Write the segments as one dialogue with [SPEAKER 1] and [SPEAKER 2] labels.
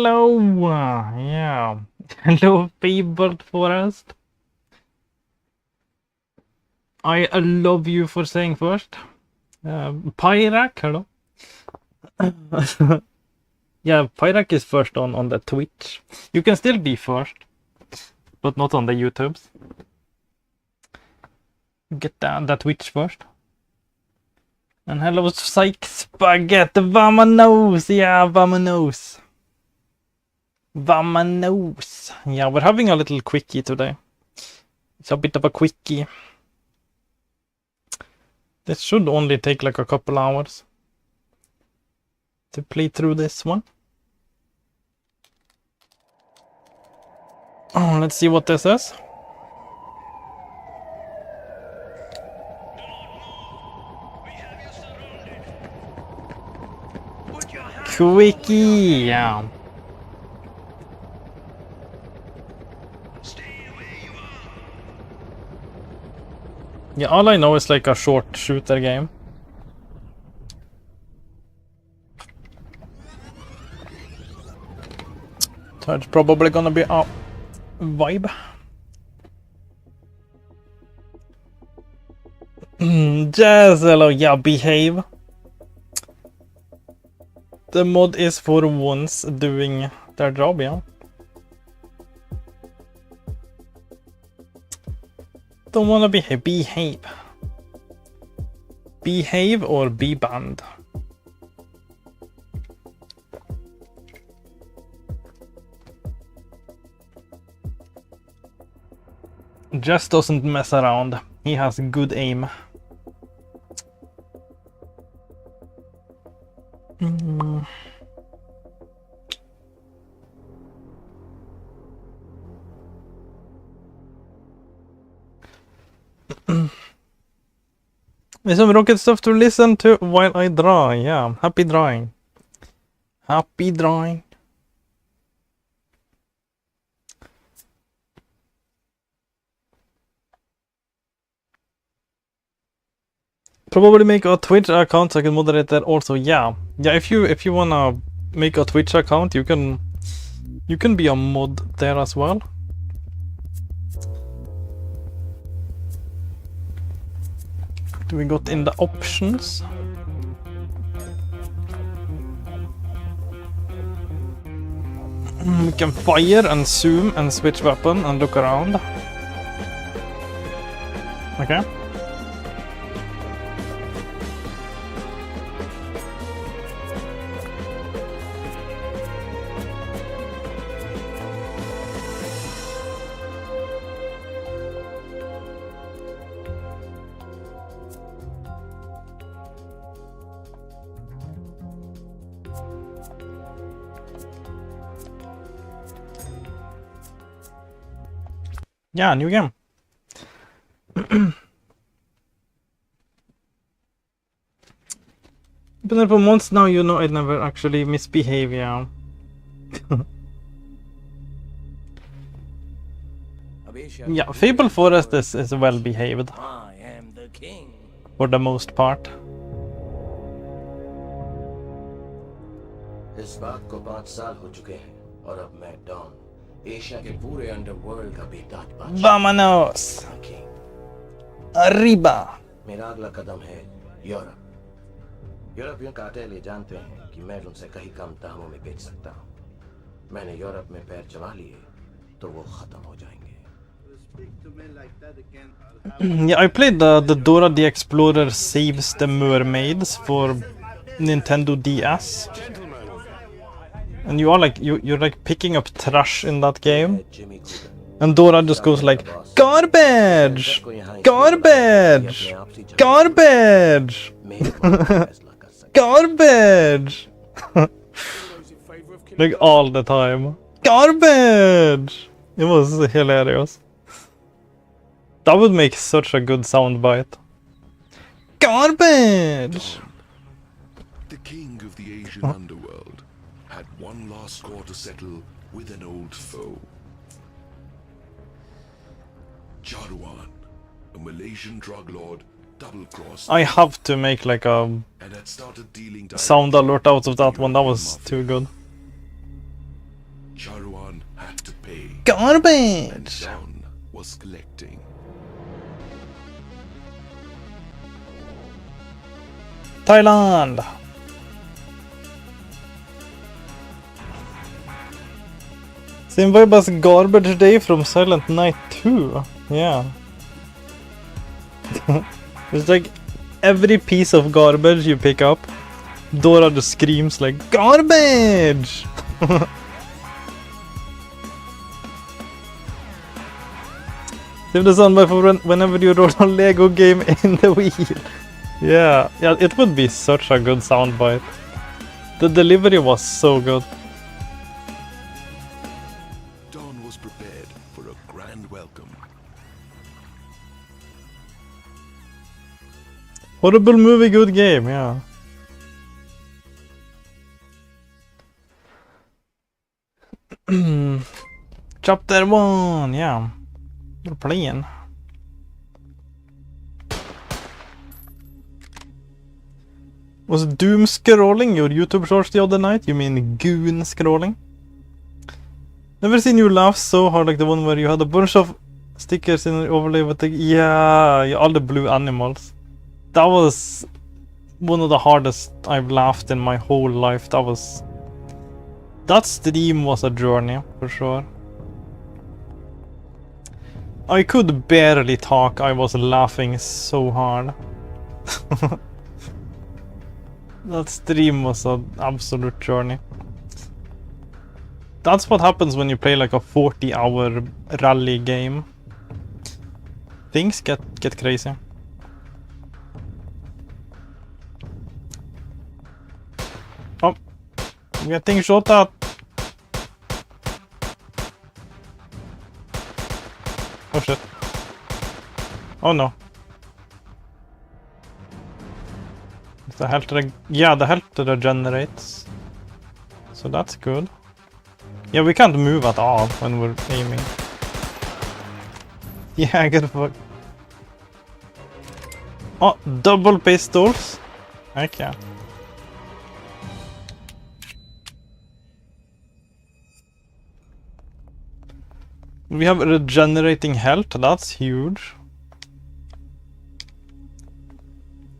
[SPEAKER 1] hello. Yeah. Hello, fabled forest. I love you for saying first. Pyrak, hello. Yeah, Pyrak is first on the Twitch. You can still be first, but not on the YouTubes. Get that Twitch first. And hello, Psych Spaghetti, Vamonos! Yeah, Vamonos! Vamonos! Yeah, we're having a little quickie today. It's a bit of a quickie. This should only take like a couple hours to play through this one. Oh, let's see what this is. Quickie, yeah. Yeah, all I know is like a short shooter game. So it's probably gonna be a vibe. Jazz, hello, yeah, behave. The mod is for once doing their job, yeah. Don't wanna behave. Behave or be banned. Just doesn't mess around. He has good aim. There's some rocket stuff to listen to while I draw. Yeah, happy drawing. Happy drawing. Probably make a Twitch account so I can moderate that also. Yeah, if you wanna make a Twitch account, you can be a mod there as well. Do we got in the options? We can fire and zoom and switch weapon and look around. Okay. Yeah, new game. Been there for months now, you know I never actually misbehave, yeah. Yeah, Fable Forest is well behaved.
[SPEAKER 2] I am the king.
[SPEAKER 1] For the most part.
[SPEAKER 2] इस बात को 5 साल हो चुके हैं और अब मैं डॉन एशिया के पूरे अंडरवर्ल्ड का बेताज बादशाह
[SPEAKER 1] Vámonos! Arriba!
[SPEAKER 2] मेरा अगला कदम है यूरोप। यूरोपियन कार्टेल ये जानते हैं कि मैं उनसे कहीं कम दामों में बेच सकता हूँ। मैंने यूरोप में पैर जमा लिए तो वो खत्म हो जाएंगे।
[SPEAKER 1] Yeah, I played the Dora the Explorer Saves the Mermaids for Nintendo DS. And you are like you're like picking up trash in that game. And Dora just goes like garbage! Garbage! Garbage! Garbage! Like all the time. Garbage! It was hilarious. That would make such a good soundbite. Garbage!
[SPEAKER 3] The king of the Asian underworld had one last score to settle with an old foe. Jarwan, a Malaysian drug lord, double-crossed.
[SPEAKER 1] I have to make like a
[SPEAKER 3] and had started dealing
[SPEAKER 1] sound alert out of that one. That was too good. Garbage!
[SPEAKER 3] John was collecting.
[SPEAKER 1] Thailand! Same vibe as Garbage Day from Silent Night 2. Yeah. It's like every piece of garbage you pick up, Dora just screams like, garbage! Save the soundbite for whenever you roll a Lego game in the wheel. Yeah, it would be such a good soundbite. The delivery was so good.
[SPEAKER 3] Don was prepared for a grand welcome.
[SPEAKER 1] Horrible movie, good game, yeah. Chapter 1, yeah. We're playing. Was doom scrolling your YouTube shorts the other night? You mean goon scrolling? Never seen you laugh so hard like the one where you had a bunch of stickers in the overlay with the... Yeah, all the blue animals. That was one of the hardest I've laughed in my whole life. That stream was a journey, for sure. I could barely talk, I was laughing so hard. That stream was an absolute journey. That's what happens when you play like a 40-hour rally game. Things get crazy. Oh, I'm getting shot at. Oh shit. Oh no. The health the health regenerates. So that's good. Yeah, we can't move at all when we're aiming. Yeah, get fuck. Oh, double pistols. Heck yeah. We have regenerating health, that's huge.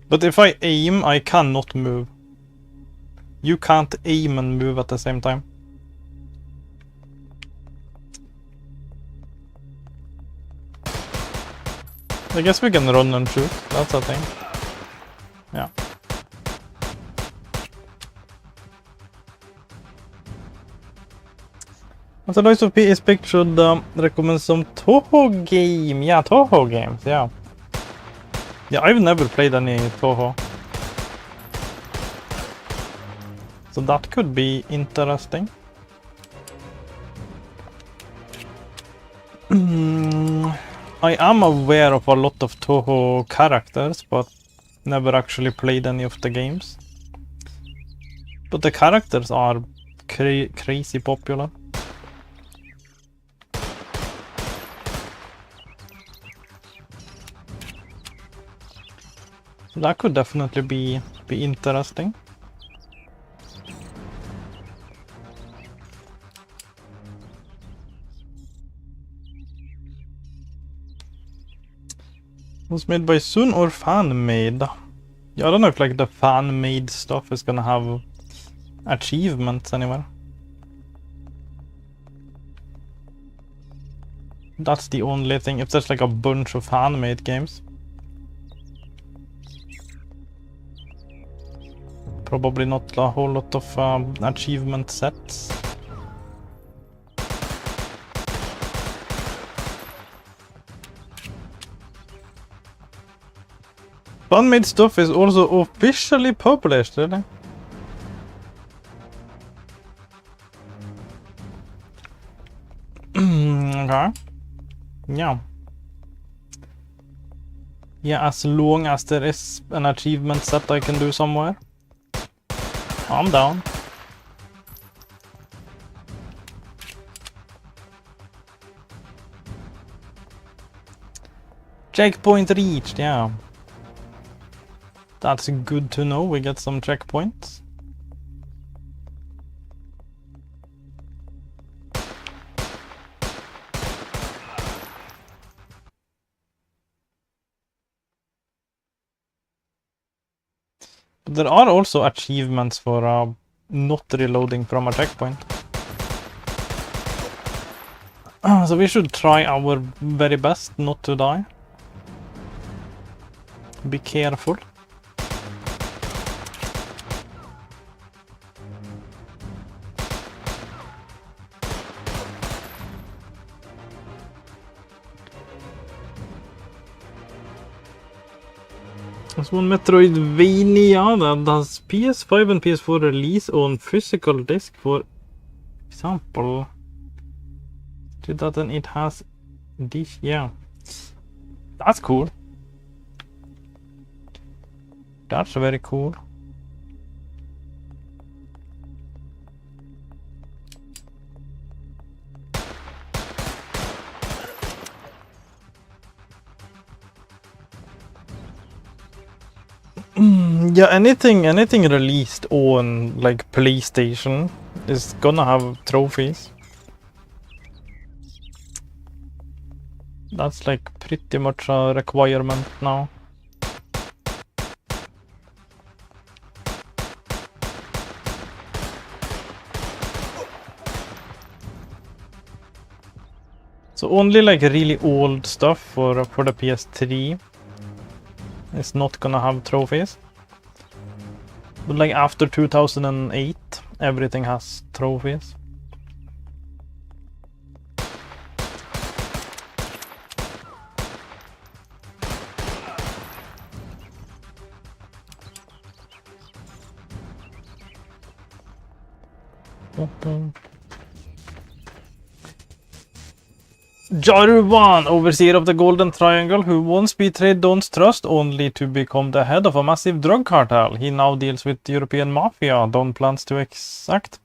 [SPEAKER 1] But if I aim, I cannot move. You can't aim and move at the same time. I guess we can run and shoot, that's a thing. Yeah. What's the noise of PS Pick should recommend some Toho game. Yeah, Toho games, yeah. Yeah, I've never played any Toho. So that could be interesting. I am aware of a lot of Toho characters, but never actually played any of the games. But the characters are crazy popular. So that could definitely be interesting. Was made by Sun or fan made? Yeah, I don't know if like the fan made stuff is gonna have achievements anywhere. That's the only thing, if there's like a bunch of fan made games. Probably not a whole lot of achievement sets. Fan-made stuff is also officially published, really? Okay. Yeah. Yeah, as long as there is an achievement set I can do somewhere. I'm down. Checkpoint reached, yeah. That's good to know, we get some checkpoints. But there are also achievements for not reloading from a checkpoint. So we should try our very best not to die. Be careful. There's one Metroidvania that has PS5 and PS4 release on physical disc, for example. That, and it has this, yeah. That's cool. That's very cool. Yeah, anything released on like PlayStation is gonna have trophies. That's like pretty much a requirement now. So only like really old stuff for the PS3 is not gonna have trophies. But like after 2008, everything has trophies. Jaruban, overseer of the Golden Triangle, who once betrayed Don's trust only to become the head of a massive drug cartel. He now deals with European mafia. Don plans to exact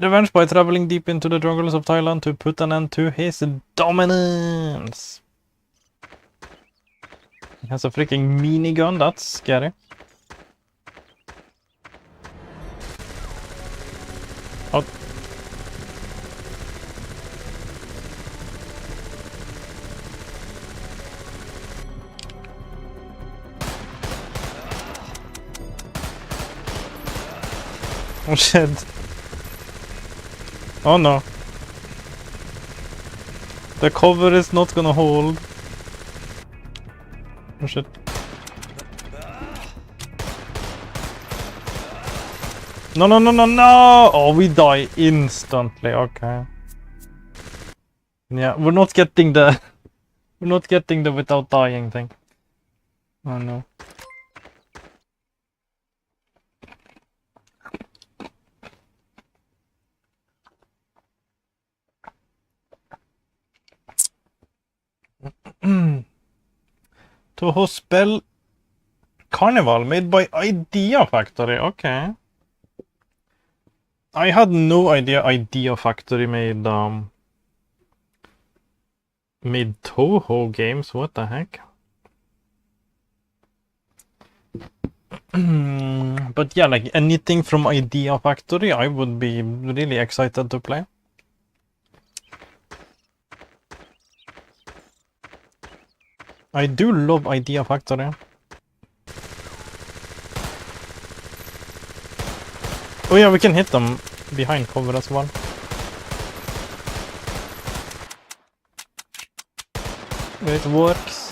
[SPEAKER 1] revenge by traveling deep into the jungles of Thailand to put an end to his dominance. He has a freaking minigun, that's scary. Oh. Oh shit. Oh no. The cover is not gonna hold. Oh shit. No, no, no, no, no! Oh, we die instantly, okay. Yeah, we're not getting the... we're not getting the without dying thing. Oh no. Toho spell Carnival made by Idea Factory, okay. I had no idea Idea Factory made made Toho games, what the heck. But yeah, like anything from Idea Factory I would be really excited to play. I do love Idea Factory. Oh yeah, we can hit them behind cover as well. It works.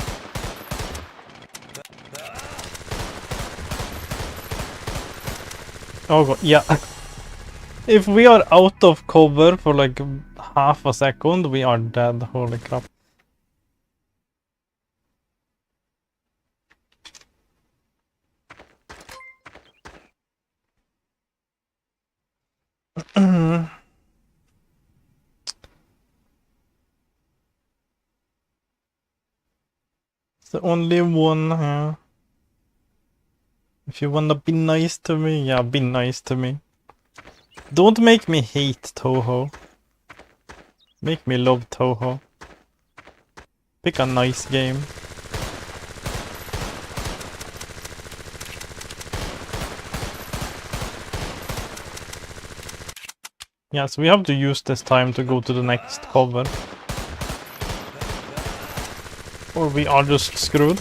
[SPEAKER 1] Oh god, yeah. If we are out of cover for like half a second, we are dead. Holy crap. The only one here. If you wanna be nice to me, yeah, be nice to me. Don't make me hate Toho. Make me love Toho. Pick a nice game. Yeah, so we have to use this time to go to the next cover. Or we are just screwed.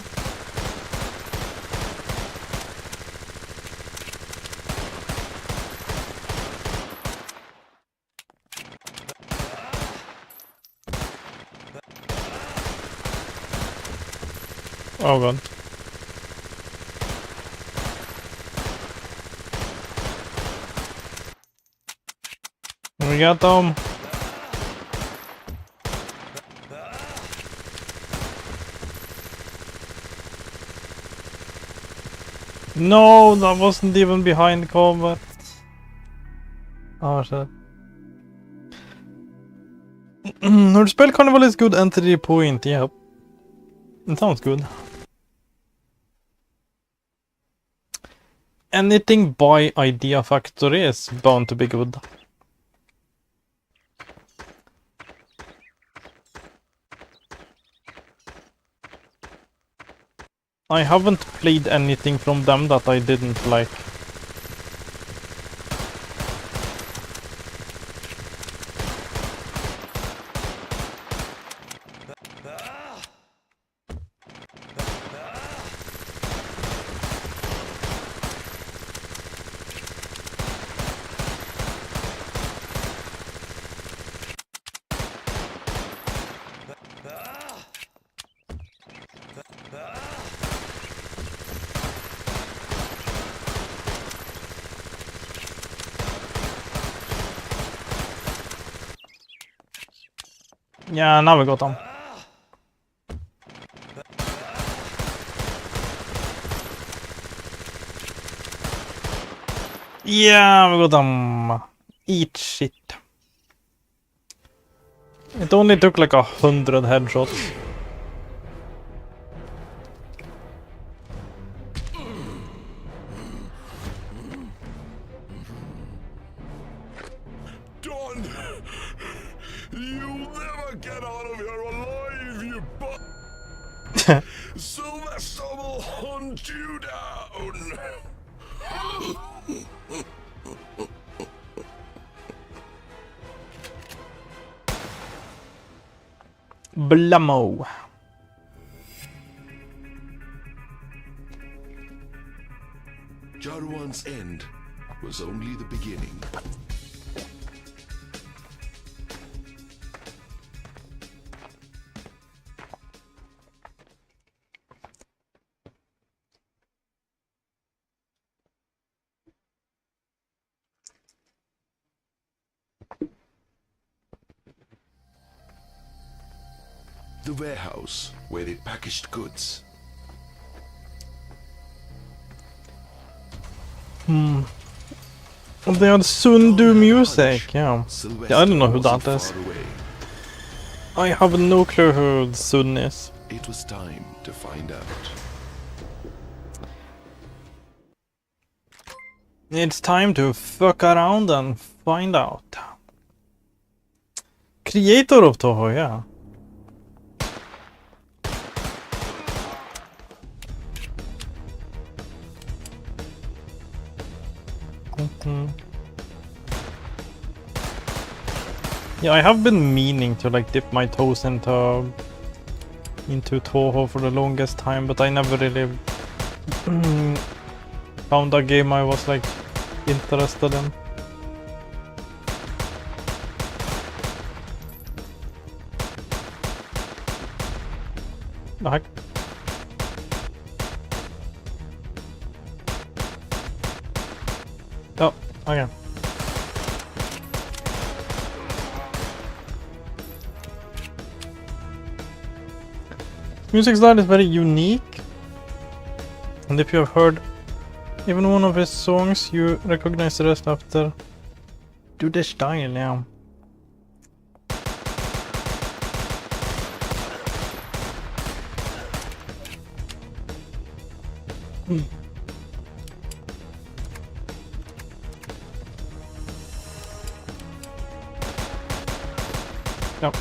[SPEAKER 1] Oh god. We got them. No, that wasn't even behind combat. Oh shit. Her spell carnival is good entry point, yep. It sounds good. Anything by Idea Factory is bound to be good. I haven't played anything from them that I didn't like. Yeah, now we got them. Yeah, we got them. Eat shit. It only took like 100 headshots.
[SPEAKER 3] Don! You'll never get out of here alive, you Sylvester will hunt you down!
[SPEAKER 1] Blammo.
[SPEAKER 3] Jarwan's end was only the beginning. The warehouse where they packaged goods.
[SPEAKER 1] They had Sundu music, yeah. Yeah, I don't know who that is. I have no clue who Sun is.
[SPEAKER 3] It was time to find out.
[SPEAKER 1] It's time to fuck around and find out. Creator of Toho, yeah. Yeah, I have been meaning to like dip my toes into Toho for the longest time, but I never really found a game I was like interested in. The heck? Oh, okay. Music style is very unique, and if you have heard even one of his songs, you recognize the rest after. Do the style, yeah. Yep.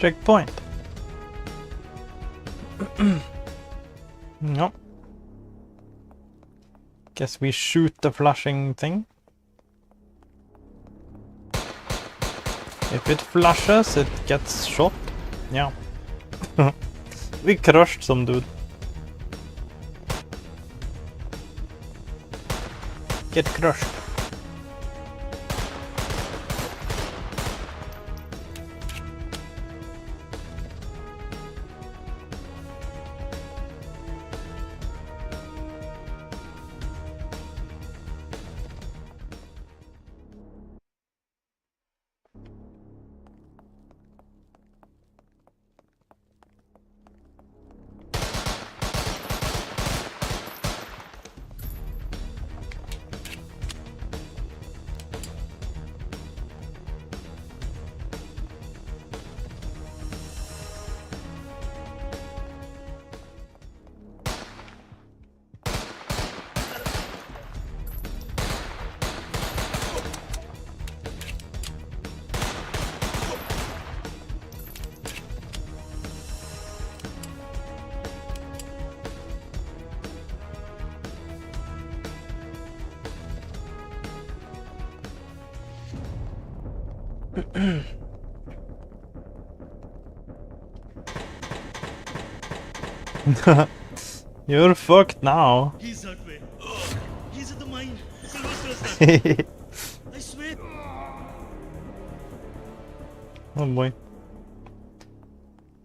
[SPEAKER 1] Checkpoint. No. Guess we shoot the flashing thing. If it flashes, it gets shot. Yeah. We crushed some dude. Get crushed. You're fucked now.
[SPEAKER 4] He's that way. He's at the mine. Sylvester's that. I swear.
[SPEAKER 1] Oh boy.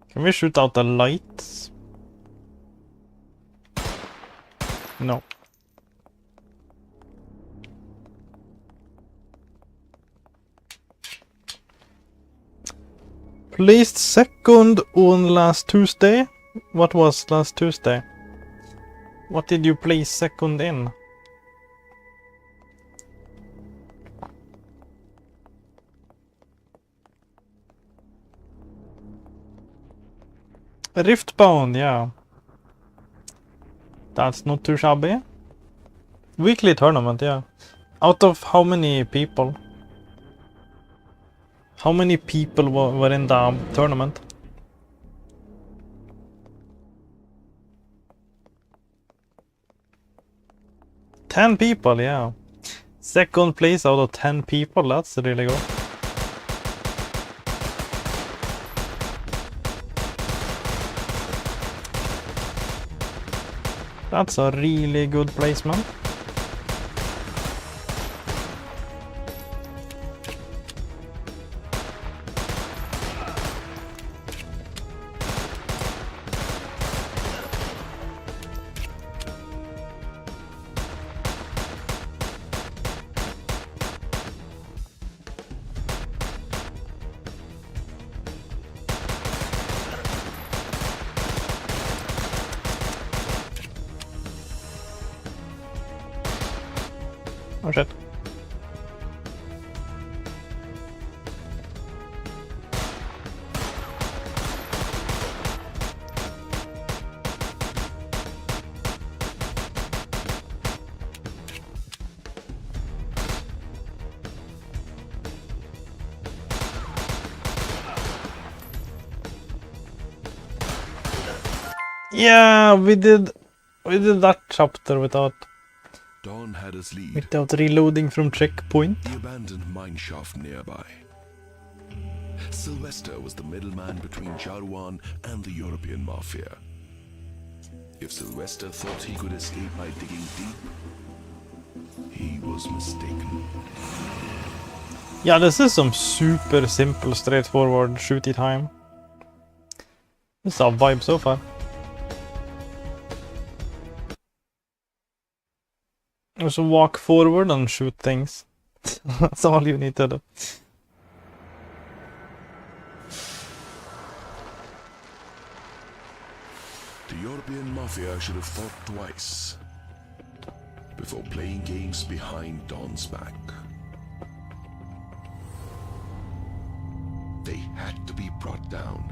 [SPEAKER 1] Can we shoot out the lights? No. Placed second on last Tuesday. What was last Tuesday? What did you place second in? Riftbound, yeah. That's not too shabby. Weekly tournament, yeah. Out of how many people? How many people were in the tournament? Ten people, yeah. Second place out of 10 people, that's really good. That's a really good placement. Oh shit. Yeah, we did that chapter without
[SPEAKER 3] Dawn had us lead.
[SPEAKER 1] without reloading from checkpoint.
[SPEAKER 3] The abandoned mineshaft nearby. Sylvester was the middleman between Jarwan and the European mafia. If Sylvester thought he could escape by digging deep, he was mistaken.
[SPEAKER 1] Yeah, this is some super simple, straightforward shooty time. This is a vibe so far. Just walk forward and shoot things. That's all you need to do.
[SPEAKER 3] The European mafia should have thought twice before playing games behind Dawn's back. They had to be brought down.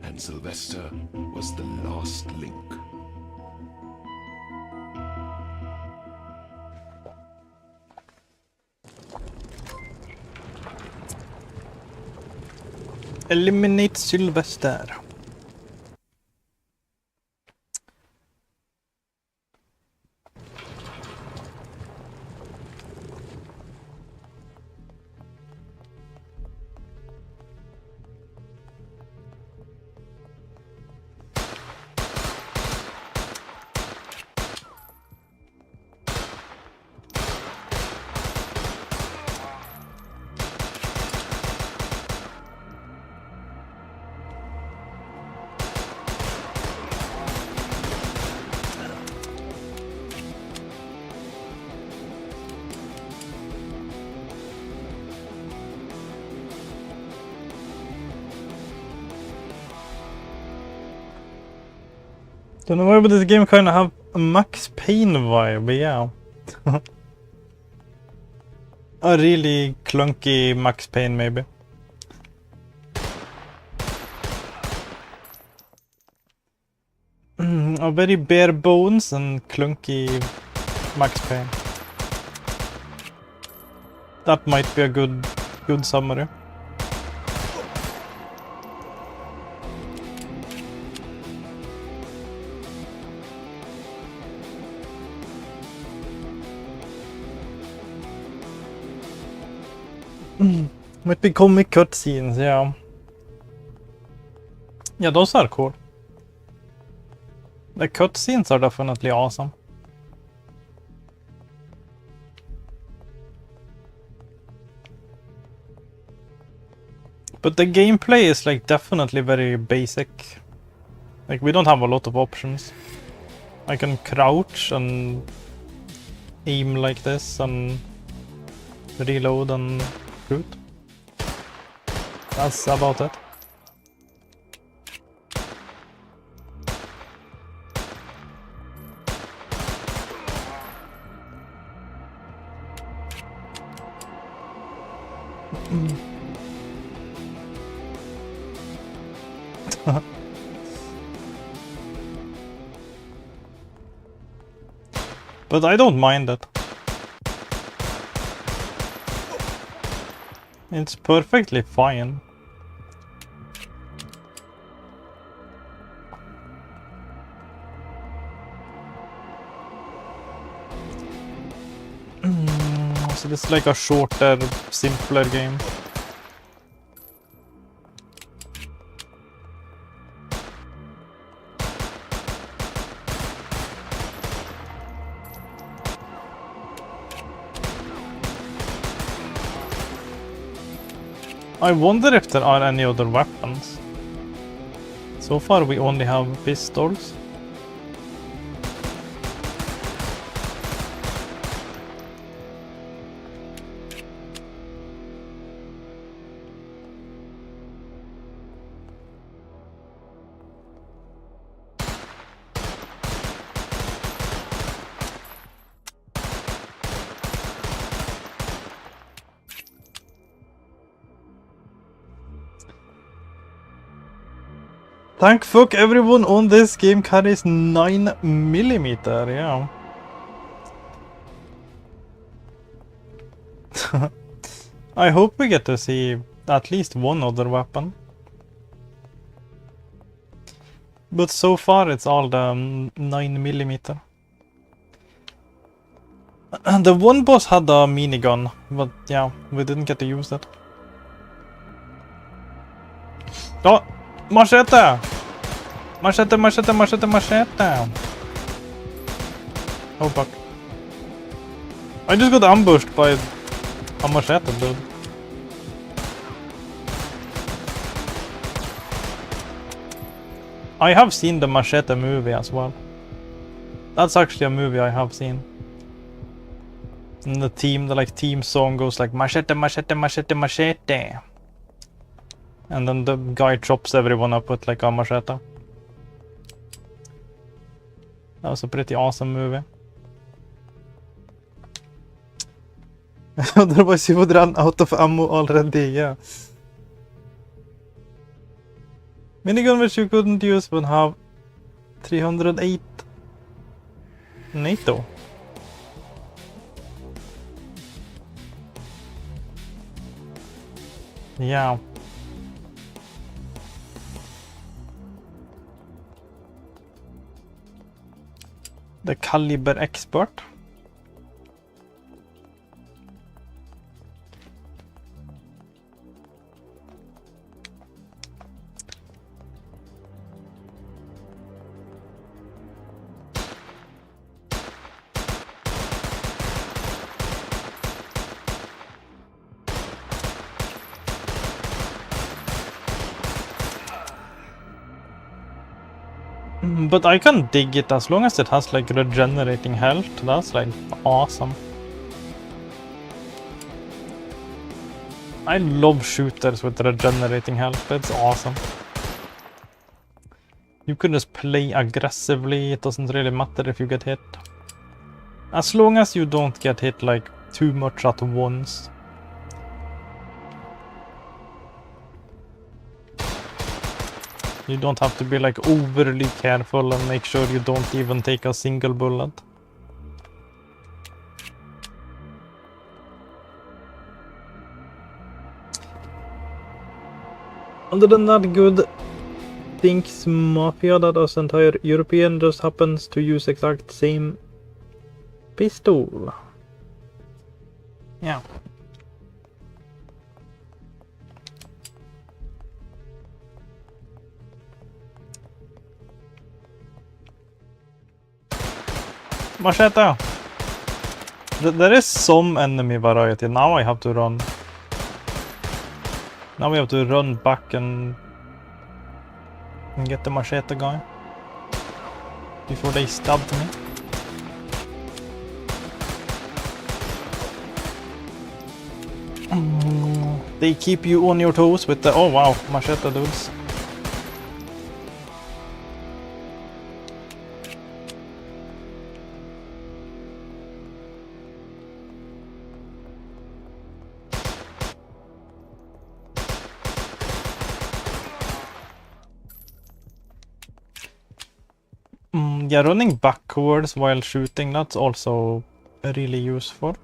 [SPEAKER 3] And Sylvester was the last link.
[SPEAKER 1] Eliminate Sylvester. Don't know why, but this game kind of have a Max Payne vibe, yeah. A really clunky Max Payne, maybe. A very bare bones and clunky Max Payne. That might be a good summary. Might be comic cutscenes, yeah. Yeah, those are cool. The cutscenes are definitely awesome. But the gameplay is like definitely very basic. Like we don't have a lot of options. I can crouch and aim like this and reload and shoot. That's about it. But I don't mind it. It's perfectly fine. So this is like a shorter, simpler game. I wonder if there are any other weapons. So far we only have pistols. Thank fuck everyone on this game carries 9mm, yeah. I hope we get to see at least one other weapon. But so far it's all the 9mm. The one boss had a minigun, but yeah, we didn't get to use that. Oh! Machete! Machete, machete, machete, machete! Oh fuck. I just got ambushed by a machete, dude. I have seen the Machete movie as well. That's actually a movie I have seen. And the theme song goes like machete, machete, machete, machete. And then the guy chops everyone up with like a machete. That was a pretty awesome movie. Otherwise you would run out of ammo already, yeah. Minigun which you couldn't use would have 308 NATO. Yeah. The caliber expert. But I can dig it as long as it has like regenerating health. That's like awesome. I love shooters with regenerating health. It's awesome. You can just play aggressively. It doesn't really matter if you get hit. As long as you don't get hit like too much at once. You don't have to be like overly careful and make sure you don't even take a single bullet. Other than that, good. Thinks Mafia that us entire European just happens to use exact same pistol. Yeah. Machete! There is some enemy variety. Now I have to run. Now we have to run back and get the machete guy before they stabbed me. They keep you on your toes with the... Oh wow, machete dudes. Yeah, running backwards while shooting, that's also really useful.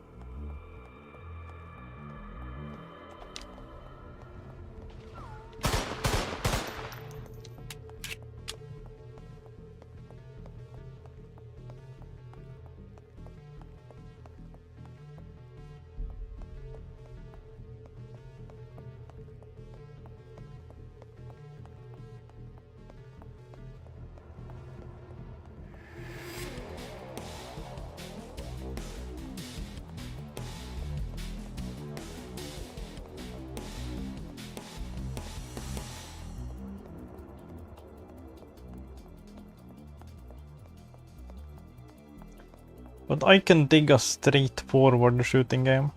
[SPEAKER 1] But I can dig a straightforward shooting game.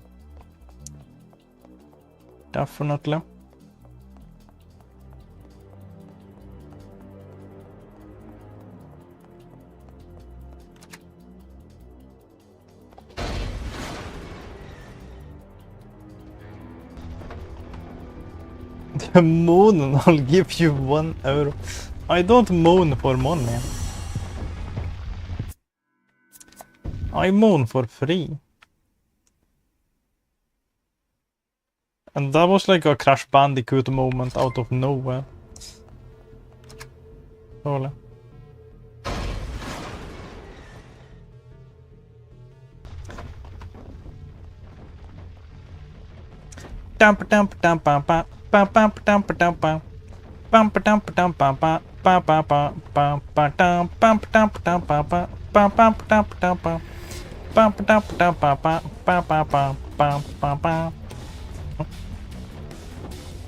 [SPEAKER 1] Definitely. Moan and I'll give you €1. I don't moan for money. I moan for free. And that was like a Crash Bandicoot moment out of nowhere. Holy.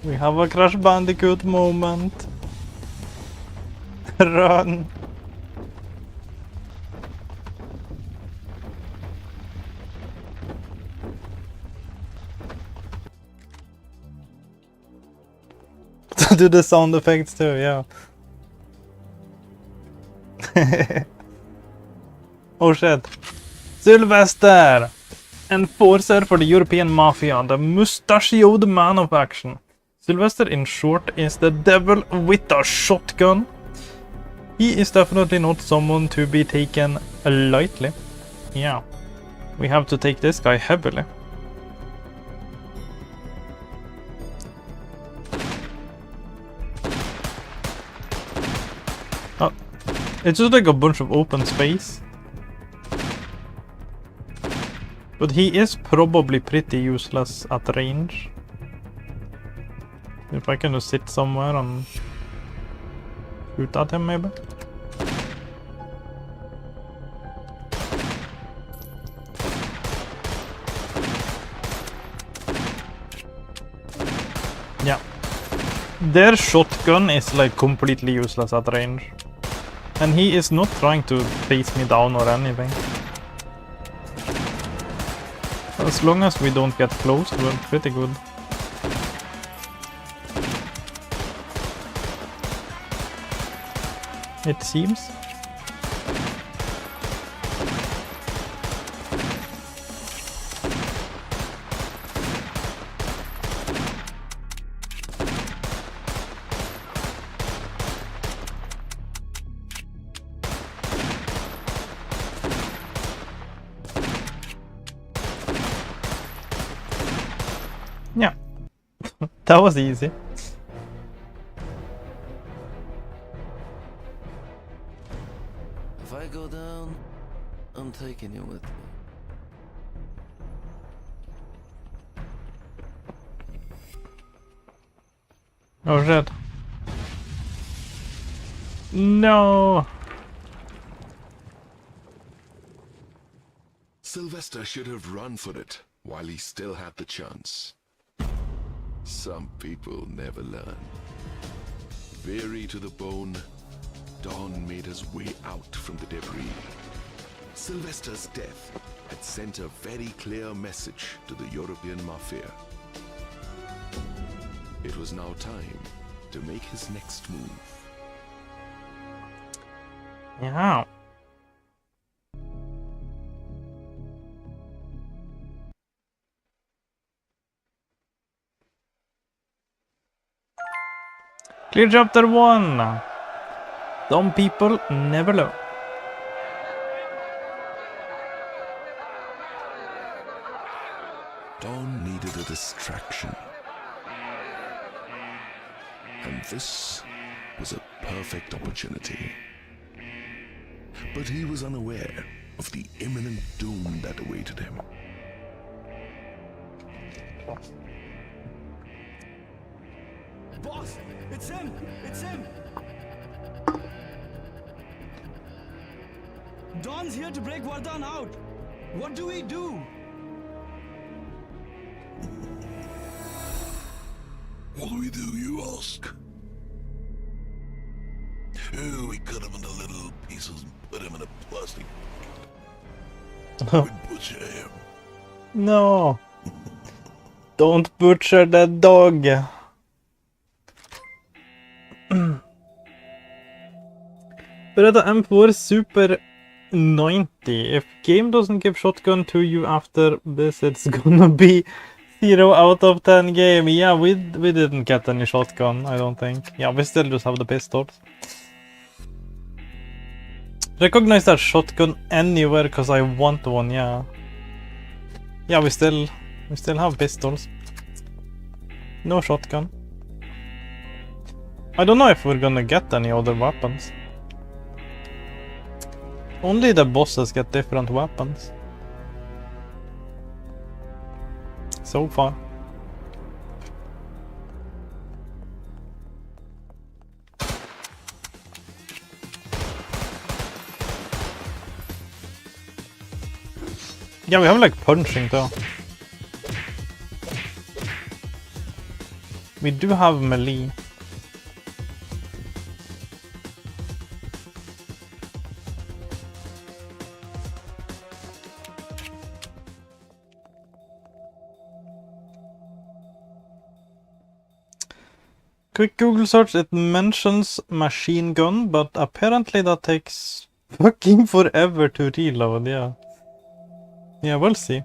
[SPEAKER 1] We have a Crash Bandicoot moment. Run. Do the sound effects too, yeah. Oh shit. Sylvester! Enforcer for the European Mafia, the mustachioed man of action. Sylvester, in short, is the devil with a shotgun. He is definitely not someone to be taken lightly. Yeah. We have to take this guy heavily. Oh, it's just like a bunch of open space. But he is probably pretty useless at range. If I can just sit somewhere and shoot at him, maybe. Yeah. Their shotgun is like completely useless at range. And he is not trying to face me down or anything. As long as we don't get close, we're pretty good. It seems. Yeah, that was easy.
[SPEAKER 3] If I go down, I'm taking you with me.
[SPEAKER 1] Oh shit. No.
[SPEAKER 3] Sylvester should have run for it while he still had the chance. Some people never learn. Weary to the bone, Don made his way out from the debris. Sylvester's death had sent a very clear message to the European Mafia. It was now time to make his next move.
[SPEAKER 1] Yeah. Clear chapter 1. Some people never learn.
[SPEAKER 3] Don needed a distraction. And this was a perfect opportunity. But he was unaware of the imminent doom that awaited him.
[SPEAKER 5] Boss, it's him! It's him! Don's here to break Vardhan out. What do we do?
[SPEAKER 3] What do we do, you ask? Oh, we cut him into little pieces and put him in a plastic bucket. We butcher him.
[SPEAKER 1] No. Don't butcher that dog. But the M4 Super 90. If game doesn't give shotgun to you after this, it's gonna be 0 out of 10 game. Yeah, we didn't get any shotgun, I don't think. Yeah, we still just have the pistols. Recognize that shotgun anywhere because I want one, yeah. Yeah, we still have pistols. No shotgun. I don't know if we're gonna get any other weapons. Only the bosses get different weapons. So far. Yeah, we have like punching too. We do have melee. Quick Google search, it mentions machine gun, but apparently that takes fucking forever to reload, yeah. Yeah, we'll see.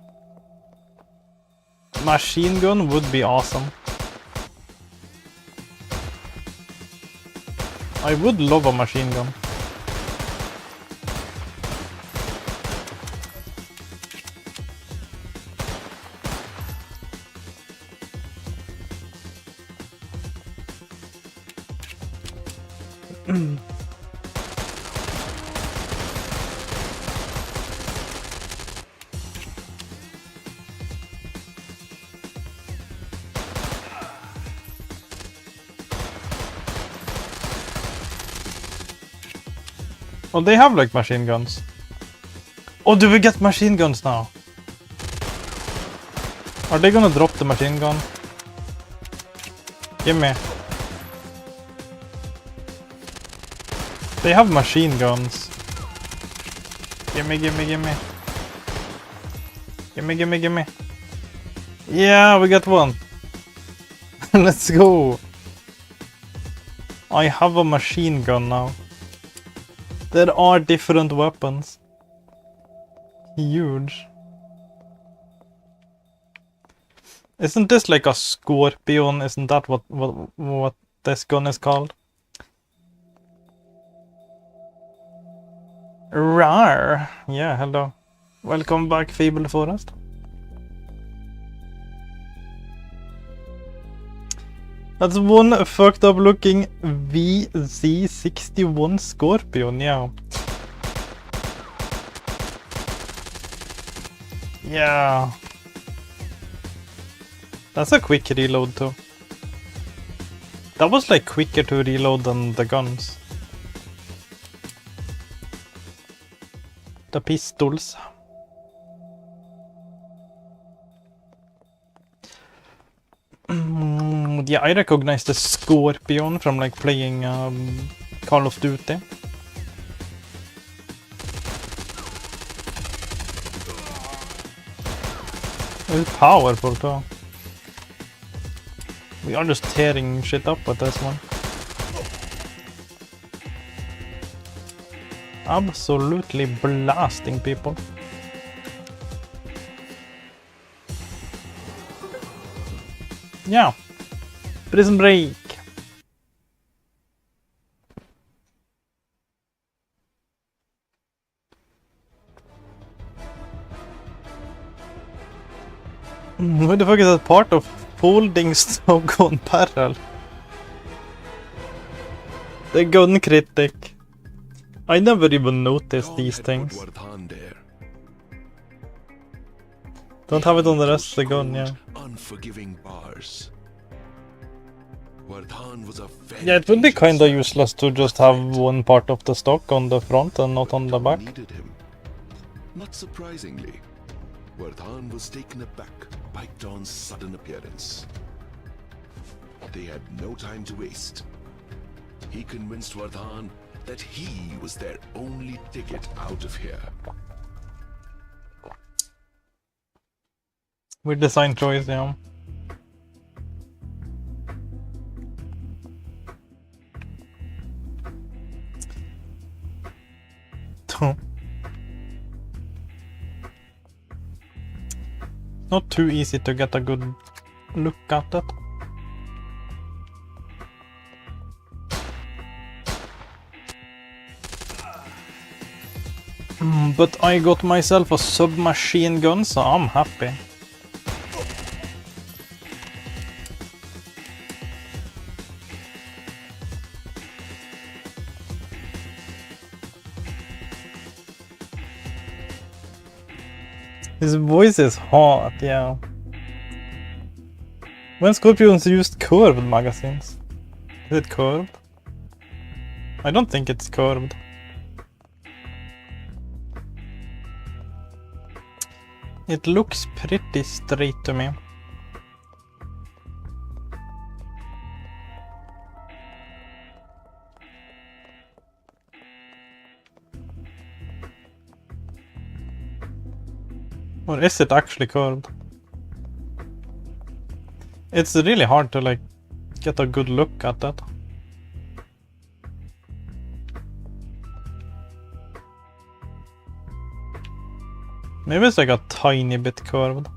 [SPEAKER 1] Machine gun would be awesome. I would love a machine gun. Oh, they have like machine guns. Oh, do we get machine guns now? Are they gonna drop the machine gun? Give me. They have machine guns. Gimme, gimme, gimme. Gimme, gimme, gimme. Yeah, we got one. Let's go. I have a machine gun now. There are different weapons. Huge. Isn't this like a scorpion? Isn't that what this gun is called? Rar. Yeah, hello. Welcome back, Fable Forest. That's one fucked up looking VZ61 Scorpion, yeah. Yeah. That's a quick reload too. That was like quicker to reload than the guns. The pistols. Yeah, I recognize the Scorpion from like playing Call of Duty. It's powerful too. We are just tearing shit up with this one. Absolutely blasting people. Yeah. Prison Break. What the fuck is that part of folding stock on barrel? The gun critic. I never even noticed these things. Don't have it on the rest of the gun, yeah.
[SPEAKER 3] Unforgiving bars.
[SPEAKER 1] Yeah, it would be kinda useless to just have one part of the stock on the front and not on the back.
[SPEAKER 3] Not surprisingly, Wardhan was taken aback by Dawn's sudden appearance. They had no time to waste. He convinced Wardhan that he was their only ticket out of here.
[SPEAKER 1] With design choice, yeah. Not too easy to get a good look at it. But I got myself a submachine gun, so I'm happy. His voice is hot, yeah. When Scorpions used curved magazines? Is it curved? I don't think it's curved. It looks pretty straight to me. Or is it actually curved? It's really hard to like get a good look at that. Maybe it's like a tiny bit curved.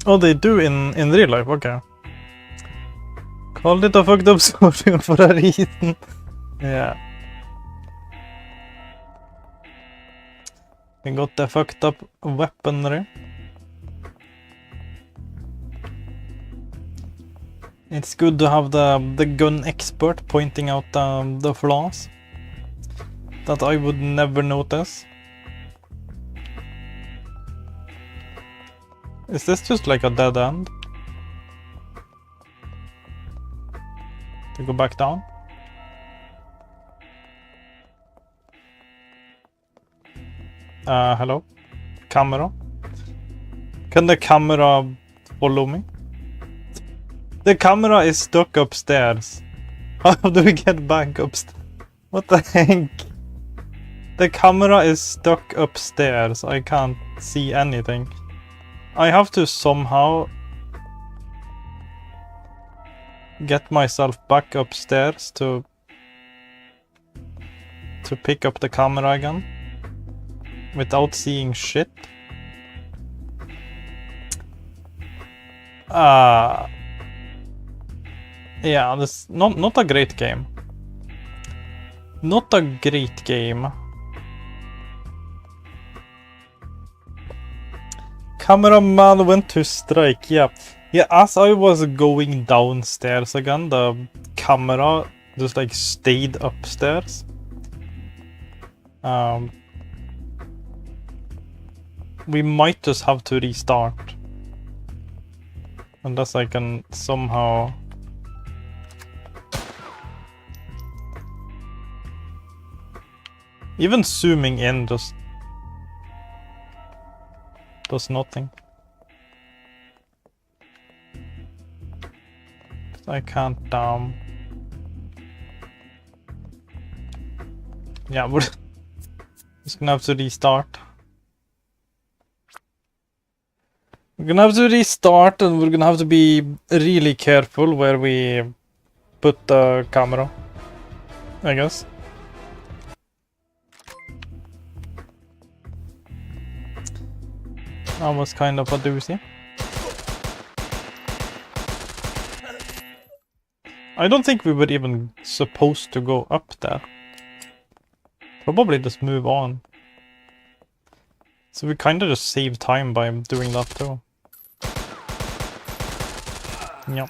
[SPEAKER 1] Oh, they do in real life, okay. Called it a fucked up Scorpion for a reason. Yeah. We got the fucked up weaponry. It's good to have the gun expert pointing out the flaws that I would never notice. Is this just like a dead end? To go back down? Hello? Camera? Can the camera follow me? The camera is stuck upstairs. How do we get back upstairs? What the heck? The camera is stuck upstairs. I can't see anything. I have to somehow get myself back upstairs to pick up the camera again without seeing shit. Yeah, this not a great game. Not a great game. Cameraman went to strike. Yeah, as I was going downstairs again, the camera just like stayed upstairs. We might just have to restart. Unless I can somehow... Even zooming in just does nothing. I can't yeah, we're just gonna have to restart. We're gonna have to restart, and we're gonna have to be really careful where we put the camera, I guess. That was kind of a doozy. I don't think we were even supposed to go up there. Probably just move on. So we kind of just save time by doing that too. Yep.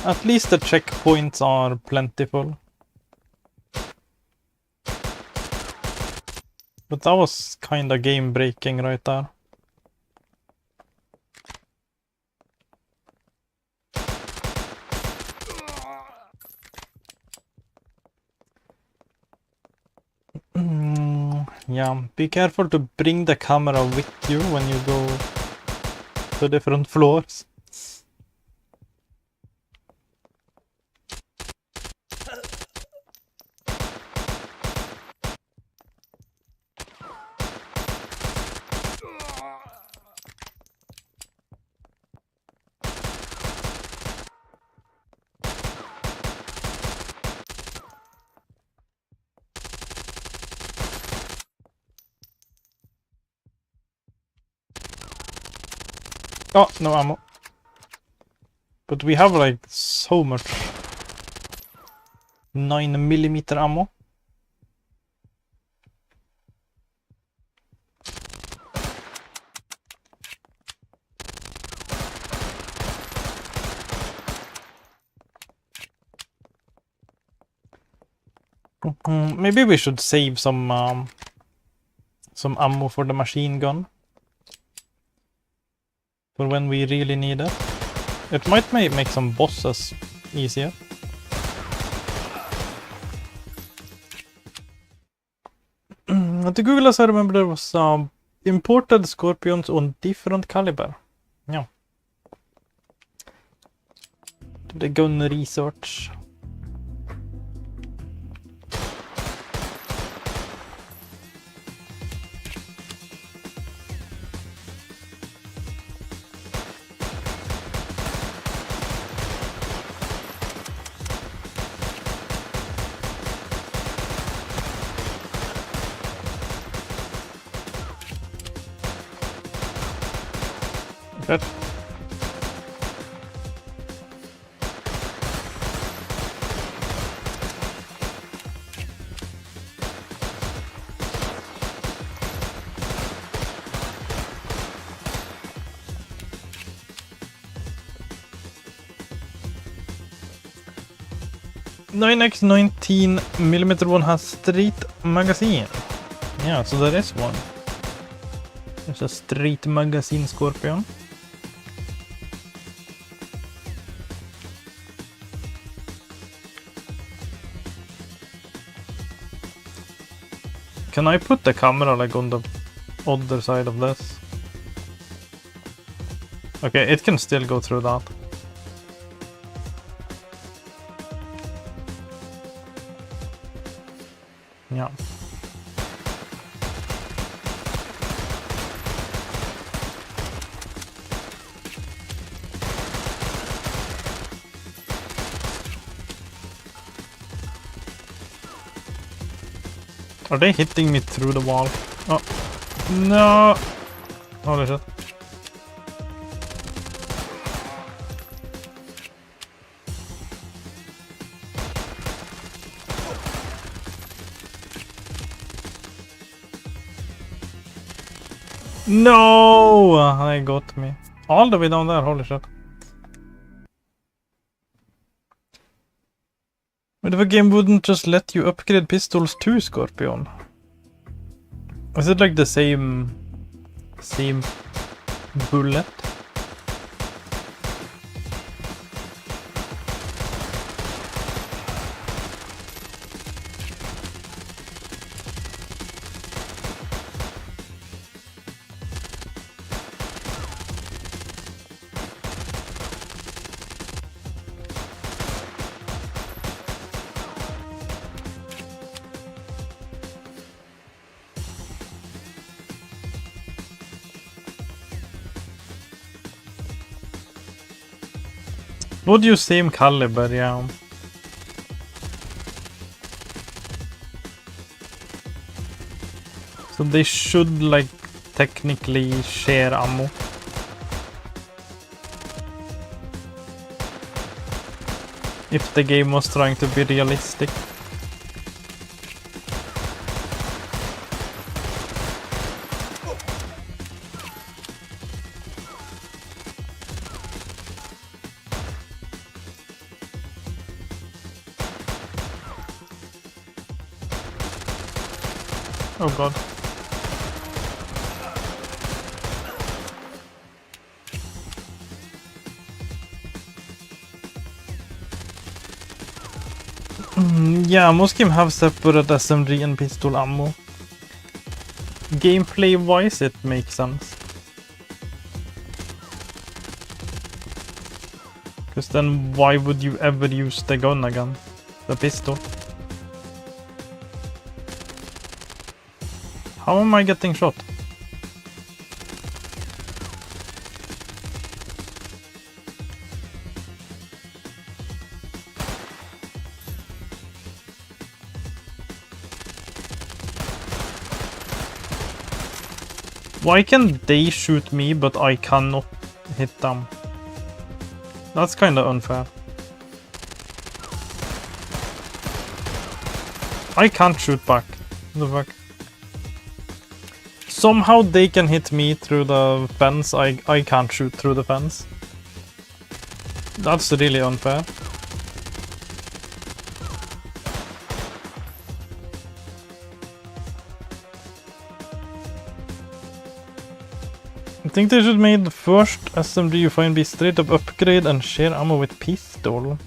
[SPEAKER 1] At least the checkpoints are plentiful. But that was kind of game breaking right there. Yeah, be careful to bring the camera with you when you go to different floors. Oh, no ammo. But we have like so much 9mm ammo. Maybe we should save some ammo for the machine gun. For when we really need it. It might make some bosses easier. At the Google, as I remember, there was imported scorpions on different caliber. Yeah. The gun research. Good. 9x 19mm one has street magazine. Yeah, so there is one. There's a street magazine Scorpion. Can I put the camera like on the other side of this? Okay, it can still go through that. Yeah. Are they hitting me through the wall? Oh, no! Holy shit. No! They got me. All the way down there, holy shit. But if a game wouldn't just let you upgrade pistols to Scorpion? Is it like the same bullet? Would use same caliber, yeah. So they should like technically share ammo. If the game was trying to be realistic. Oh god. Yeah, most games have separate SMG and pistol ammo. Gameplay wise it makes sense. Because then why would you ever use the gun again? The pistol. How am I getting shot? Why can they shoot me but I cannot hit them? That's kinda unfair. I can't shoot back. The fuck? Somehow they can hit me through the fence, I can't shoot through the fence. That's really unfair. I think they should make the first SMG you find be straight up upgrade and share ammo with pistol.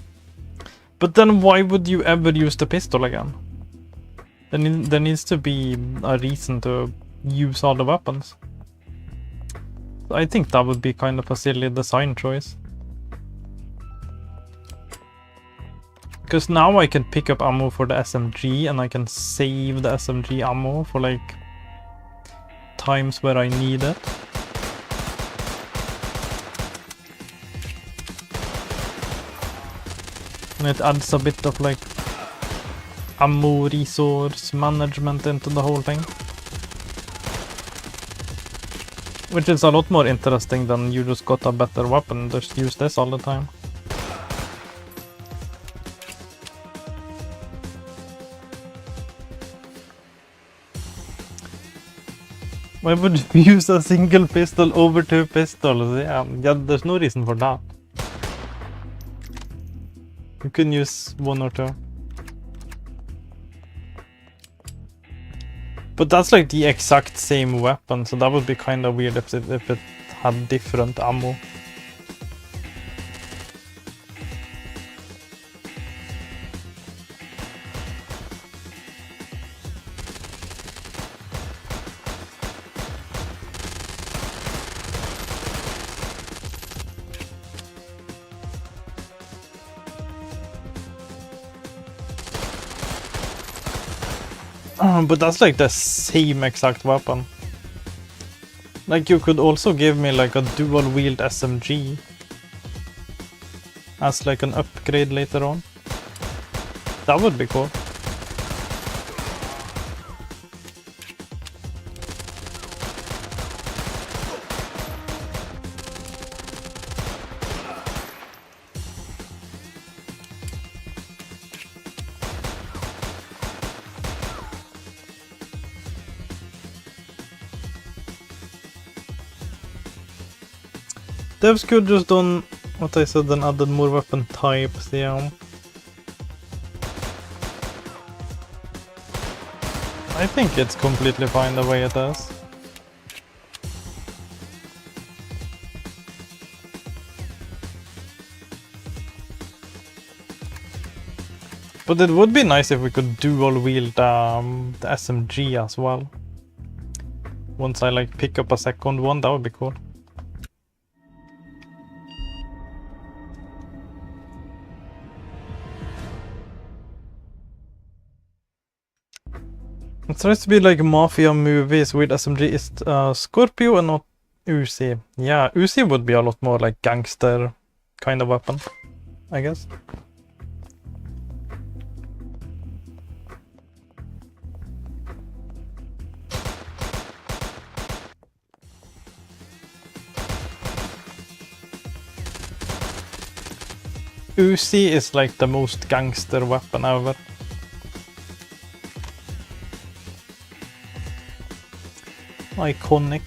[SPEAKER 1] But then why would you ever use the pistol again? There needs to be a reason to use all the weapons. I think that would be kind of a silly design choice. Because now I can pick up ammo for the SMG and I can save the SMG ammo for like times where I need it. And it adds a bit of like ammo resource management into the whole thing. Which is a lot more interesting than you just got a better weapon, just use this all the time. Why would you use a single pistol over two pistols? Yeah, there's no reason for that. You can use one or two. But that's like the exact same weapon, so that would be kind of weird if it had different ammo. But that's like the same exact weapon. Like you could also give me like a dual wield SMG as like an upgrade later on. That would be cool. Devs could just done what I said and added more weapon types, yeah. I think it's completely fine the way it is. But it would be nice if we could dual wield the SMG as well. Once I like pick up a second one, that would be cool. It tries to be like mafia movies with SMG is Scorpio and not Uzi. Yeah, Uzi would be a lot more like gangster kind of weapon, I guess. Uzi is like the most gangster weapon ever. Iconic.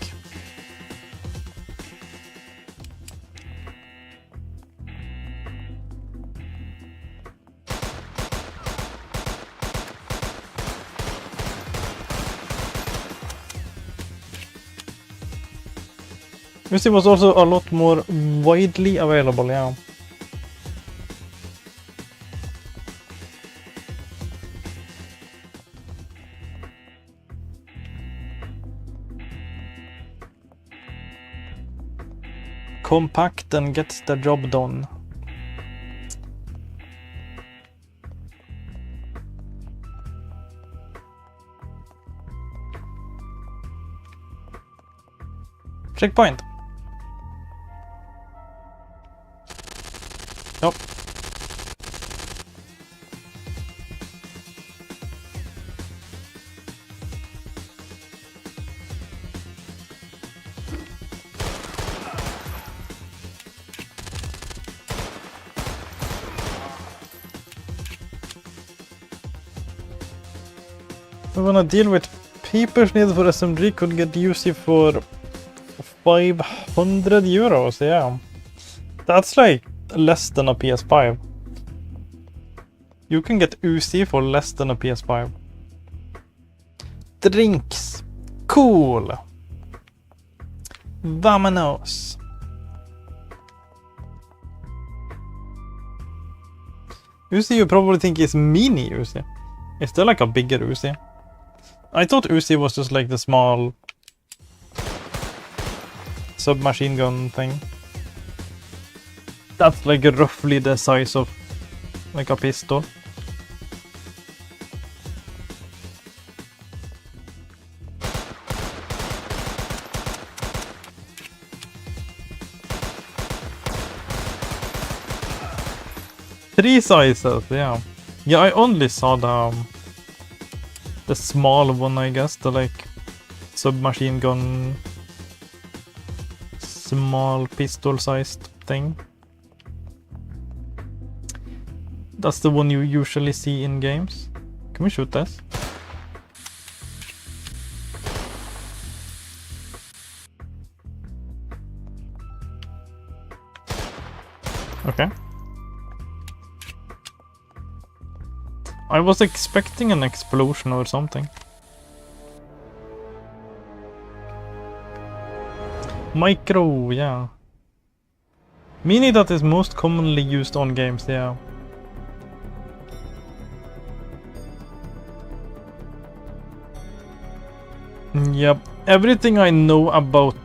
[SPEAKER 1] Uzi was also a lot more widely available, yeah. Compact and gets the job done. Checkpoint. Nope. We wanna deal with papers needed for SMG could get UC for 500 euros, yeah. That's like less than a PS5. You can get UC for less than a PS5. Drinks. Cool. Vamonos. Uzi you probably think is mini Uzi. Is there like a bigger Uzi? I thought Uzi was just like the small submachine gun thing. That's like roughly the size of like a pistol. Three sizes, yeah. Yeah, I only saw the small one, I guess, the like submachine gun, small pistol sized thing. That's the one you usually see in games. Can we shoot this? Okay. I was expecting an explosion or something. Micro, yeah. Mini dot is most commonly used on games, yeah. Yep, everything I know about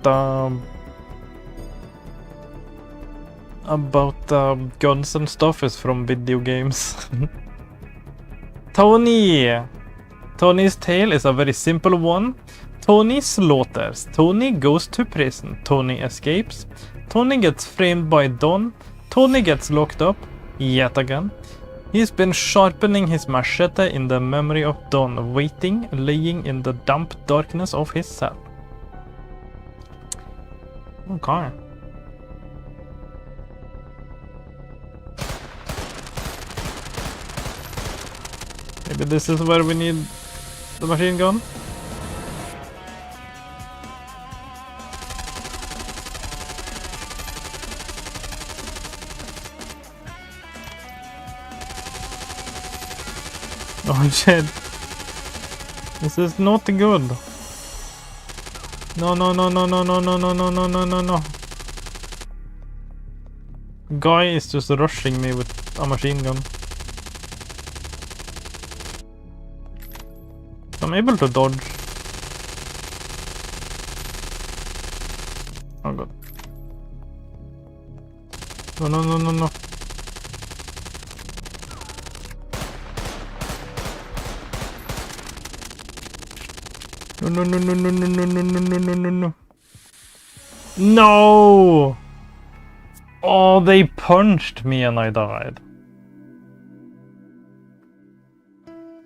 [SPEAKER 1] guns and stuff is from video games. Tony! Tony's tale is a very simple one. Tony slaughters. Tony goes to prison. Tony escapes. Tony gets framed by Don. Tony gets locked up. Yet again. He's been sharpening his machete in the memory of Don, waiting, laying in the damp darkness of his cell. Okay. Maybe this is where we need the machine gun? Oh shit. This is not good. No, no, no, no, no, no, no, no, no, no, no, no, no. Guy is just rushing me with a machine gun. I'm able to dodge. Oh god. No, no, no, no, no. No, no, no, no, no, no, no, no, no, no, no, no, no. No! Oh, they punched me and I died.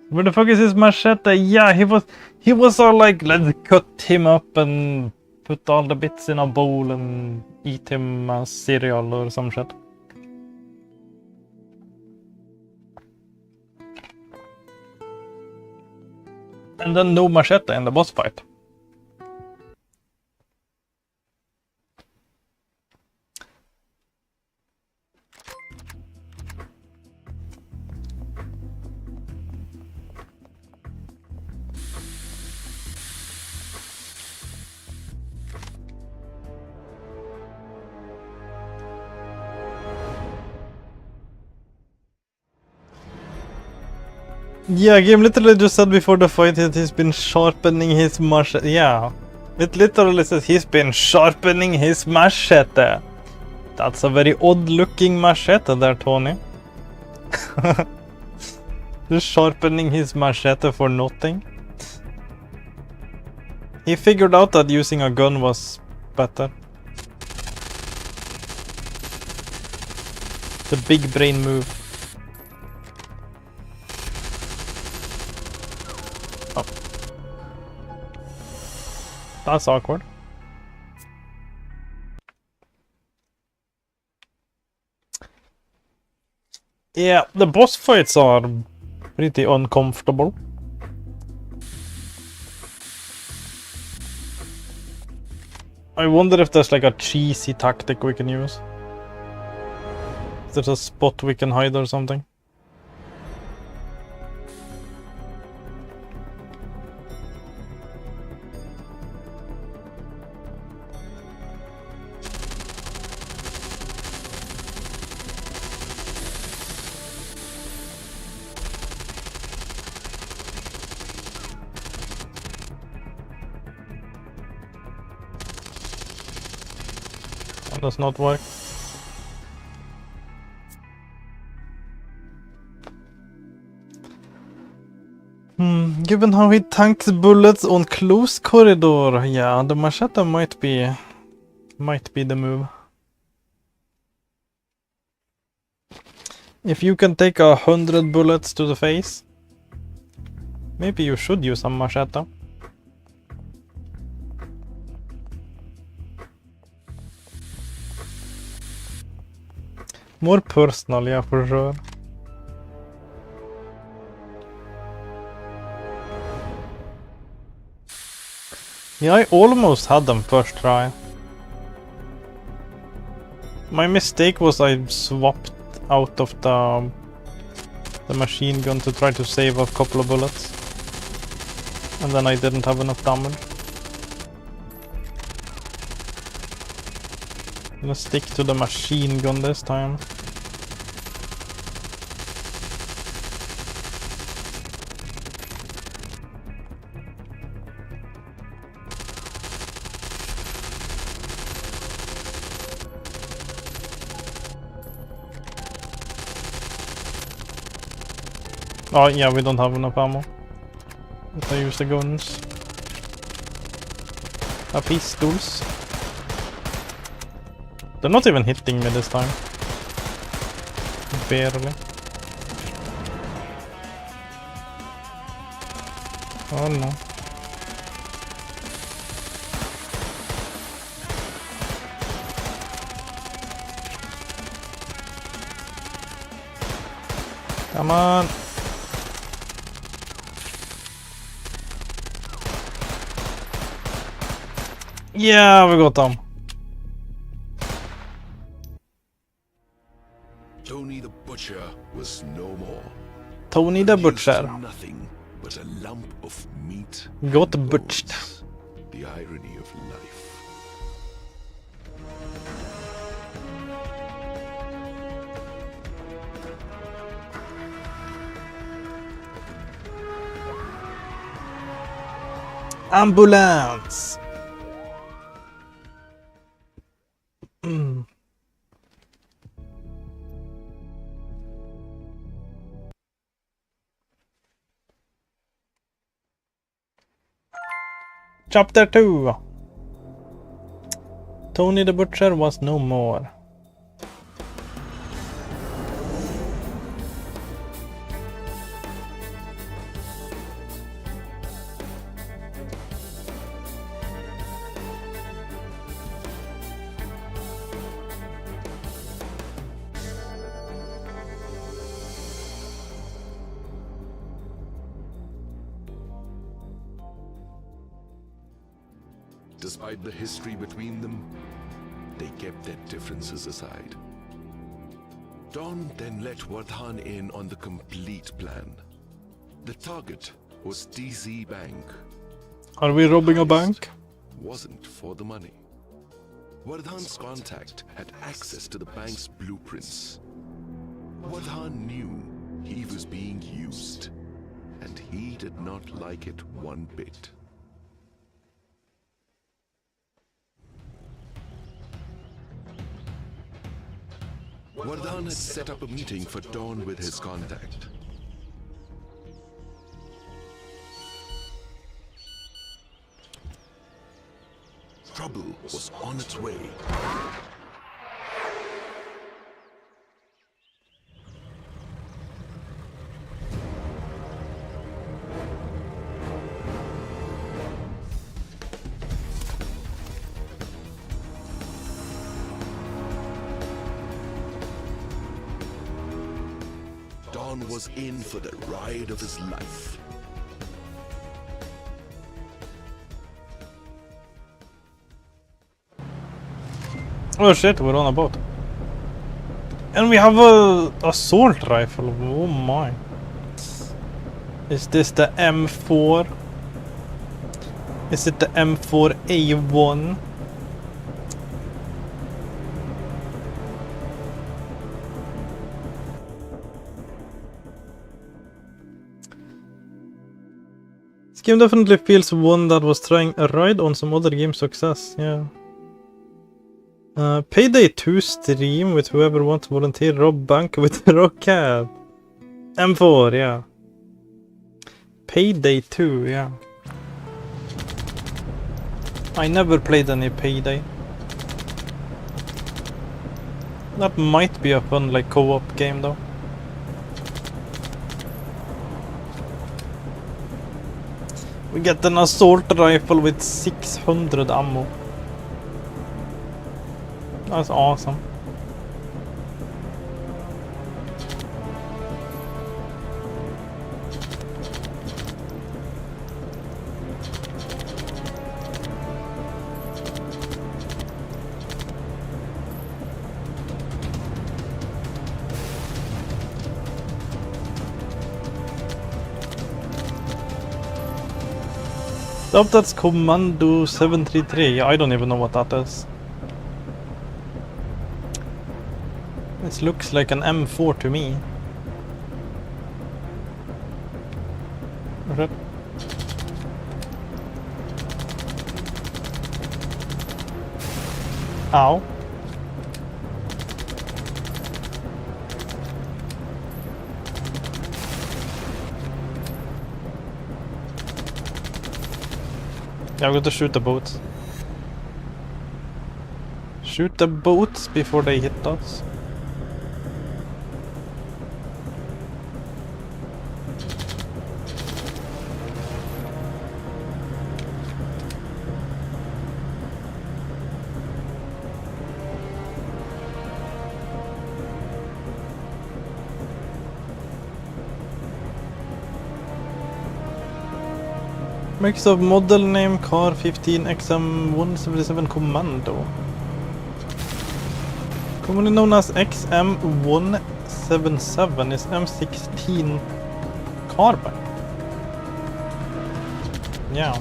[SPEAKER 1] Where the fuck is his machete? Yeah, he was all like, let's cut him up and put all the bits in a bowl and eat him as cereal or some shit. And then no machete in the boss fight. Yeah, game literally just said before the fight that he's been sharpening his machete. Yeah, it literally says he's been sharpening his machete. That's a very odd looking machete there, Tony. Just sharpening his machete for nothing. He figured out that using a gun was better. The big brain move. Oh. That's awkward. Yeah, the boss fights are pretty uncomfortable. I wonder if there's like a cheesy tactic we can use. If there's a spot we can hide or something. That does not work. Given how he tanks bullets on close corridor, yeah, the machete might be the move. If you can take 100 bullets to the face, maybe you should use a machete. More personal, yeah, for sure. Yeah, I almost had them first try. My mistake was I swapped out of the machine gun to try to save a couple of bullets. And then I didn't have enough damage. Gonna stick to the machine gun this time. Oh yeah, we don't have enough ammo. If I use the guns. Pistols. They're not even hitting me this time. Barely. Oh no. Come on. Yeah, we got them.
[SPEAKER 3] Tony the Butcher was no more.
[SPEAKER 1] Tony the
[SPEAKER 3] Reduced to
[SPEAKER 1] Butcher
[SPEAKER 3] nothing but a lump of meat.
[SPEAKER 1] got
[SPEAKER 3] and
[SPEAKER 1] butched.
[SPEAKER 3] bones. The irony of life.
[SPEAKER 1] Ambulance. Chapter 2. Tony the Butcher was no more.
[SPEAKER 3] Despite the history between them, they kept their differences aside. Don then let Vardhan in on the complete plan. The target was DZ Bank.
[SPEAKER 1] Are we robbing a bank?
[SPEAKER 3] Wasn't for the money. Vardhan's contact had access to the bank's blueprints. Vardhan knew he was being used, and he did not like it one bit. Vardhan had set up a meeting for Dawn with his contact. Trouble was on its way. Don was in for the ride of his life.
[SPEAKER 1] Oh shit, we're on a boat. And we have a assault rifle. Oh my. Is this the M4? Is it the M4A1? This game definitely feels one that was trying a ride on some other game success, yeah. Payday 2 stream with whoever wants to volunteer rob bank with Rocket. M4, yeah. Payday 2, yeah. I never played any Payday. That might be a fun like co-op game though. We get an assault rifle with 600 ammo. That's awesome. That's Commando 733. I don't even know what that is. This looks like an M4 to me. Right. Ow. Yeah, I'm going to shoot the boats. Shoot the boats before they hit us. Microsoft model name car 15 XM177 Commando. Commonly known as XM177 is M16 carbine. Yeah.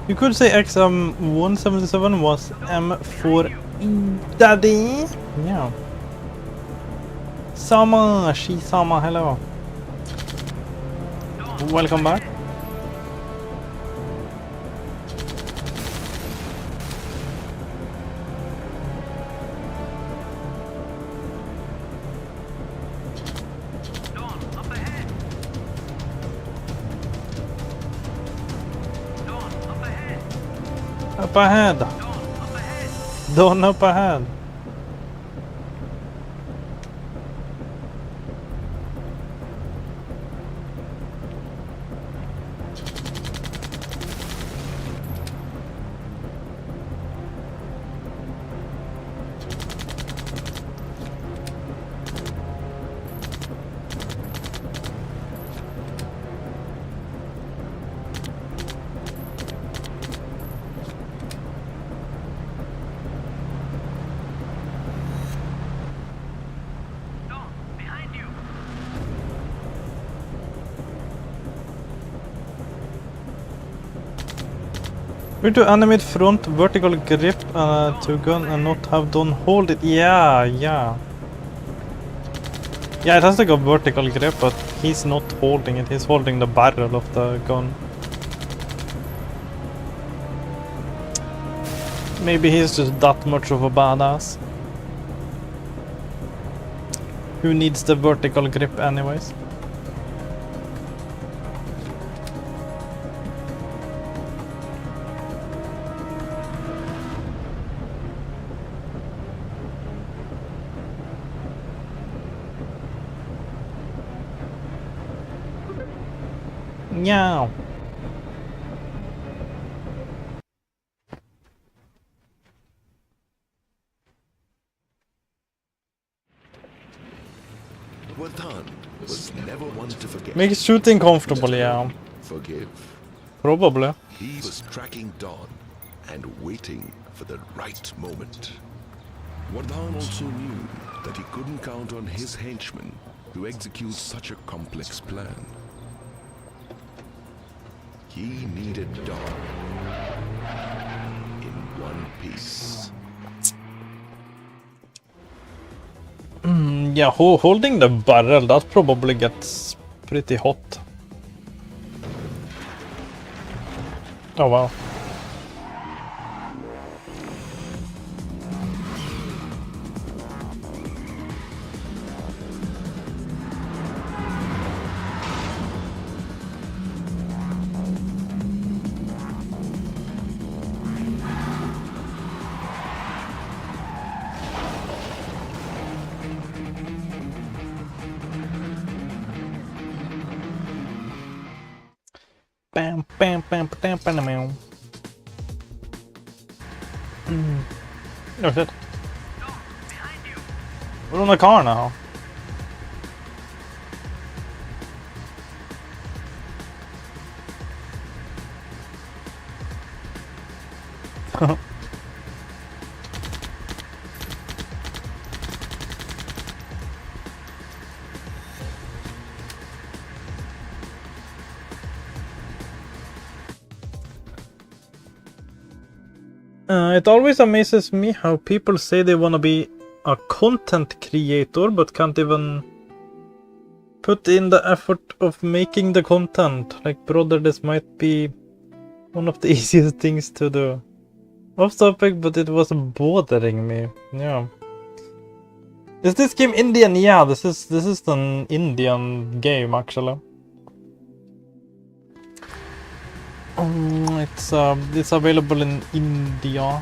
[SPEAKER 1] You could say XM177 was M4 Daddy. Yeah. Sama, Sama, hello. Welcome back. Up ahead. Dawn up ahead. We're to animate front vertical grip to gun and not have done hold it. Yeah. Yeah, it has like a vertical grip, but he's not holding it. He's holding the barrel of the gun. Maybe he's just that much of a badass. Who needs the vertical grip anyways? Meow.
[SPEAKER 3] Vardhan was never one to forget.
[SPEAKER 1] Make shooting comfortable, yeah.
[SPEAKER 3] Forgive.
[SPEAKER 1] Probably.
[SPEAKER 3] He was tracking Dawn and waiting for the right moment. Vardhan also knew that he couldn't count on his henchmen to execute such a complex plan. He needed Dawn in one piece.
[SPEAKER 1] Yeah, holding the barrel, that probably gets pretty hot. Oh wow. Bam, bam, bam, bam, bam, bam. Oh shit. We're on the car now. It always amazes me how people say they want to be a content creator but can't even put in the effort of making the content. Like, brother, this might be one of the easiest things to do. Off topic, but it was bothering me. Yeah. Is this game Indian? Yeah, this is an Indian game actually. It's available in India.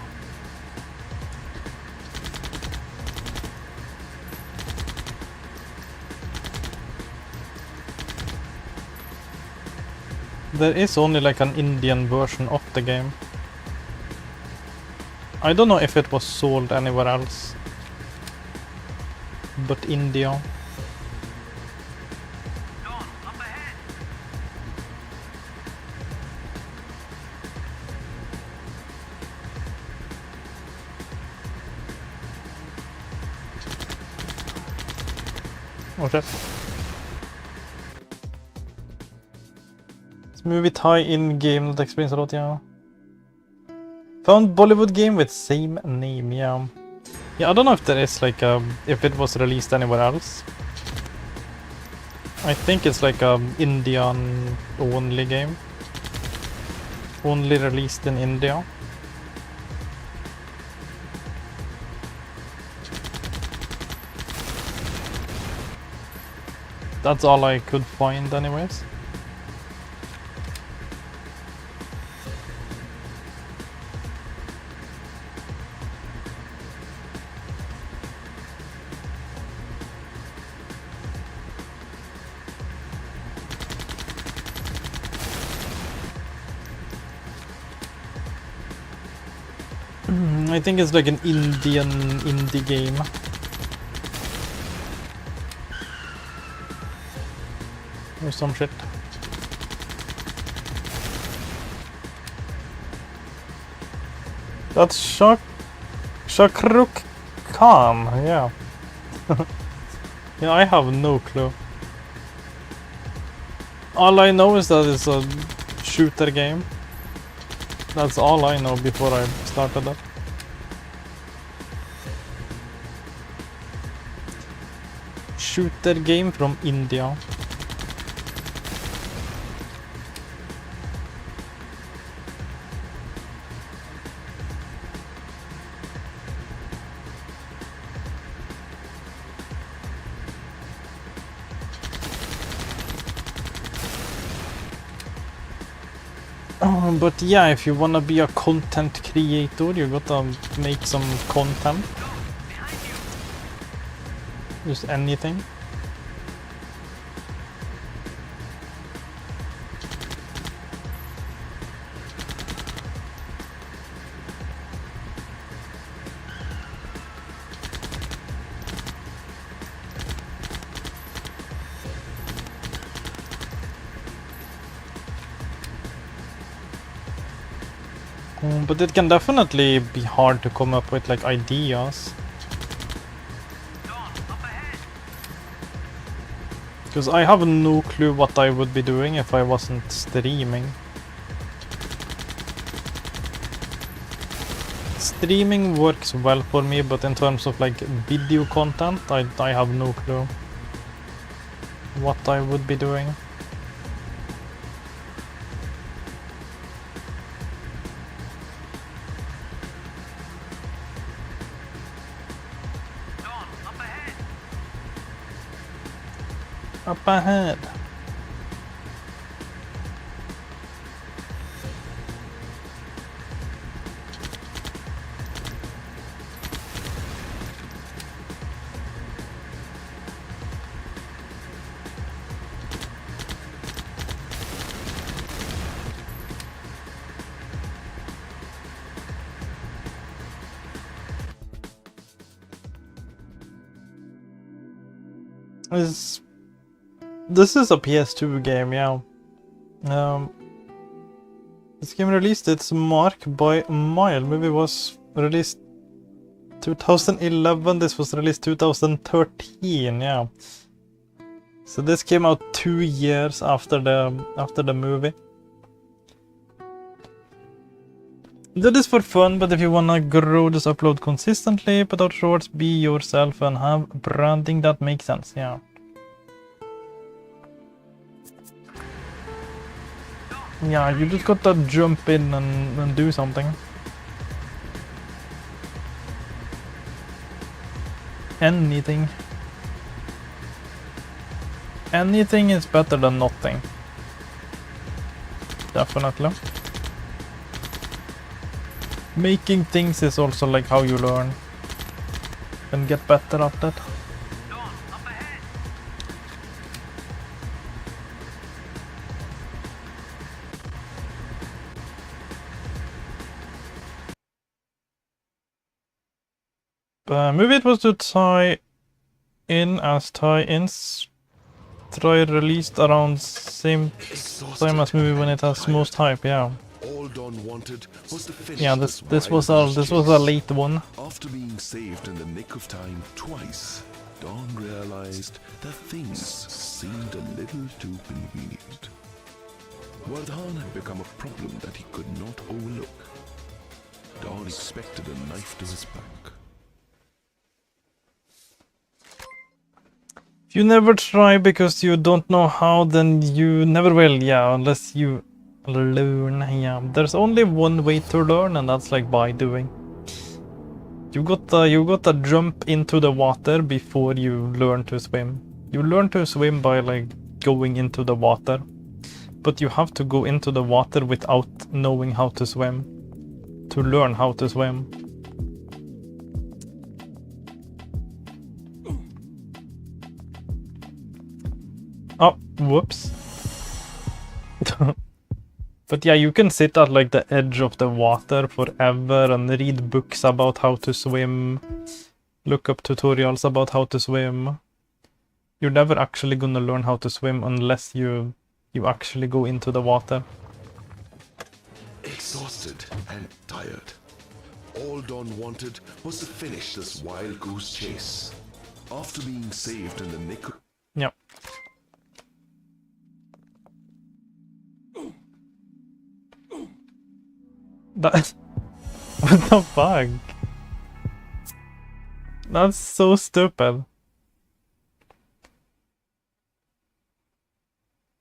[SPEAKER 1] There is only like an Indian version of the game. I don't know if it was sold anywhere else, but India. Oh shit. This movie tie in game that explains a lot, yeah. Found Bollywood game with same name, yeah. Yeah, I don't know if there is like if it was released anywhere else. I think it's like a Indian only game. Only released in India. That's all I could find anyways. I think it's like an Indian indie game. Or some shit. That's Shakruk Khan, yeah. Yeah, I have no clue. All I know is that it's a shooter game. That's all I know before I started that. Shooter game from India. But yeah, if you wanna be a content creator, you gotta make some content. Just anything. But it can definitely be hard to come up with like ideas. Because I have no clue what I would be doing if I wasn't streaming. Streaming works well for me, but in terms of like video content, I have no clue what I would be doing. Up ahead. This is a PS2 game, yeah. This game released its mark by a mile. Movie was released 2011. This was released 2013, yeah. So this came out 2 years after the movie. Do this for fun, but if you wanna grow, just upload consistently, put out shorts, be yourself, and have branding that makes sense, yeah. Yeah, you just gotta jump in and do something. Anything. Anything is better than nothing. Definitely. Making things is also like how you learn and get better at it. Maybe it was to tie in as tie-ins. Try released around same time as movie when it has most hype, yeah.
[SPEAKER 3] All Dawn wanted was to finish
[SPEAKER 1] Yeah, this was a late one.
[SPEAKER 3] After being saved in the nick of time twice, Dawn realized that things seemed a little too convenient. Vardhan had become a problem that he could not overlook. Dawn expected a knife to his back.
[SPEAKER 1] If you never try because you don't know how, then you never will, yeah, unless you learn, yeah. There's only one way to learn, and that's like by doing. You gotta jump into the water before you learn to swim. You learn to swim by like going into the water, but you have to go into the water without knowing how to swim to learn how to swim. Oh, whoops. But yeah, you can sit at like the edge of the water forever and read books about how to swim, look up tutorials about how to swim. You're never actually gonna learn how to swim unless you actually go into the water.
[SPEAKER 3] Exhausted and tired, all Dawn wanted was to finish this wild goose chase. After being saved in the nick of...
[SPEAKER 1] Yeah. That... What the fuck? That's so stupid.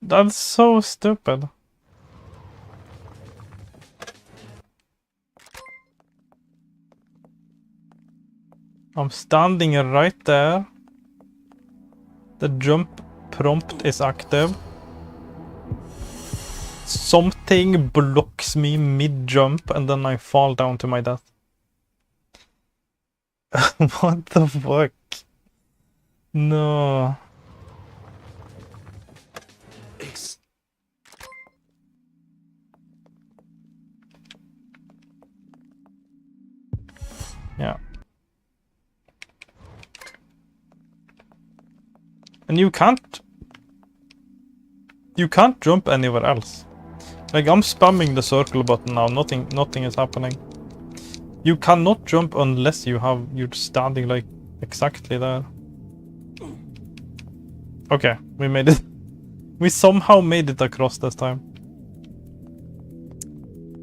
[SPEAKER 1] That's so stupid. I'm standing right there. The jump prompt is active. Something blocks me mid-jump and then I fall down to my death. What the fuck? No. Yeah. And you can't jump anywhere else. Like, I'm spamming the circle button now, nothing is happening. You cannot jump unless you're standing like exactly there. Okay, we made it. We somehow made it across this time.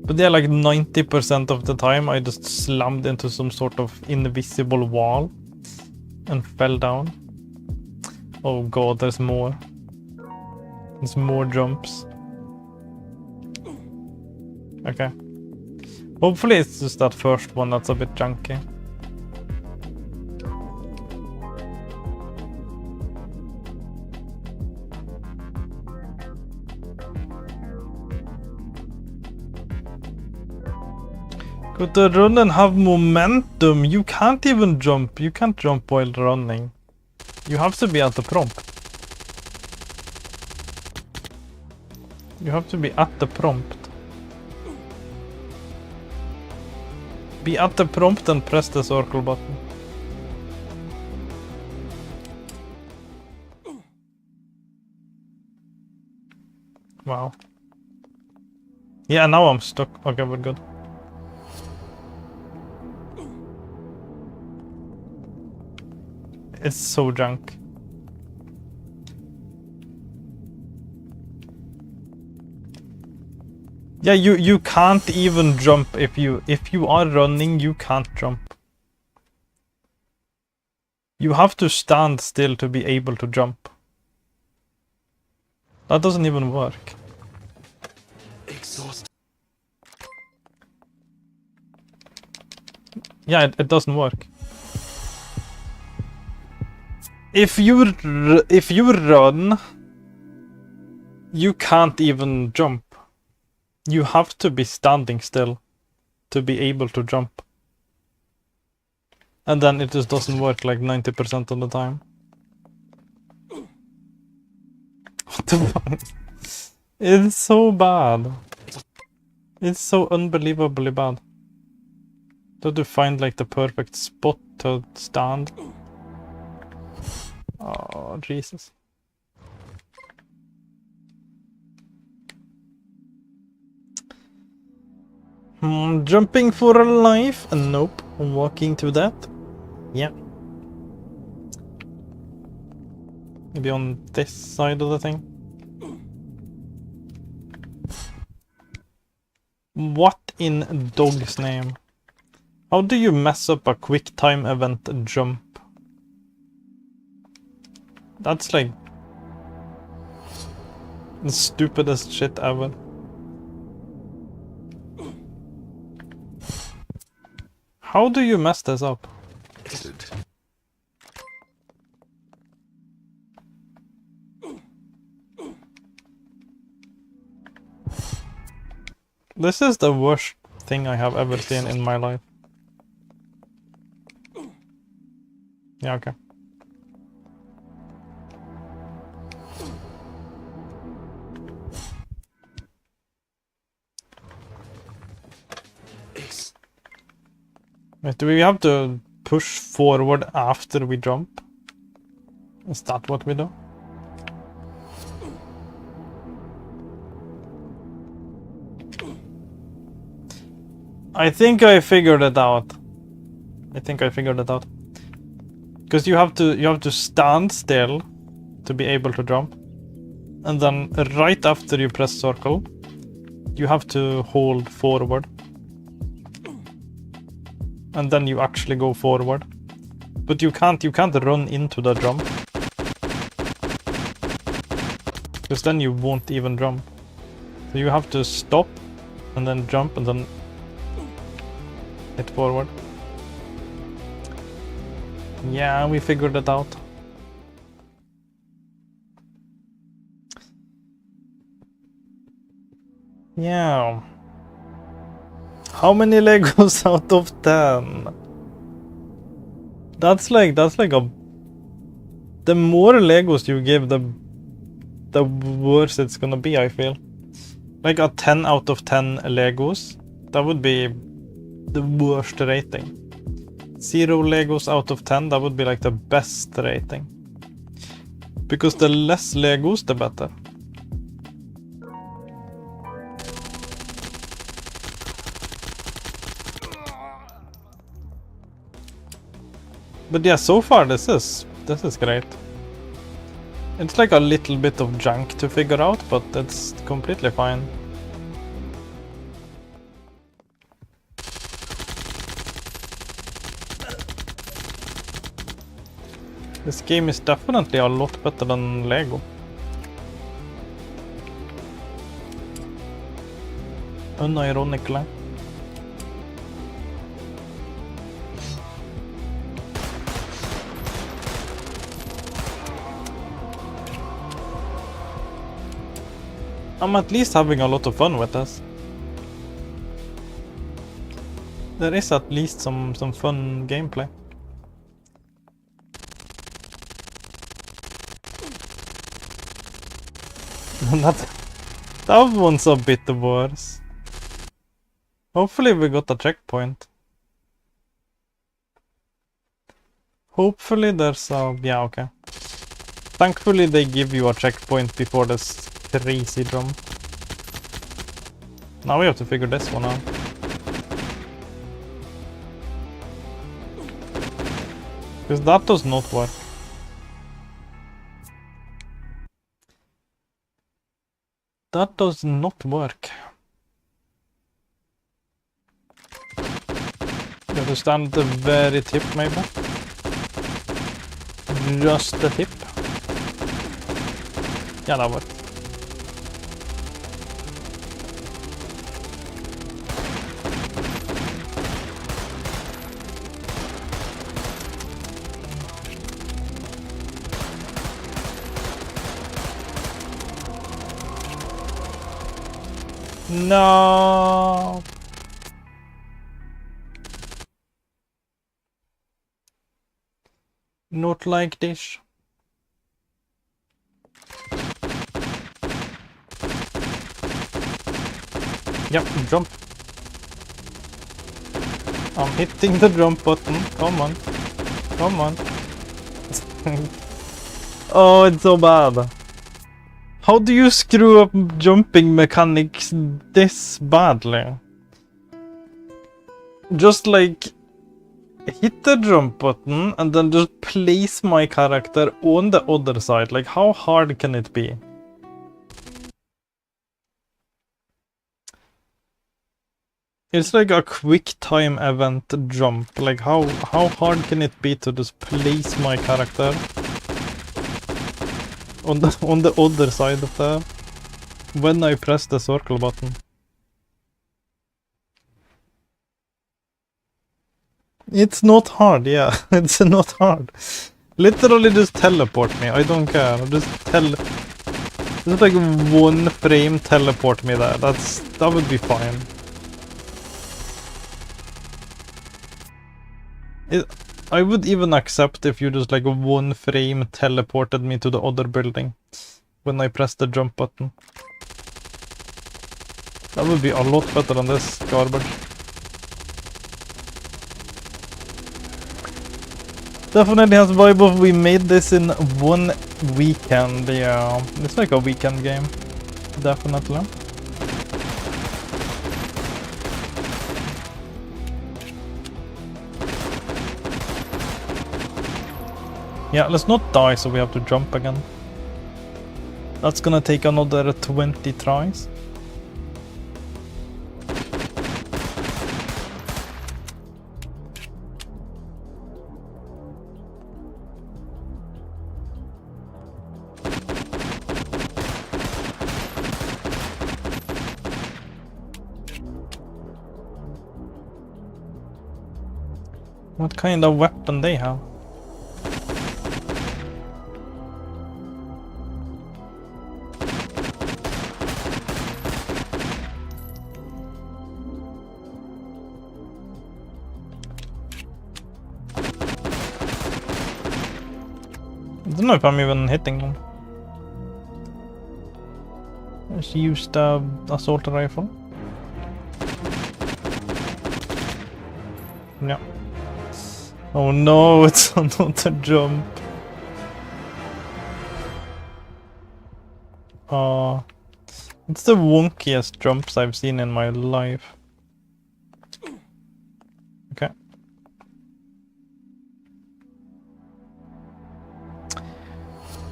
[SPEAKER 1] But yeah, like 90% of the time I just slammed into some sort of invisible wall and fell down. Oh god, there's more. There's more jumps. Okay. Hopefully it's just that first one that's a bit junky. Got to run and have momentum. You can't even jump. You can't jump while running. You have to be at the prompt. You have to be at the prompt. Be at the prompt and press the circle button. Wow. Yeah, now I'm stuck. Okay, we're good. It's so junk. Yeah, you can't even jump if you are running, you can't jump. You have to stand still to be able to jump. That doesn't even work.
[SPEAKER 3] Exhaust.
[SPEAKER 1] Yeah, it doesn't work. If you run, you can't even jump. You have to be standing still to be able to jump. And then it just doesn't work like 90% of the time. What the fuck? It's so bad. It's so unbelievably bad. So to find like the perfect spot to stand. Oh, Jesus. Jumping for a life? Nope. Walking to that? Yeah. Maybe on this side of the thing? What in dog's name? How do you mess up a quick time event jump? That's like the stupidest shit ever. How do you mess this up? This is the worst thing I have ever seen in my life. Yeah, okay. Wait, do we have to push forward after we jump? Is that what we do? I think I figured it out. Because you have to stand still to be able to jump. And then right after you press circle, you have to hold forward. And then you actually go forward. But you can't run into the jump. Because then you won't even jump. So you have to stop and then jump and then hit forward. Yeah, we figured it out. Yeah. How many Legos out of 10? That's like a... The more Legos you give, the worse it's gonna be, I feel. Like a 10 out of 10 Legos, that would be the worst rating. 0 Legos out of 10, that would be like the best rating. Because the less Legos, the better. But yeah, so far this is great. It's like a little bit of junk to figure out, but it's completely fine. This game is definitely a lot better than Lego. Unironically. I'm at least having a lot of fun with this. There is at least some fun gameplay. That one's a bit worse. Hopefully we got a checkpoint. Hopefully there's a... yeah, okay. Thankfully they give you a checkpoint before this crazy jump. Now we have to figure this one out. Because that does not work. That does not work. You have to stand at the very tip, maybe. Just the tip. Yeah, that worked. No. Not like this. Yep, jump. I'm hitting the jump button. Come on. Come on. Oh, it's so bad. How do you screw up jumping mechanics this badly? Just like hit the jump button and then just place my character on the other side. Like, how hard can it be? It's like a quick time event jump. Like, how hard can it be to just place my character on the other side of the when I press the circle button? It's not hard, yeah. It's not hard. Literally just teleport me. I don't care. Just like 1 frame teleport me there. That would be fine. I would even accept if you just like 1 frame teleported me to the other building when I press the jump button. That would be a lot better than this garbage. Definitely has vibe of we made this in 1 weekend, yeah. It's like a weekend game. Definitely. Yeah, let's not die so we have to jump again. That's gonna take another 20 tries. What kind of weapon they have? I don't know if I'm even hitting them. Let's use the assault rifle. Yeah. Oh no, it's not a jump. It's the wonkiest jumps I've seen in my life. Okay.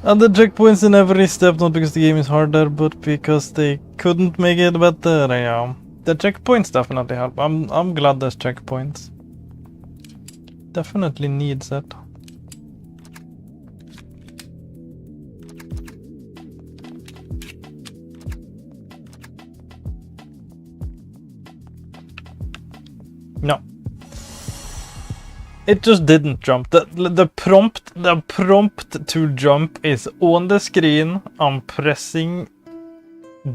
[SPEAKER 1] And the checkpoints in every step, not because the game is harder, but because they couldn't make it better, yeah. The checkpoints definitely help. I'm glad there's checkpoints. Definitely needs it. No. It just didn't jump. The prompt to jump is on the screen. I'm pressing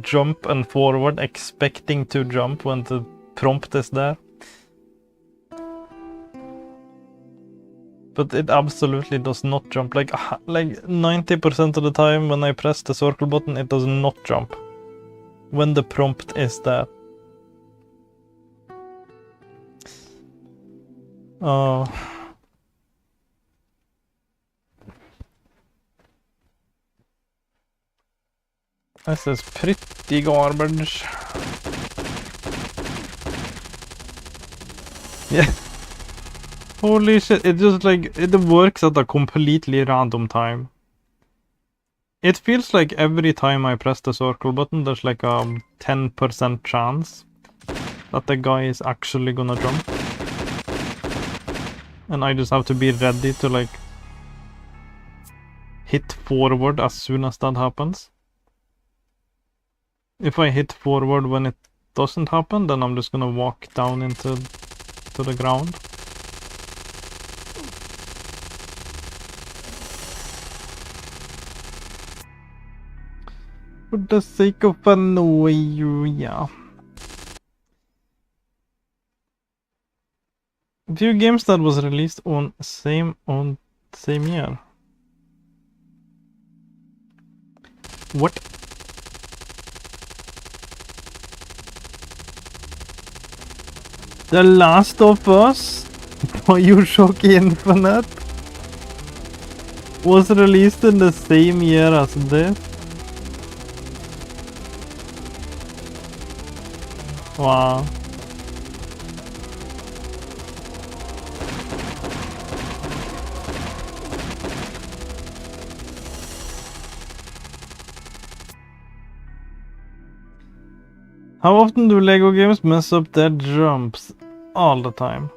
[SPEAKER 1] jump and forward, expecting to jump when the prompt is there. but it absolutely does not jump. Like 90% of the time when I press the circle button, it does not jump. When the prompt is there. Oh. This is pretty garbage. Yeah. Holy shit, it just like, it works at a completely random time. It feels like every time I press the circle button, there's like a 10% chance that the guy is actually gonna jump. And I just have to be ready to like hit forward as soon as that happens. If I hit forward when it doesn't happen, then I'm just gonna walk down into the ground. For the sake of annoying you, yeah. Few games that was released on same year. What? The Last of Us Bioshock Infinite was released in the same year as this. Wow. How often do Lego games mess up their jumps? All the time.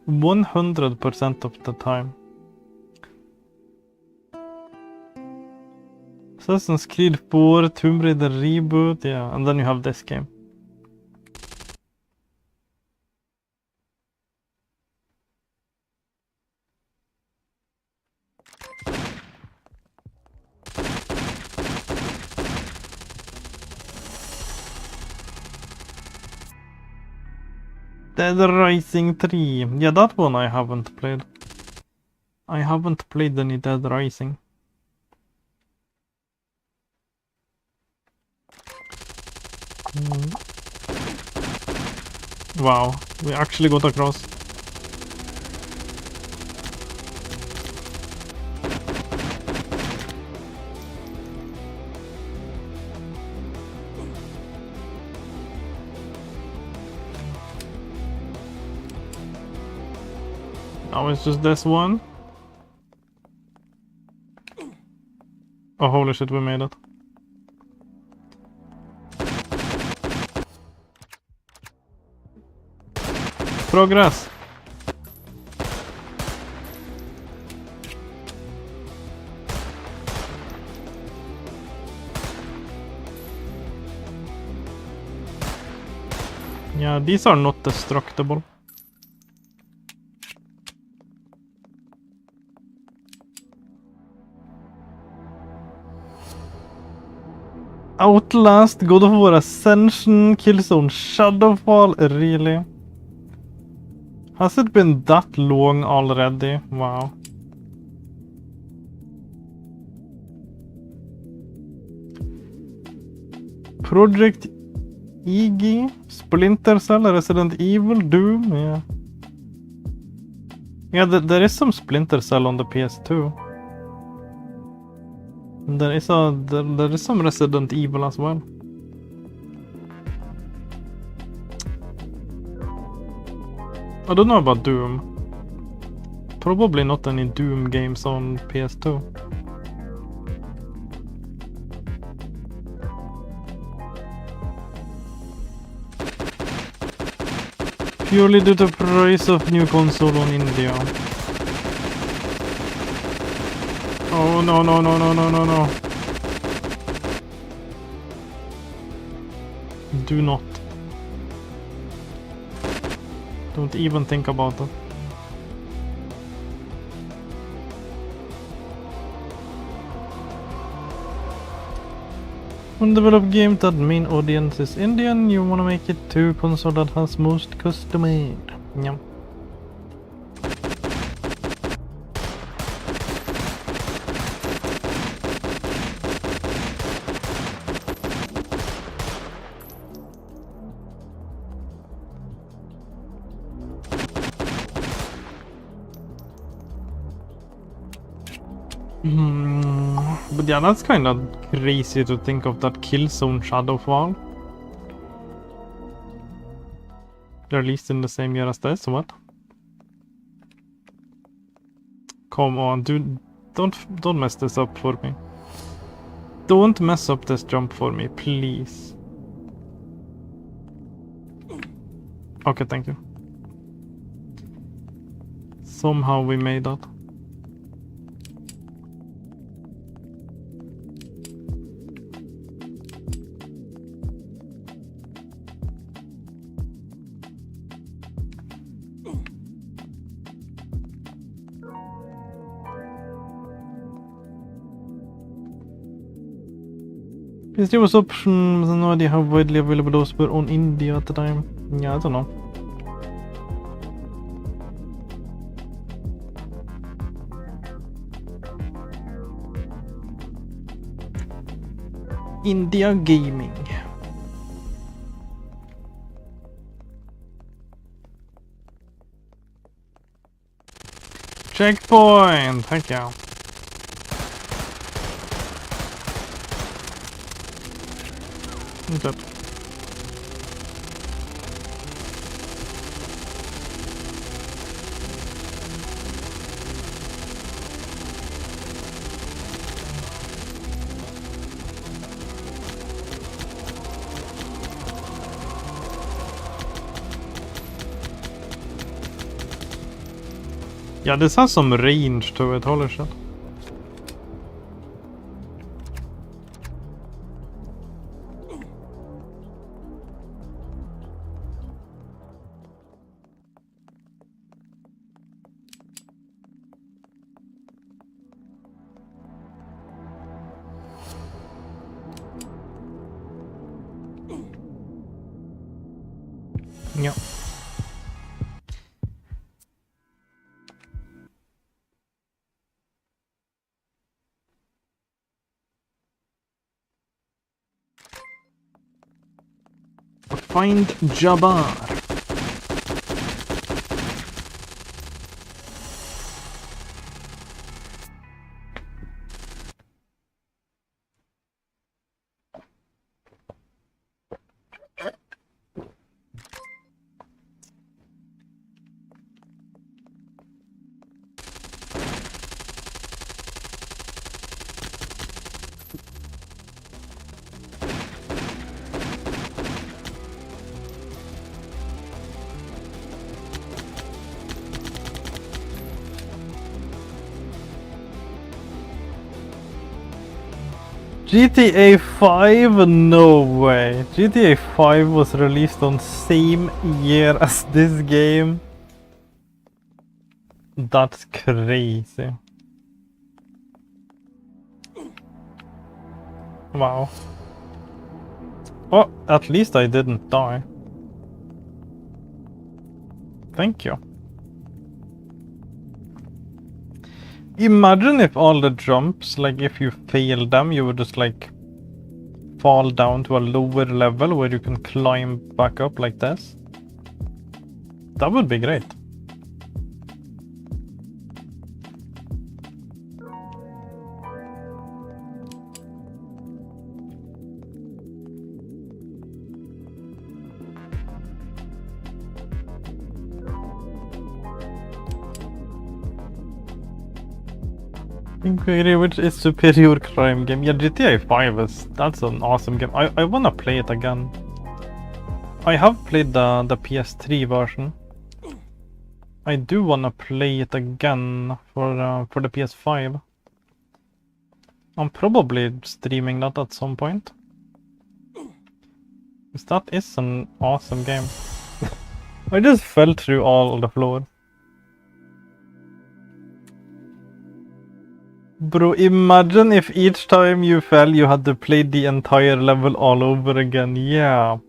[SPEAKER 1] 100% of the time. Assassin's Creed 4, Tomb Raider reboot, yeah, and then you have this game. Dead Rising 3. Yeah, that one I haven't played. I haven't played any Dead Rising. Wow, we actually got across. Now it's just this one. Oh, holy shit, we made it. Progress. Yeah, these are not destructible. Outlast, God of War Ascension, Killzone Shadowfall, really? Has it been that long already? Wow. Project EG, Splinter Cell, Resident Evil, Doom, yeah. Yeah, there is some Splinter Cell on the PS2. There is some Resident Evil as well. I don't know about Doom. Probably not any Doom games on PS2. Purely due to price of new console on India. Oh no no no no no no no. Do not. Don't even think about it. When develop game that main audience is Indian, you wanna make it to console that has most custom made. Yeah. But yeah, that's kind of crazy to think of that Killzone Shadowfall. Released in the same year as this, what? Come on, dude, don't mess this up for me. Don't mess up this jump for me, please. Okay, thank you. Somehow we made that. PS2 was option, no idea how widely available those were on India at the time. Yeah, I don't know. India Gaming. Checkpoint! Heck yeah. Good. Yeah, this has some range to it, holy shit. Yeah. Find Jabbar. GTA 5? No way. GTA 5 was released on same year as this game. That's crazy. Wow. Oh, at least I didn't die. Thank you. Imagine if all the jumps, like if you fail them, you would just like fall down to a lower level where you can climb back up like this. That would be great. Inquiry, which is superior crime game? Yeah, GTA 5 that's an awesome game. I wanna play it again. I have played the PS3 version. I do wanna play it again for the PS5. I'm probably streaming that at some point. Because that is an awesome game. I just fell through all the floor. Bro, imagine if each time you fell you had to play the entire level all over again. Yeah.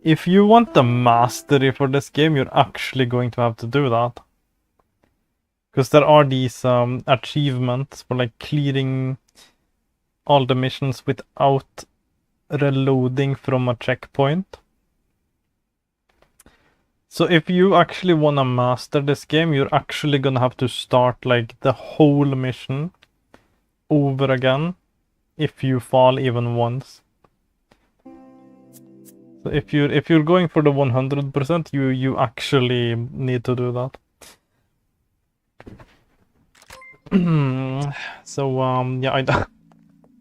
[SPEAKER 1] If you want the mastery for this game, you're actually going to have to do that. Because there are these achievements for like clearing all the missions without reloading from a checkpoint. So if you actually want to master this game, you're actually gonna have to start like the whole mission over again if you fall even once. So if you're going for the 100%, you actually need to do that. So yeah,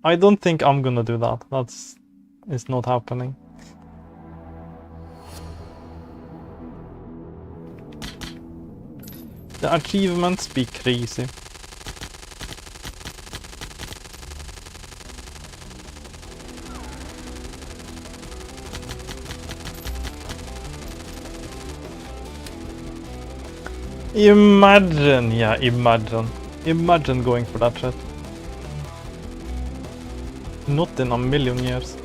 [SPEAKER 1] I don't think I'm gonna do that. It's not happening. The achievements be crazy. Imagine, yeah, imagine going for that shit. Not in a million years.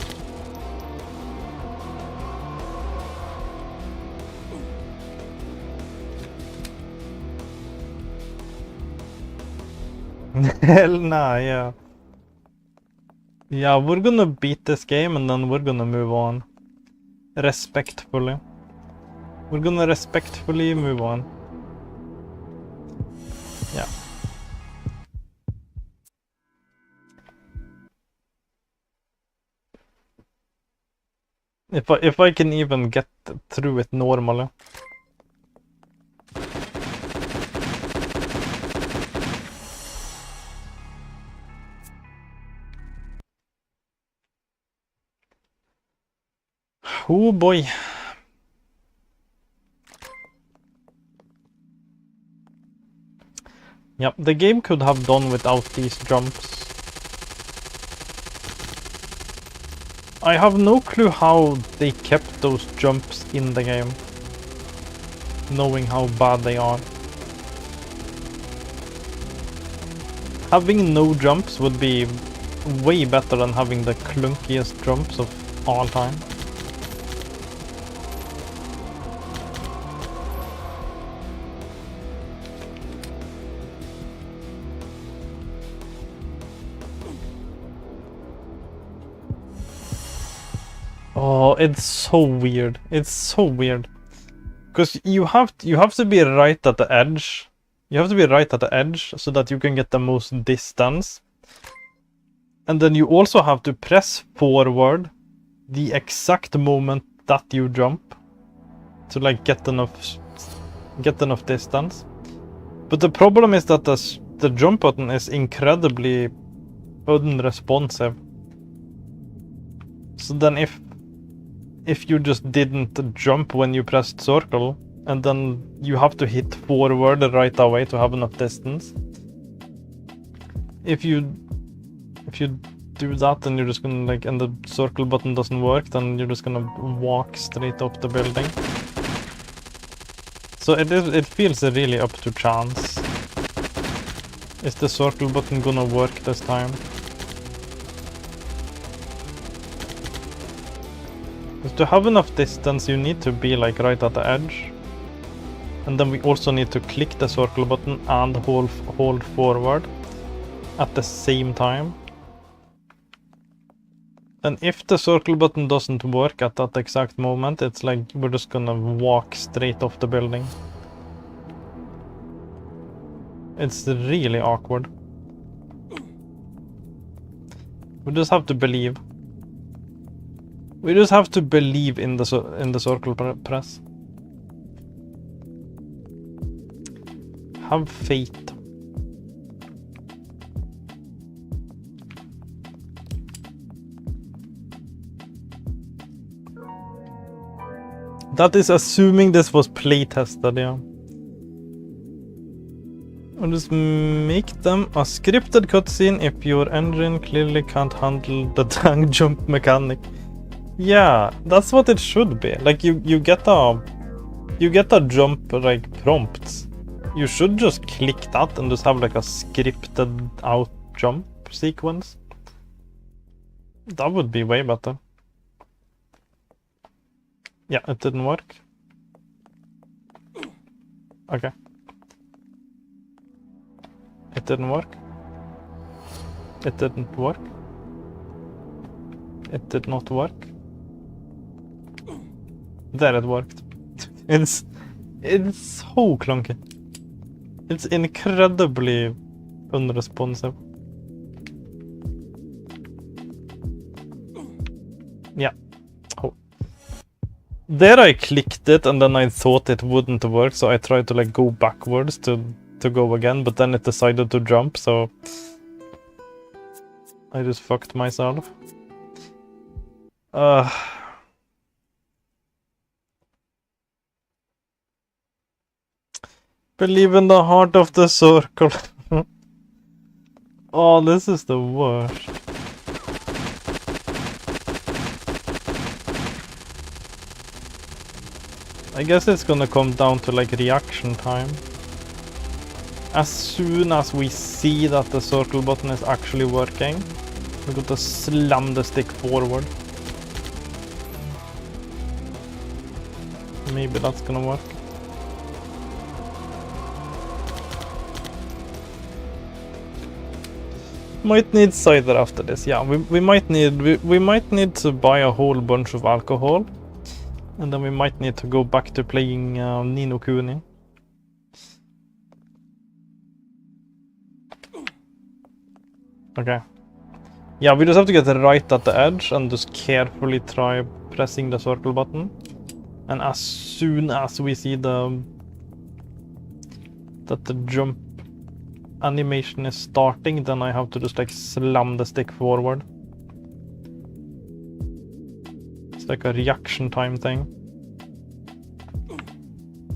[SPEAKER 1] Hell nah, yeah. Yeah, we're gonna beat this game and then we're gonna move on. Respectfully. We're gonna respectfully move on. Yeah. If I can even get through it normally. Oh boy. Yep, the game could have done without these jumps. I have no clue how they kept those jumps in the game, knowing how bad they are. Having no jumps would be way better than having the clunkiest jumps of all time. Oh, it's so weird. It's so weird. Because you have to be right at the edge. You have to be right at the edge so that you can get the most distance. And then you also have to press forward the exact moment that you jump to like get enough distance. But the problem is that the jump button is incredibly unresponsive. So then if you just didn't jump when you pressed circle, and then you have to hit forward right away to have enough distance. If you do that, then you're just gonna like, and the circle button doesn't work, then you're just gonna walk straight up the building. So it feels really up to chance. Is the circle button gonna work this time? Because to have enough distance, you need to be like right at the edge. And then we also need to click the circle button and hold forward at the same time. And if the circle button doesn't work at that exact moment, it's like we're just gonna walk straight off the building. It's really awkward. We just have to believe. We just have to believe in the circle press. Have faith. That is assuming this was playtested, yeah. I'll just make them a scripted cutscene if your engine clearly can't handle the dang jump mechanic. Yeah, that's what it should be. Like you get a jump like prompts. You should just click that and just have like a scripted out jump sequence. That would be way better. Yeah, it didn't work. Okay. It didn't work. It didn't work. It did not work. There it worked. It's so clunky. It's incredibly unresponsive. Yeah. Oh. There I clicked it and then I thought it wouldn't work, so I tried to like go backwards to go again, but then it decided to jump, so I just fucked myself. Believe in the heart of the circle. Oh, this is the worst. I guess it's gonna come down to like reaction time. As soon as we see that the circle button is actually working, we're going to slam the stick forward. Maybe that's gonna work. Might need cider after this. Yeah, we might need to buy a whole bunch of alcohol. And then we might need to go back to playing Ni no Kuni. Okay. Yeah, we just have to get right at the edge and just carefully try pressing the circle button. And as soon as we see that the jump animation is starting, then I have to just like slam the stick forward. It's like a reaction time thing.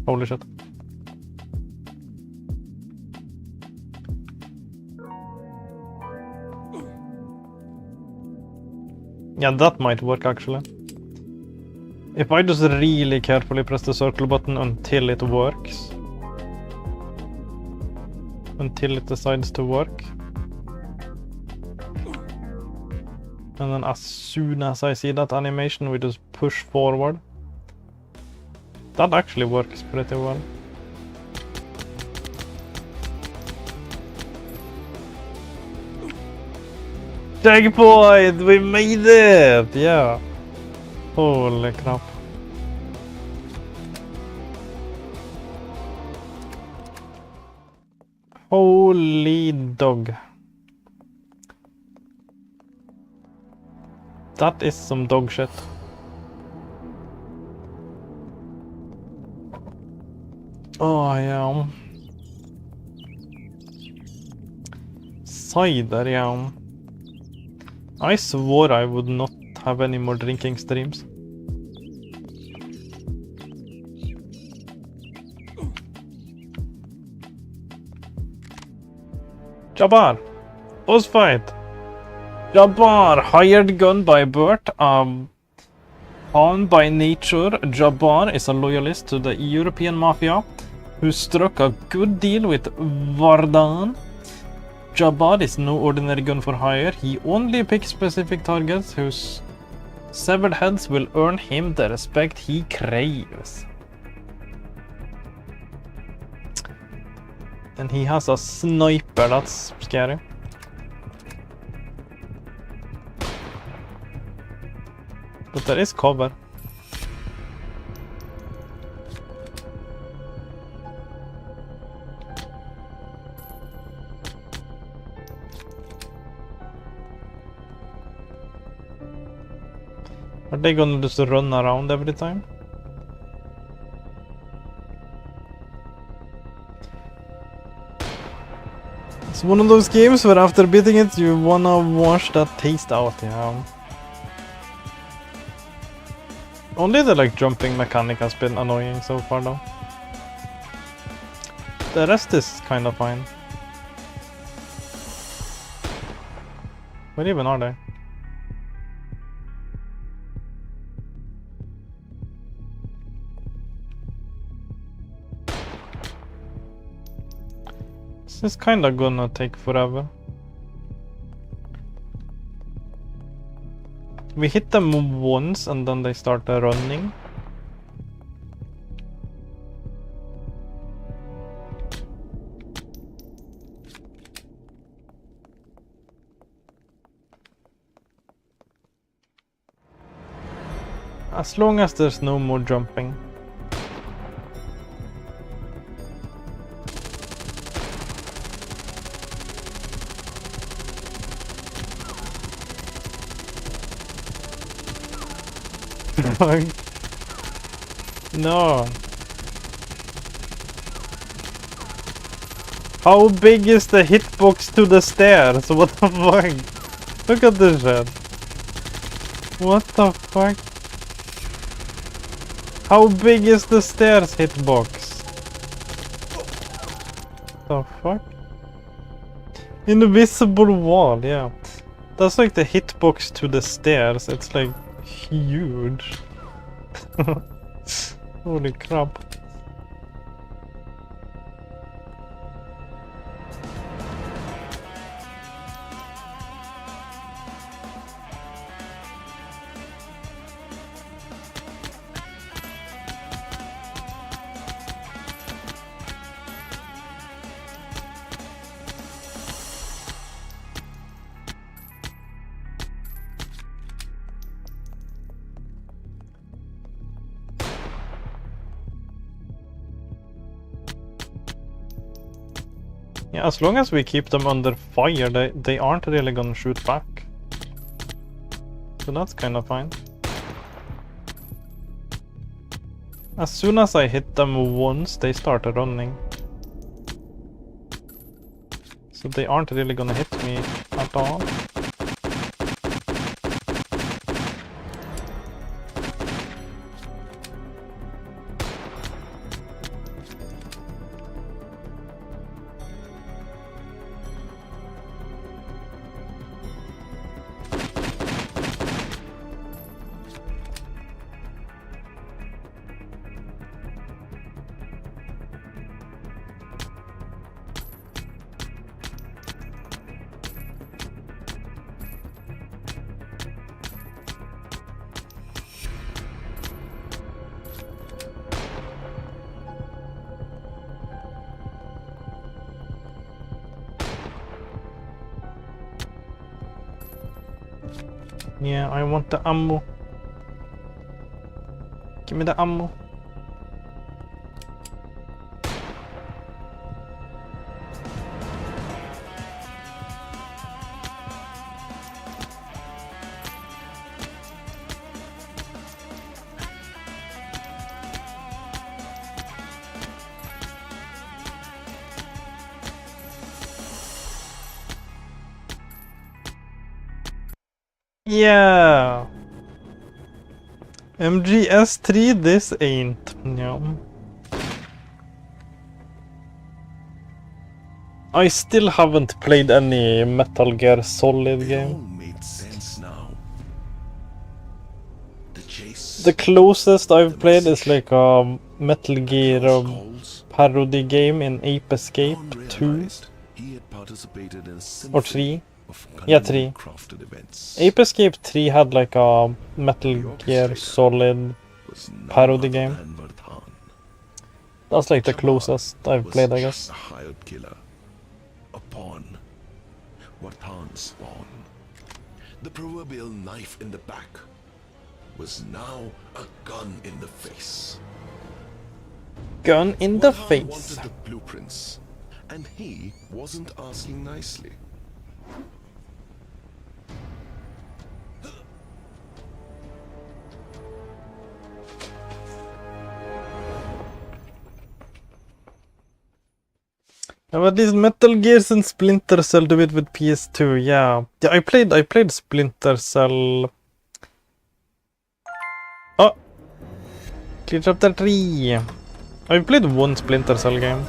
[SPEAKER 1] Holy shit. Yeah, that might work actually. If I just really carefully press the circle button until it works. Until it decides to work. And then as soon as I see that animation, we just push forward. That actually works pretty well. Checkpoint! We made it! Yeah. Holy crap. Holy dog. That is some dog shit. Oh, yeah. Cider, yeah. I swore I would not have any more drinking streams. Jabbar! Boss fight! Jabbar! Hired gun by Bert. On by nature, Jabbar is a loyalist to the European Mafia who struck a good deal with Vardan. Jabbar is no ordinary gun for hire. He only picks specific targets whose severed heads will earn him the respect he craves. And he has a sniper, that's scary. But there is cover. Are they gonna just run around every time? It's one of those games where after beating it you wanna wash that taste out, yeah. Only the like jumping mechanic has been annoying so far though. The rest is kinda fine. Where even are they? This is kinda gonna take forever. We hit them once and then they start running. As long as there's no more jumping. fuck? No. How big is the hitbox to the stairs? What the fuck? Look at this shit. What the fuck? How big is the stairs hitbox? The fuck? Invisible wall, yeah. That's like the hitbox to the stairs. It's like huge. Holy crap. Yeah, as long as we keep them under fire, they aren't really gonna shoot back. So that's kind of fine. As soon as I hit them once, they start running. So they aren't really gonna hit me at all. Yeah, I want the ammo. Give me the ammo. Yeah. MGS3, this ain't. No. I still haven't played any Metal Gear Solid game.
[SPEAKER 3] Made sense now. The chase.
[SPEAKER 1] The closest I've played is like a Metal Gear parody game in Ape Escape 2
[SPEAKER 3] He had participated in
[SPEAKER 1] or 3.
[SPEAKER 3] of
[SPEAKER 1] Yeah, 3.
[SPEAKER 3] crafted events.
[SPEAKER 1] Ape Escape 3 had like a Metal Gear Solid
[SPEAKER 3] Was none
[SPEAKER 1] parody
[SPEAKER 3] other
[SPEAKER 1] game.
[SPEAKER 3] than Vardhan.
[SPEAKER 1] That's like the closest I've
[SPEAKER 3] Was
[SPEAKER 1] played, I
[SPEAKER 3] just
[SPEAKER 1] guess.
[SPEAKER 3] a hired killer. A pawn. Vardhan's pawn. The proverbial knife in the back was now a gun in the face.
[SPEAKER 1] Gun in the
[SPEAKER 3] Vardhan
[SPEAKER 1] face.
[SPEAKER 3] wanted the blueprints, and he wasn't asking nicely.
[SPEAKER 1] But these Metal Gears and Splinter Cell do it with PS2, yeah. Yeah, I played Splinter Cell. Oh! Clear chapter 3. I played one Splinter Cell game.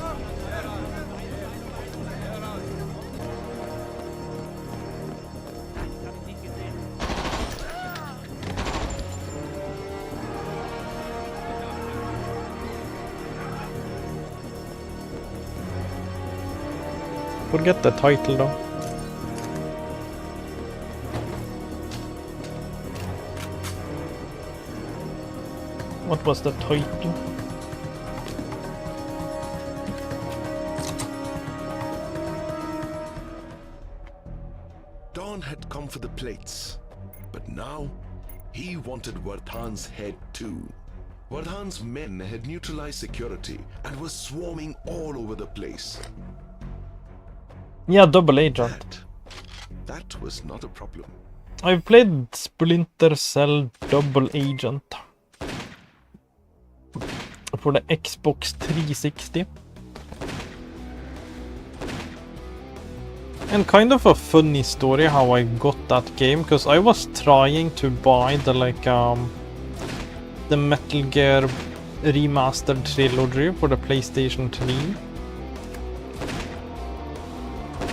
[SPEAKER 1] Forget the title though. What was the title?
[SPEAKER 3] Dawn had come for the plates, but now he wanted Vardhan's head too. Vardhan's men had neutralized security and were swarming all over the place.
[SPEAKER 1] Yeah, double agent.
[SPEAKER 3] That was not a problem.
[SPEAKER 1] I've played Splinter Cell Double Agent for the Xbox 360. And kind of a funny story how I got that game, because I was trying to buy the the Metal Gear Remastered trilogy for the PlayStation 3.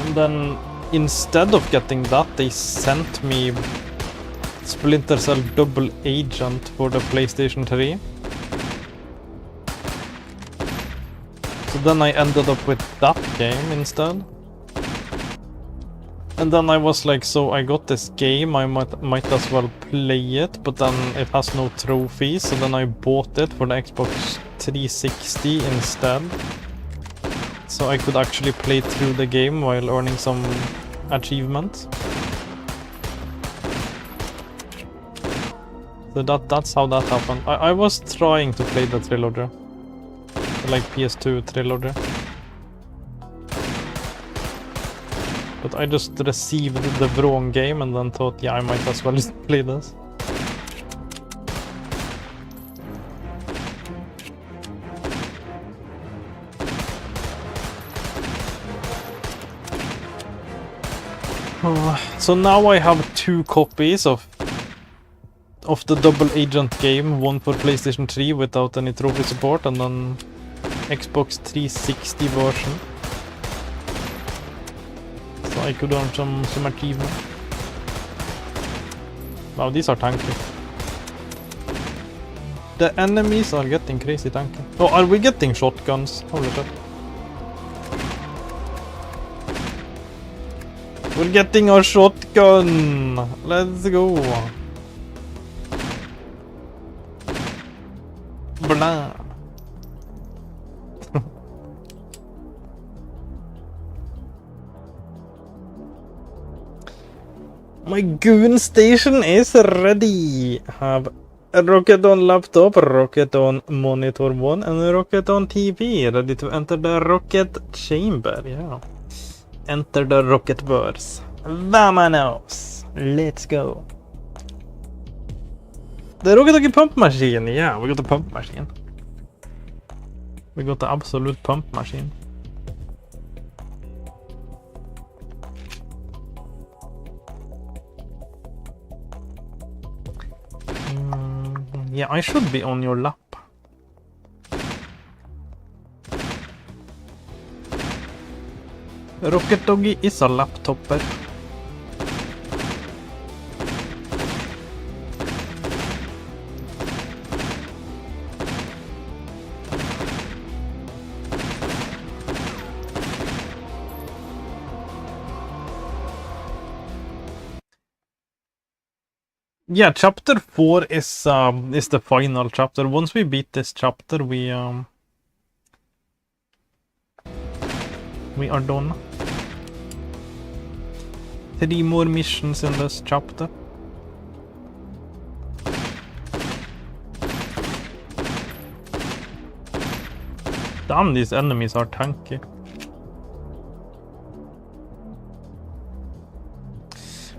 [SPEAKER 1] And then instead of getting that, they sent me Splinter Cell Double Agent for the PlayStation 3. So then I ended up with that game instead. And then I was like, so I got this game, I might as well play it, but then it has no trophies, so then I bought it for the Xbox 360 instead. So I could actually play through the game while earning some achievements. So that's how that happened. I was trying to play the trilogy. Like PS2 trilogy. But I just received the wrong game and then thought, yeah, I might as well just play this. So now I have 2 copies of the Double Agent game, one for PlayStation 3 without any trophy support, and then Xbox 360 version. So I could earn some achievement. Wow, these are tanky. The enemies are getting crazy tanky. Oh, are we getting shotguns? Holy shit. We're getting our shotgun! Let's go! Blah. My goon station is ready! Have a rocket on laptop, rocket on monitor 1, and a rocket on TV, ready to enter the rocket chamber, yeah. Enter the rocket burst. Vamonos! Let's go! The rocket doggy pump machine, yeah, we got the pump machine. We got the absolute pump machine. Yeah, I should be on your lap. Rocket Doggy is a laptopper. Yeah, chapter 4 is the final chapter. Once we beat this chapter, we are done. 3 more missions in this chapter. Damn, these enemies are tanky.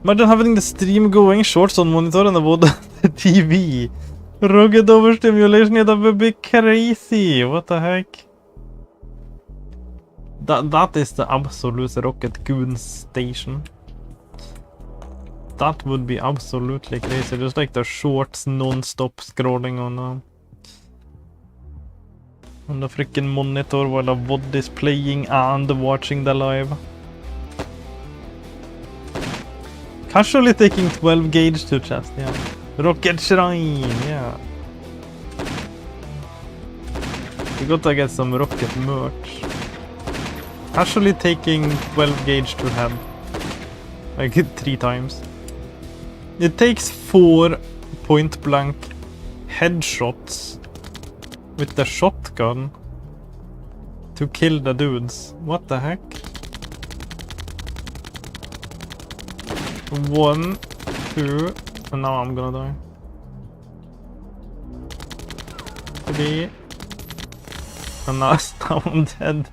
[SPEAKER 1] Imagine having the stream going, shorts on monitor and about the TV. Rugged overstimulation, that would be crazy. What the heck? That is the absolute rocket goon station. That would be absolutely crazy. Just like the shorts non-stop scrolling on the freaking monitor while the VOD is playing and watching the live. Casually taking 12 gauge to chest, yeah. Rocket Shrine, yeah. We gotta get some rocket merch. Casually taking 12 gauge to head. Like 3 times. It takes 4 point blank headshots with the shotgun to kill the dudes. What the heck? 1, 2, and now I'm gonna die. 3, and now I'm dead.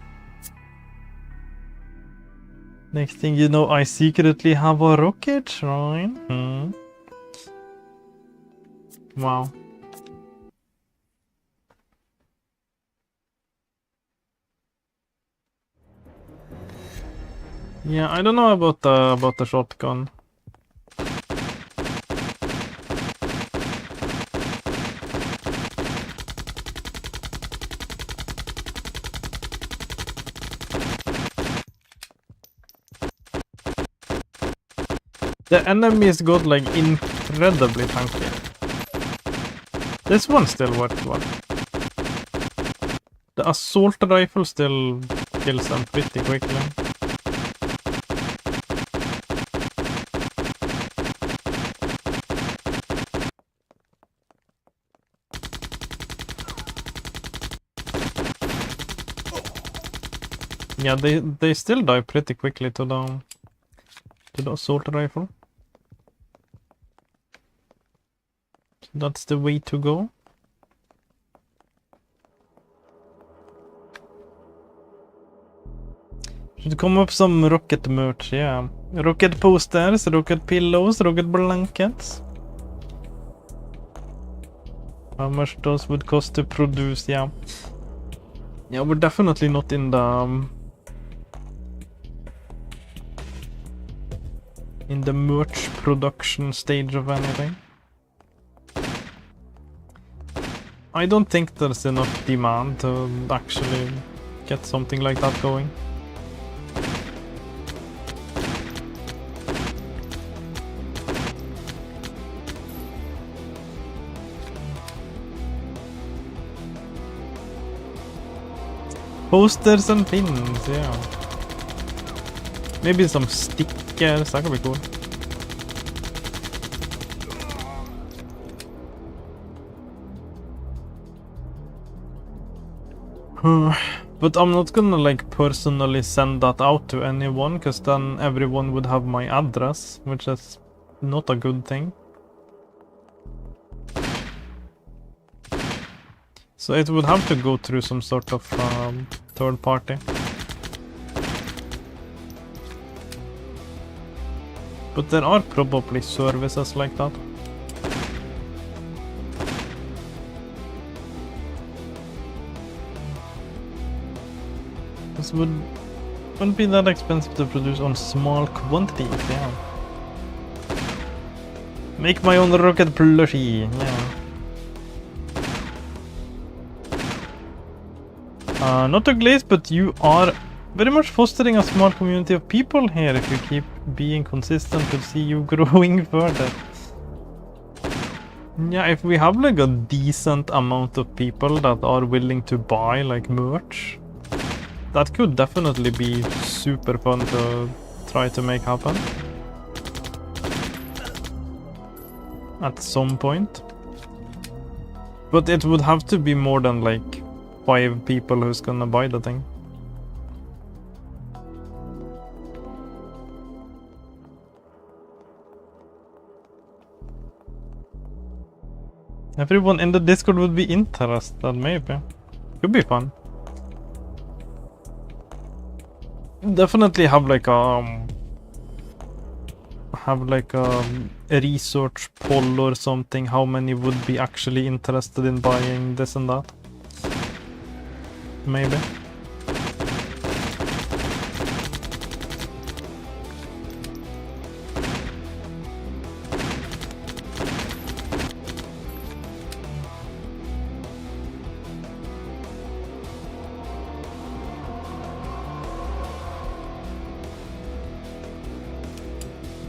[SPEAKER 1] Next thing you know, I secretly have a rocket shrine. Hmm. Wow. Yeah, I don't know about the shotgun. The enemies got like incredibly tanky. This one still worked well. The assault rifle still kills them pretty quickly. Yeah, they still die pretty quickly to the assault rifle. So that's the way to go. Should come up some rocket merch, yeah. Rocket posters, rocket pillows, rocket blankets. How much those would cost to produce, yeah. Yeah, we're definitely not in the merch production stage of anything. I don't think there's enough demand to actually get something like that going. Posters and pins, yeah. Maybe some stickers, that could be cool. But I'm not gonna like personally send that out to anyone, because then everyone would have my address, which is not a good thing. So it would have to go through some sort of third party. But there are probably services like that. This wouldn't be that expensive to produce on small quantities, yeah. Make my own rocket plushie, yeah. Not to glaze, but you are very much fostering a small community of people here if you keep being consistent to see you growing further. Yeah, if we have like a decent amount of people that are willing to buy like merch, that could definitely be super fun to try to make happen. At some point. But it would have to be more than like 5 people who's gonna buy the thing. Everyone in the Discord would be interested, maybe. Could be fun. Definitely have like a research poll or something, how many would be actually interested in buying this and that. Maybe.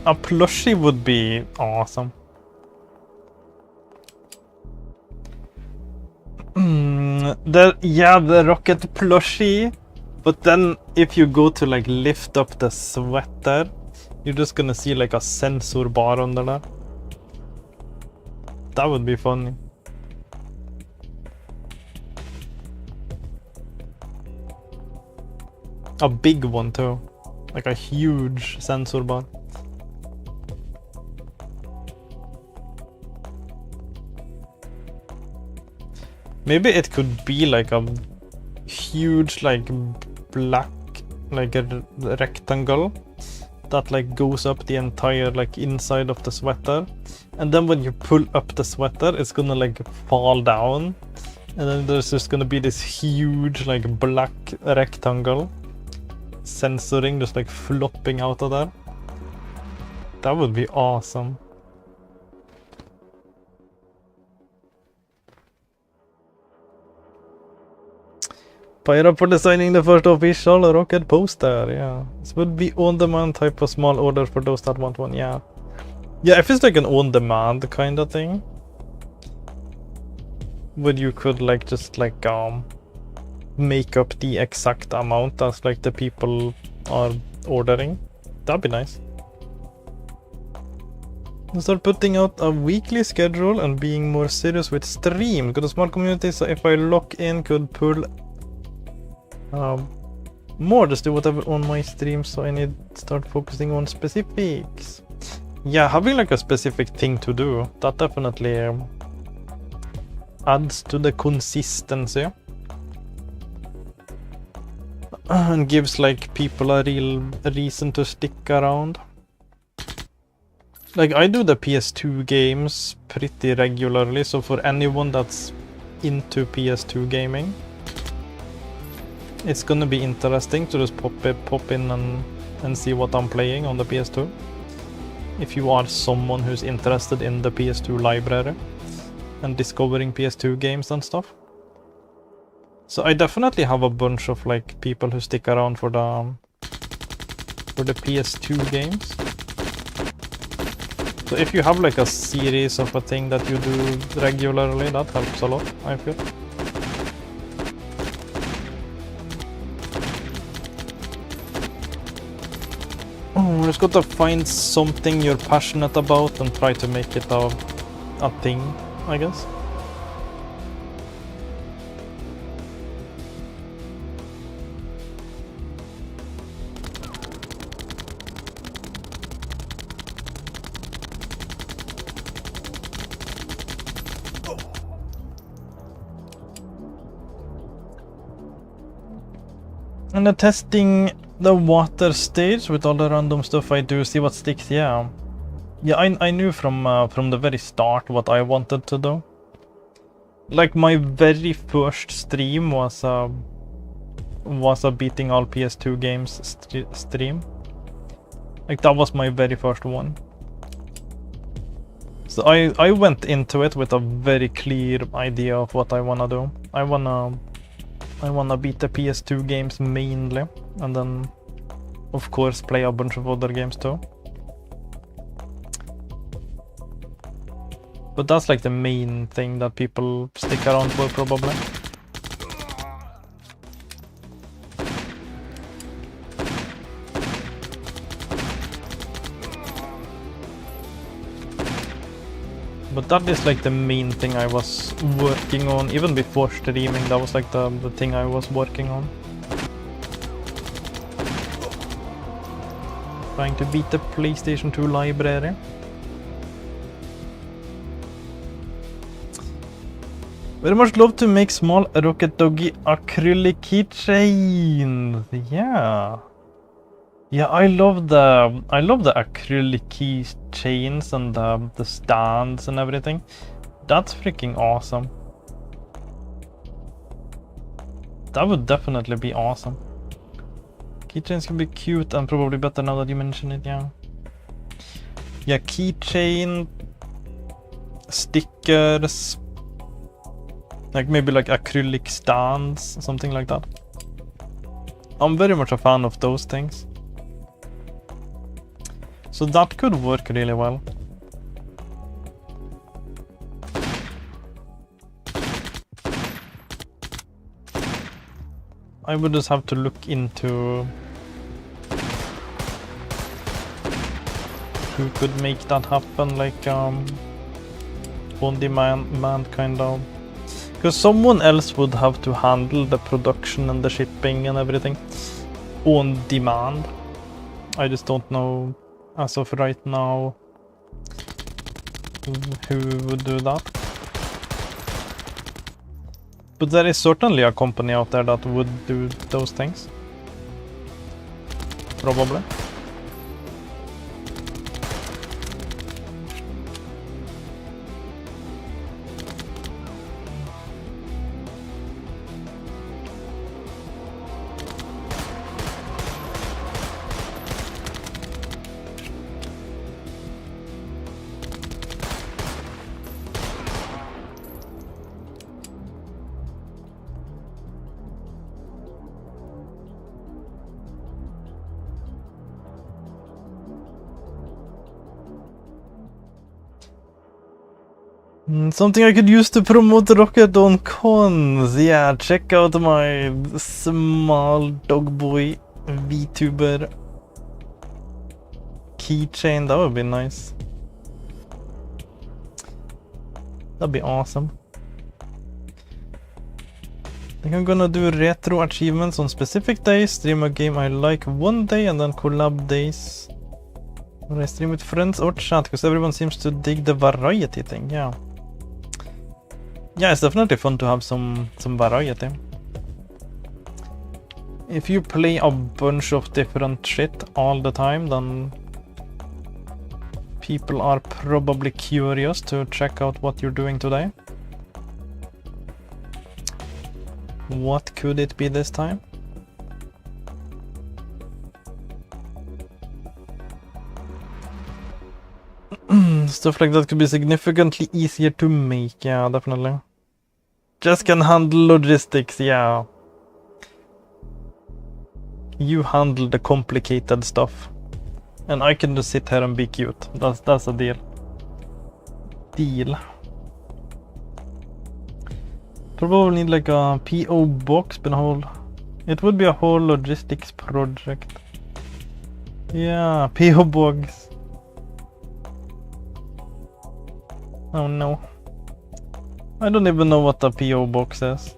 [SPEAKER 1] A plushie would be awesome. The rocket plushie. But then if you go to like lift up the sweater, you're just gonna see like a sensor bar under there. That would be funny. A big one too. Like a huge sensor bar. Maybe it could be like a huge like black like a rectangle that like goes up the entire like inside of the sweater, and then when you pull up the sweater, it's gonna like fall down, and then there's just gonna be this huge like black rectangle censoring just like flopping out of there. That would be awesome. Pyra for designing the first official rocket poster, yeah. This would be on-demand type of small order for those that want one, yeah. Yeah, if it's like an on-demand kind of thing, where you could like just like make up the exact amount as like the people are ordering, that'd be nice. Start putting out a weekly schedule and being more serious with stream. Got a small community, so if I lock in, could pull more, just do whatever on my stream, so I need to start focusing on specifics. Yeah, having like a specific thing to do, that definitely adds to the consistency and gives like people a real reason to stick around. Like I do the PS2 games pretty regularly, so for anyone that's into PS2 gaming, it's gonna be interesting to just pop in and see what I'm playing on the PS2. If you are someone who's interested in the PS2 library and discovering PS2 games and stuff. So I definitely have a bunch of like people who stick around for the PS2 games. So if you have like a series of a thing that you do regularly, that helps a lot, I feel. Oh, just gotta find something you're passionate about and try to make it a thing, I guess. And the testing the water stage with all the random stuff I do, see what sticks, yeah. Yeah, I knew from the very start what I wanted to do. Like my very first stream was a beating all PS2 games stream. Like that was my very first one. So I went into it with a very clear idea of what I wanna do. I wanna beat the PS2 games mainly, and then of course play a bunch of other games too. But that's like the main thing that people stick around for, probably. But that is like the main thing I was working on, even before streaming. That was like the thing I was working on. Trying to beat the PlayStation 2 library. Very much love to make small Rocket Doggie acrylic keychains. Yeah. Yeah, I love the acrylic keychains and the stands and everything. That's freaking awesome. That would definitely be awesome. Keychains can be cute and probably better now that you mention it, yeah. Yeah, keychain, stickers, like maybe like acrylic stands, something like that. I'm very much a fan of those things. So that could work really well. I would just have to look into who could make that happen, like on demand kind of. Because someone else would have to handle the production and the shipping and everything on demand. I just don't know as of right now who would do that. But there is certainly a company out there that would do those things. Probably. Something I could use to promote Rocket on cons. Yeah, check out my small dog boy VTuber keychain. That would be nice. That'd be awesome. I think I'm gonna do retro achievements on specific days, stream a game I like one day, and then collab days when I stream with friends or chat, because everyone seems to dig the variety thing. Yeah, it's definitely fun to have some variety. If you play a bunch of different shit all the time, then people are probably curious to check out what you're doing today. What could it be this time? Stuff like that could be significantly easier to make, yeah, definitely. Just can handle logistics, yeah. You handle the complicated stuff. And I can just sit here and be cute. That's a deal. Probably need like a PO box, but it would be a whole logistics project. Yeah, PO box. Oh no. I don't even know what a PO box is.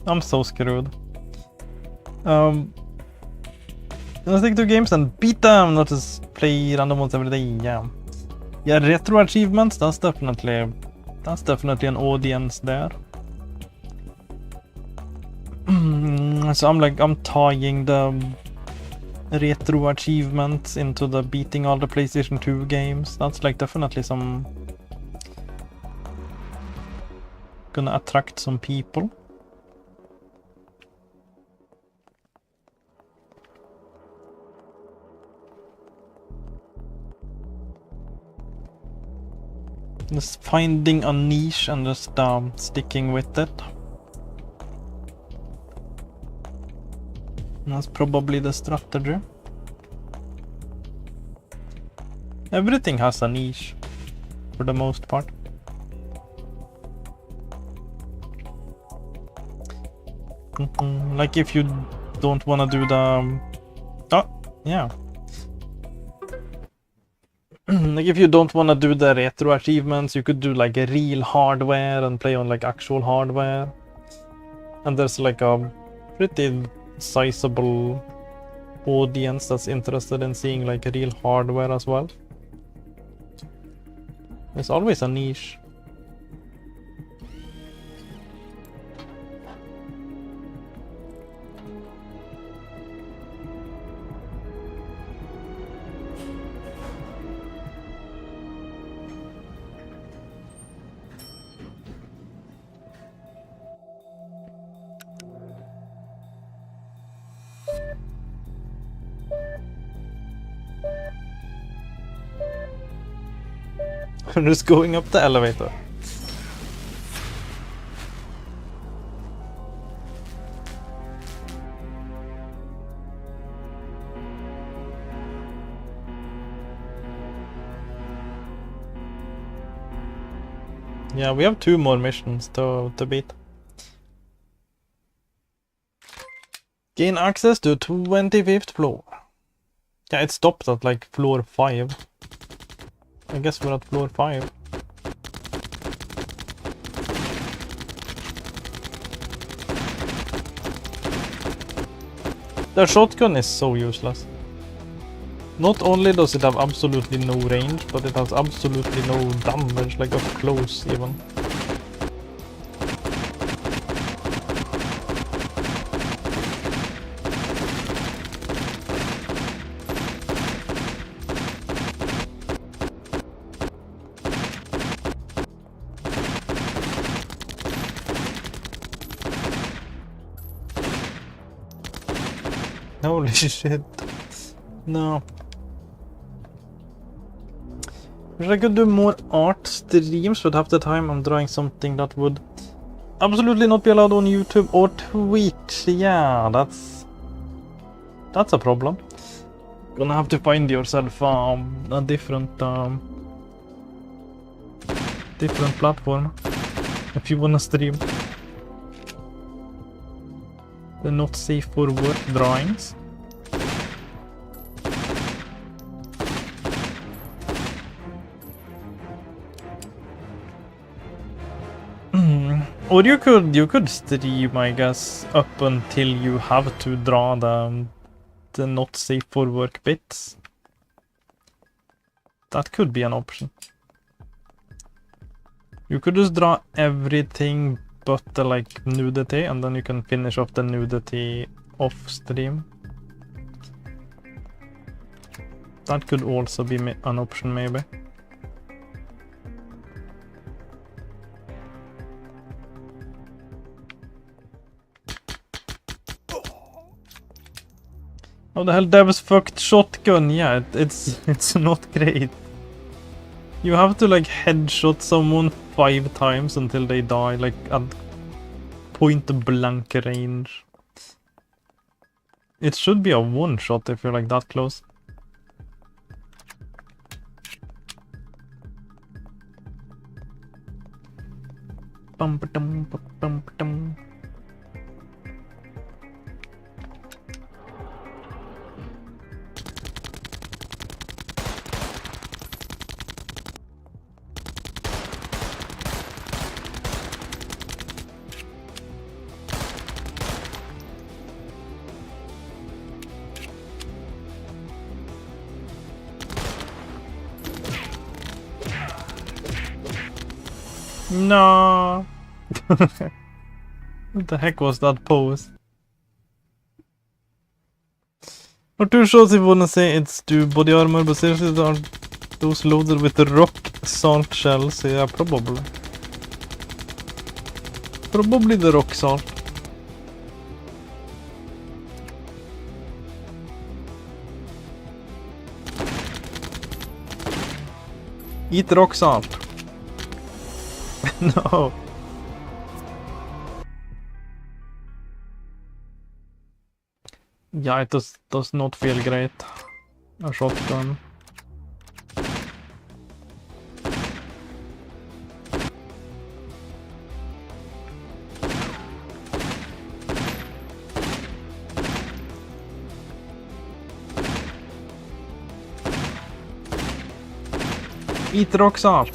[SPEAKER 1] I'm so screwed. Let's take 2 games and beat them, not just play random ones every day. Yeah, retro achievements, that's definitely an audience there. So I'm tying the retro achievements into the beating all the PlayStation 2 games. That's like definitely some gonna attract some people. Just finding a niche and just sticking with it. That's probably the strategy. Everything has a niche, for the most part. Like if you don't want to do the... like if you don't want to do the retro achievements, you could do like a real hardware and play on like actual hardware. And there's like a pretty sizable audience that's interested in seeing like real hardware as well. There's always a niche. I'm just going up the elevator. Yeah, we have 2 more missions to beat. Gain access to 25th floor. Yeah, it stopped at like floor 5. I guess we're at floor 5. The shotgun is so useless. Not only does it have absolutely no range, but it has absolutely no damage, like up close even. Holy shit. No. Wish I could do more art streams, but half the time I'm drawing something that would absolutely not be allowed on YouTube or Twitch. Yeah, that's a problem. Gonna have to find yourself a different different platform if you wanna stream. The not safe for work drawings. Or you could stream, I guess, up until you have to draw the not safe for work bits. That could be an option. You could just draw everything but the like nudity, and then you can finish off the nudity off stream. That could also be an option, maybe. How the hell that was fucked shotgun? Yeah, it's not great. You have to like headshot someone 5 times until they die, like at point blank range. It should be a one shot if you're like that close. Bum ba dum ba dum ba dum. No. What the heck was that pose? Or 2 shots if you wanna say it's to body armor, but seriously are those loaded with the rock salt shells? Yeah, probably. Probably the rock salt. Eat rock salt. No. Yeah, it does not feel great. A shotgun. Eat rock salt.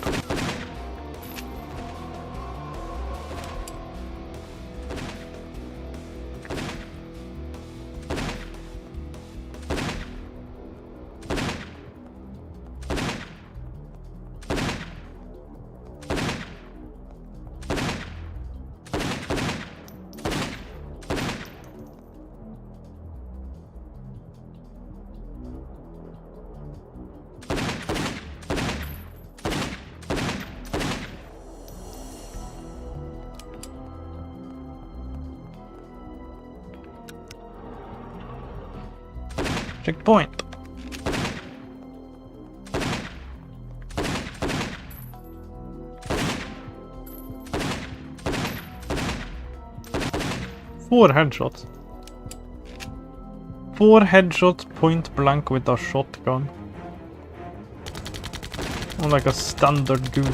[SPEAKER 1] Checkpoint. Four headshots. 4 headshots point blank with a shotgun. Or like a standard goon.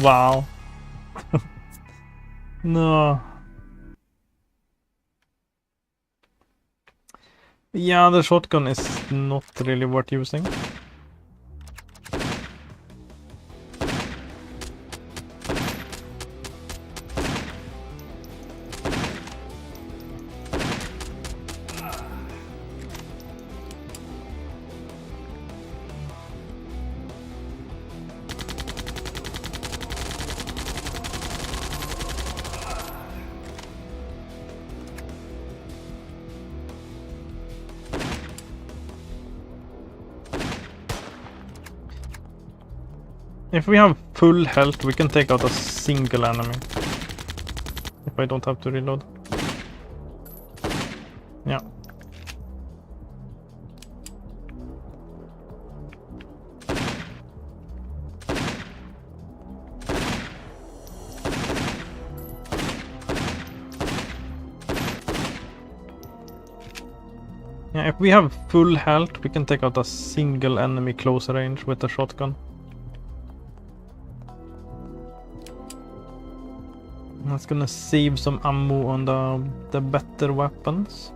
[SPEAKER 1] Wow. No. Yeah, the shotgun is not really worth using. If we have full health, we can take out a single enemy. If I don't have to reload. Yeah. Yeah, if we have full health, we can take out a single enemy close range with a shotgun. That's gonna save some ammo on the better weapons.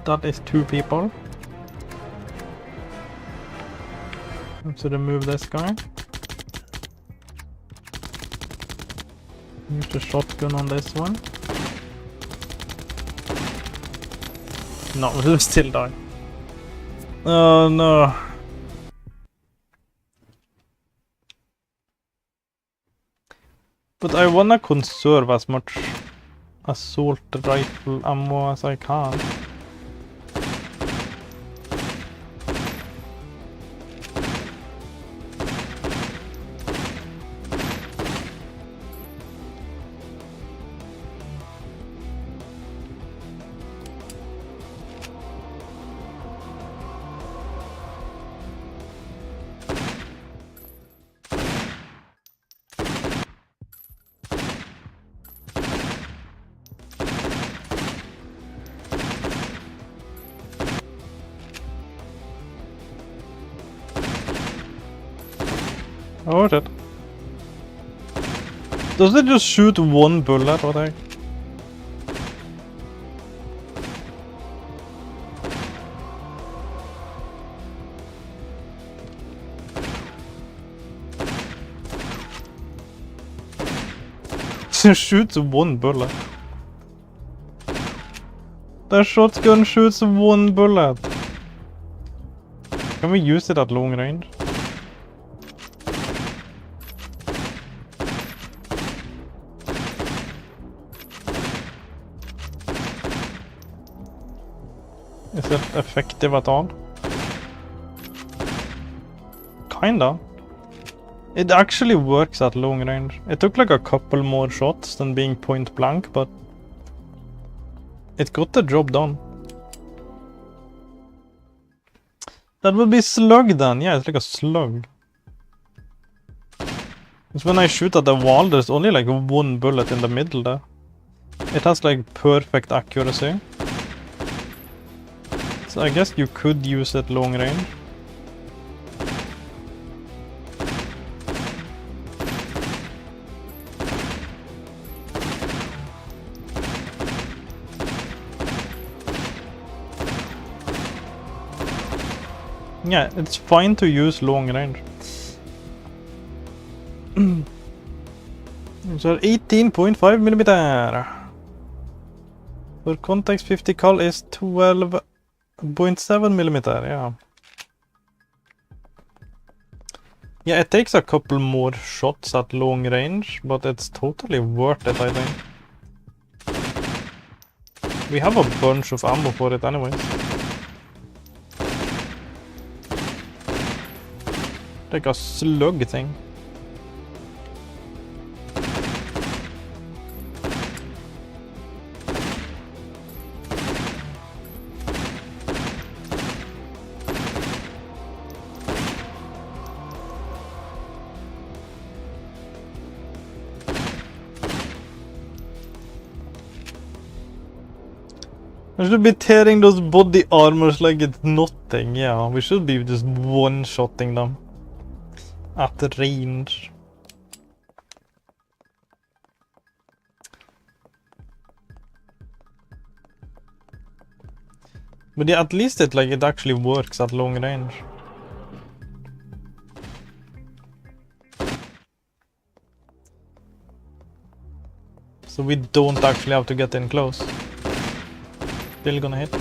[SPEAKER 1] That is 2 people. Let's remove this guy. Use the shotgun on this one. No, we'll still die. Oh no. But I wanna conserve as much assault rifle ammo as I can. Oh shit. Does it just shoot 1 bullet or they? Shoots 1 bullet. The shotgun shoots 1 bullet. Can we use it at long range? Is it effective at all? Kinda. It actually works at long range. It took like a couple more shots than being point blank, but it got the job done. That would be slug then. Yeah, it's like a slug. It's when I shoot at the wall, there's only like 1 bullet in the middle there. It has like perfect accuracy. So I guess you could use it long range. Yeah, it's fine to use long range. So 18.5 millimeter. For context, 50 cal is 12.7 millimeter. Yeah. Yeah, it takes a couple more shots at long range, but it's totally worth it, I think. We have a bunch of ammo for it anyways. Like a slug thing. I should be tearing those body armors like it's nothing. Yeah, we should be just one-shotting them at the range. But yeah, at least it actually works at long range. So we don't actually have to get in close. Still gonna hit.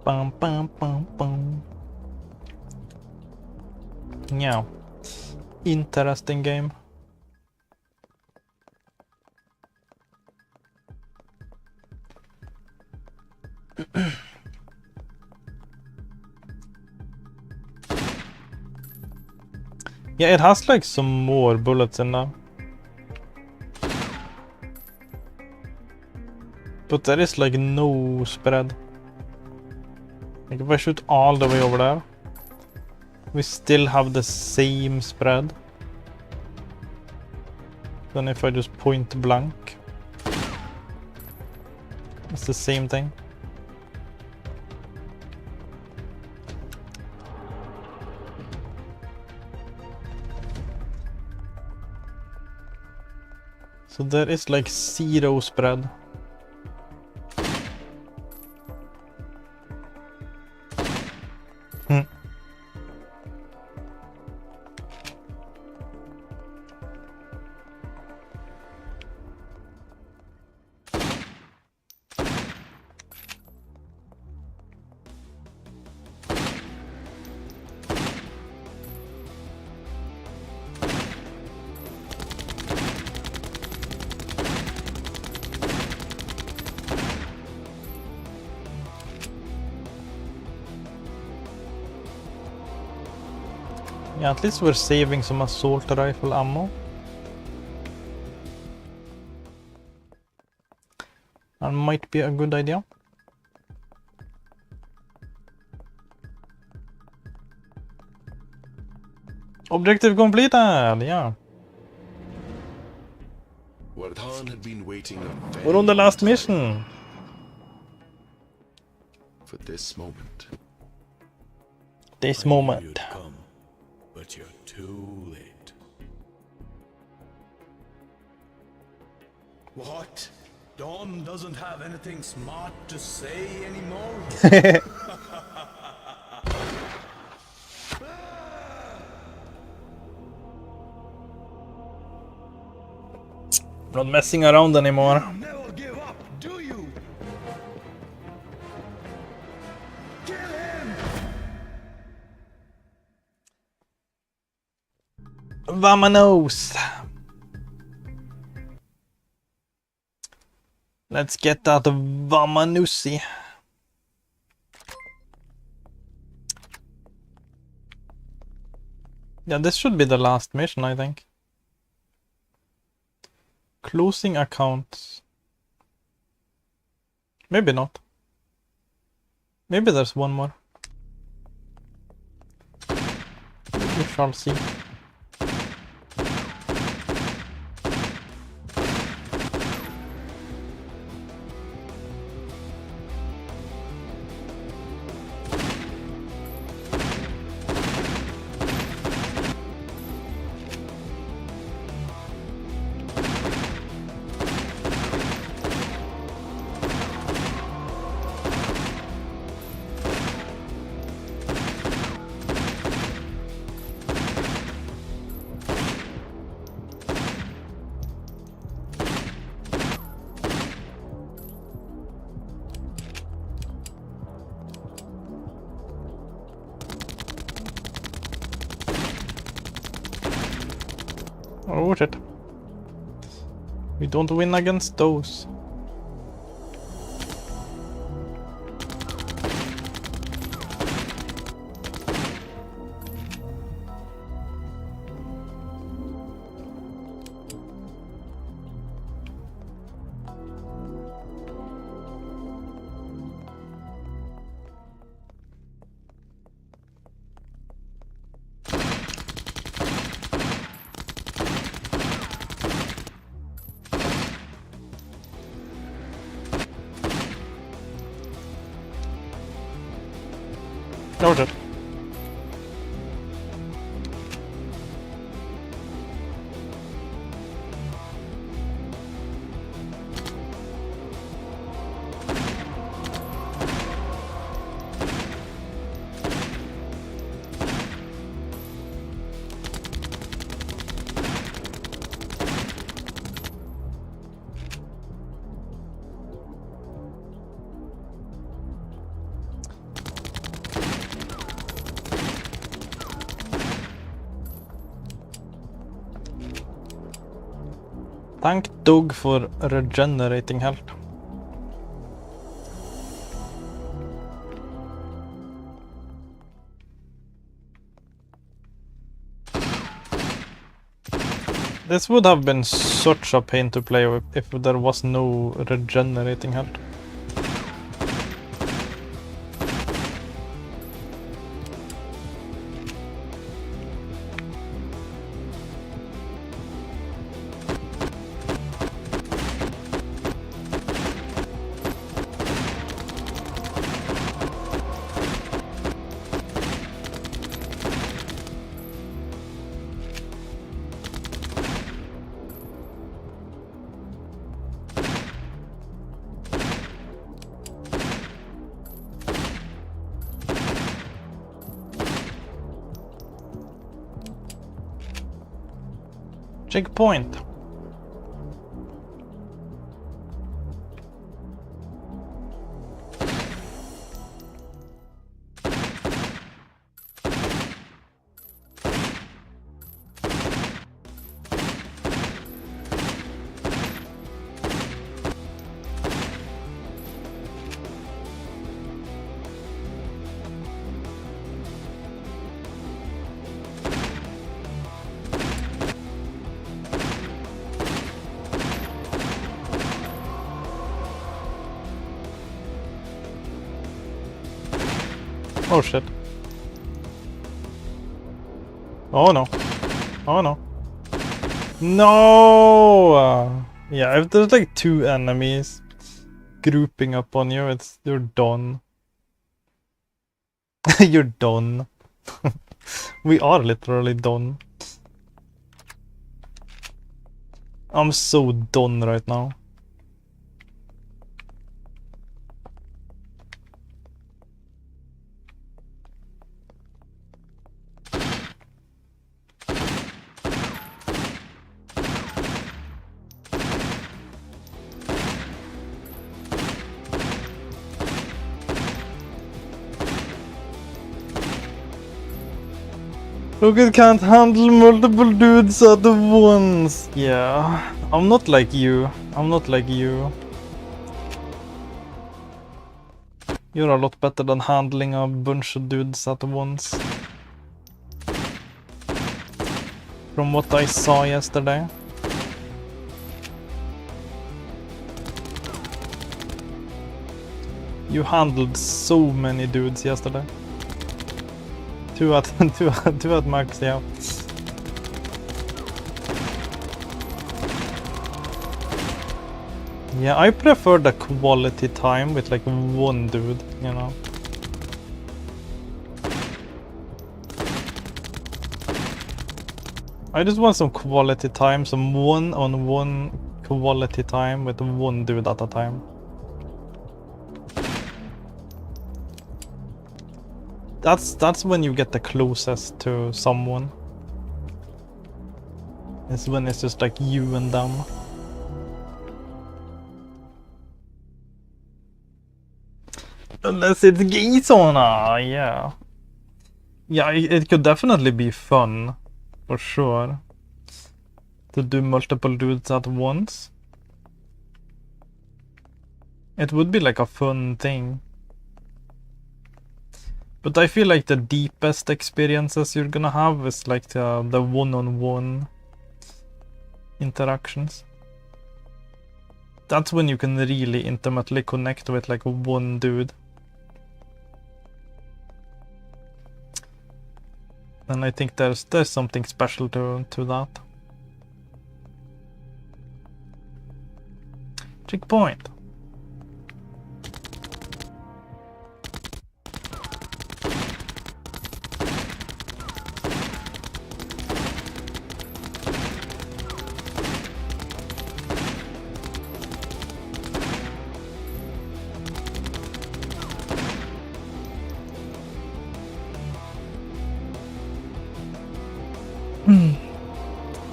[SPEAKER 1] Bum, bum, bum, bum. Yeah. interesting game. Yeah, it has like some more bullets in there. But there is like no spread. Like if I shoot all the way over there, we still have the same spread. Then if I just point blank, it's the same thing. So there is like zero spread. Yeah, at least we're saving some assault rifle ammo. That might be a good idea. Objective completed, yeah.
[SPEAKER 3] Vardhan had been waiting a
[SPEAKER 1] We're on the last mission.
[SPEAKER 3] for this moment.
[SPEAKER 1] This
[SPEAKER 4] I knew
[SPEAKER 1] moment.
[SPEAKER 4] you'd come, but you're too late. What? Dom doesn't have anything smart to say anymore?
[SPEAKER 1] Not messing around anymore.
[SPEAKER 4] Never give up, do you? Kill him!
[SPEAKER 1] Vamonos! Let's get that Vamanusi. Yeah, this should be the last mission, I think. Closing accounts. Maybe not. Maybe there's one more. We shall see. Oh shit. We don't win against those. Oh shit. Thank Doug for regenerating health. This would have been such a pain to play with if there was no regenerating health. Checkpoint. Oh shit. Oh no. Oh no. No! Yeah, if there's like two enemies grouping up on you, you're done. You're done. We are literally done. I'm so done right now. Look, it can't handle multiple dudes at once. Yeah, I'm not like you. I'm not like you. You're a lot better than handling a bunch of dudes at once. From what I saw yesterday. You handled so many dudes yesterday. Two at max, yeah. Yeah, I prefer the quality time with like one dude, you know. I just want some quality time, some one-on-one quality time with one dude at a time. That's when you get the closest to someone. It's when it's just like you and them. Unless it's Gizona, yeah. Yeah, it could definitely be fun, for sure. To do multiple dudes at once. It would be like a fun thing. But I feel like the deepest experiences you're gonna have is like the one-on-one interactions. That's when you can really intimately connect with like one dude. And I think there's something special to that. Checkpoint.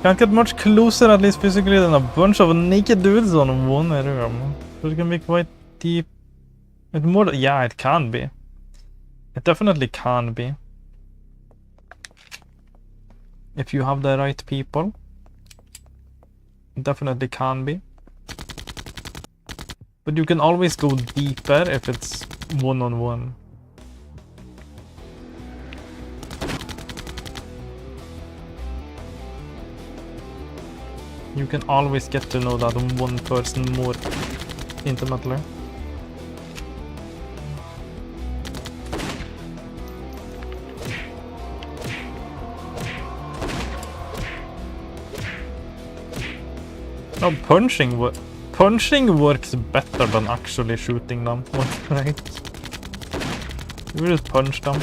[SPEAKER 1] Can't get much closer, at least physically, than a bunch of naked dudes on one room. So it can be quite deep. It more, yeah, it can be. It definitely can be. If you have the right people. Definitely can be. But you can always go deeper if it's one-on-one. You can always get to know that one person more intimately. No, punching works better than actually shooting them, right? You just punch them.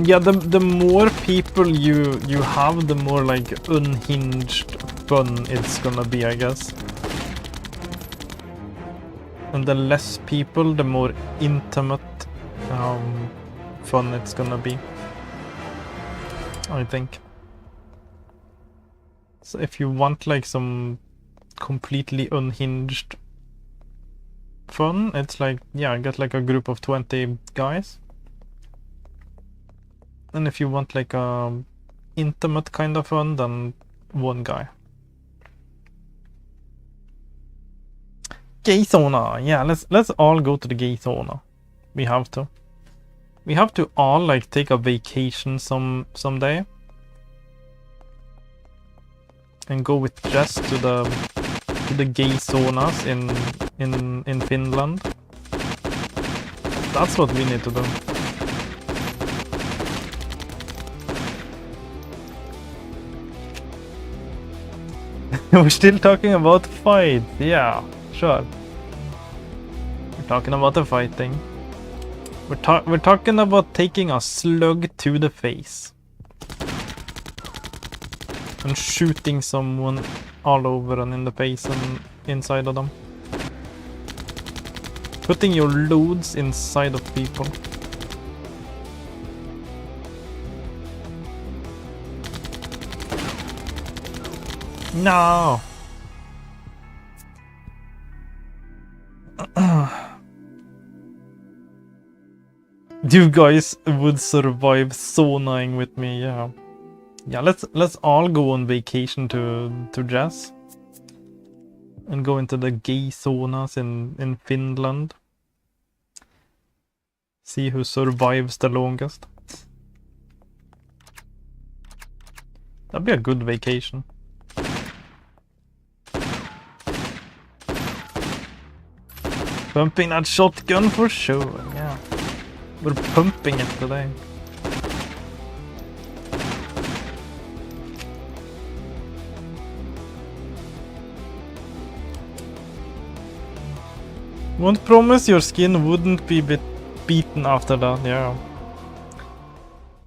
[SPEAKER 1] Yeah, the more people you have, the more like unhinged fun it's gonna be, I guess. And the less people, the more intimate fun it's gonna be, I think. So if you want like some completely unhinged fun, it's like, yeah, get like a group of 20 guys. And if you want like a intimate kind of fun, then one guy. Gay sauna, yeah, let's all go to the gay sauna. We have to. We have to all like take a vacation someday. And go with Jess to the gay saunas in Finland. That's what we need to do. We're still talking about fight. Yeah, sure. We're talking about the fighting. We're talking about taking a slug to the face and shooting someone all over and in the face and inside of them. Putting your loads inside of people. No. You guys would survive saunaing with me, yeah. Yeah, let's all go on vacation to Jazz. And go into the gay saunas in Finland. See who survives the longest. That'd be a good vacation. Pumping that shotgun for sure, yeah. We're pumping it today. Won't promise your skin wouldn't be beaten after that, yeah.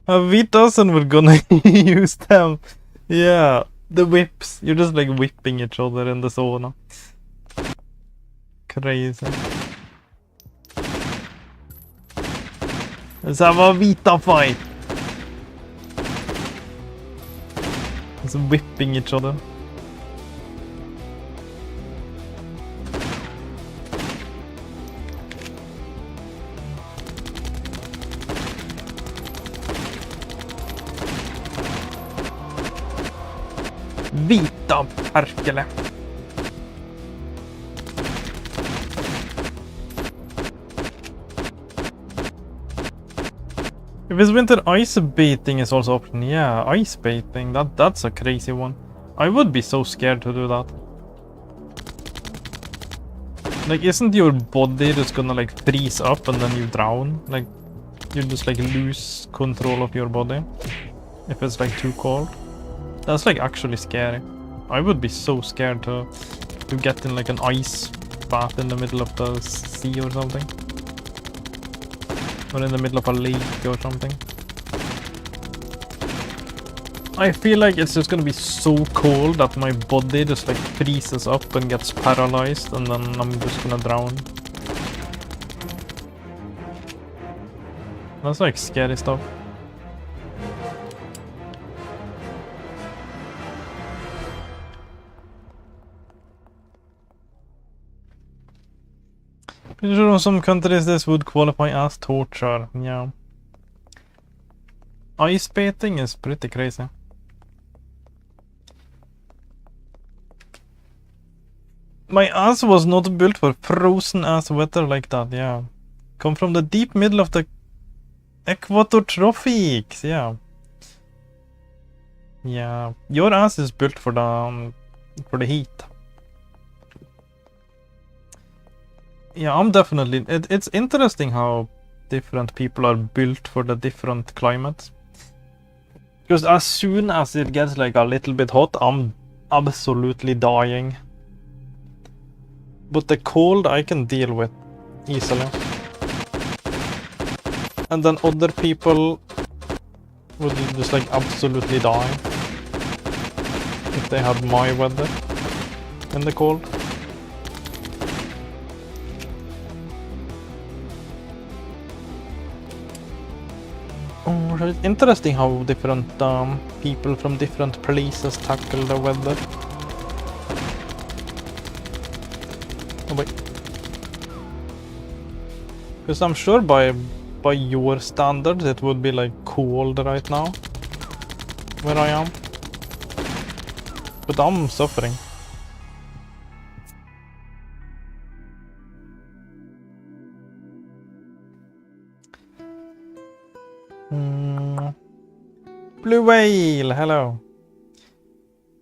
[SPEAKER 1] Vitas and we're gonna use them. Yeah, the whips. You're just like whipping each other in the sauna. Crazy. Let's have a Vita fight. Just whipping each other. Vita perkele. If it's winter, ice baiting is also option. Yeah, ice baiting. That's a crazy one. I would be so scared to do that. Like, isn't your body just gonna like freeze up and then you drown? Like, you just like lose control of your body if it's like too cold. That's like actually scary. I would be so scared to get in like an ice bath in the middle of the sea or something. Or in the middle of a lake or something. I feel like it's just gonna be so cold that my body just like freezes up and gets paralyzed, and then I'm just gonna drown. That's like scary stuff. Pretty sure in some countries this would qualify as torture, yeah. Ice bathing is pretty crazy. My ass was not built for frozen ass weather like that, yeah. Come from the deep middle of the Equator tropics, yeah. Yeah, your ass is built for the heat. Yeah, I'm definitely... It's interesting how different people are built for the different climates. Because as soon as it gets like a little bit hot, I'm absolutely dying. But the cold I can deal with easily. And then other people would just like absolutely die if they had my weather in the cold. Oh, it's interesting how different people from different places tackle the weather. Oh wait. Because I'm sure by your standards it would be like cold right now where I am. But I'm suffering. Blue Whale, hello.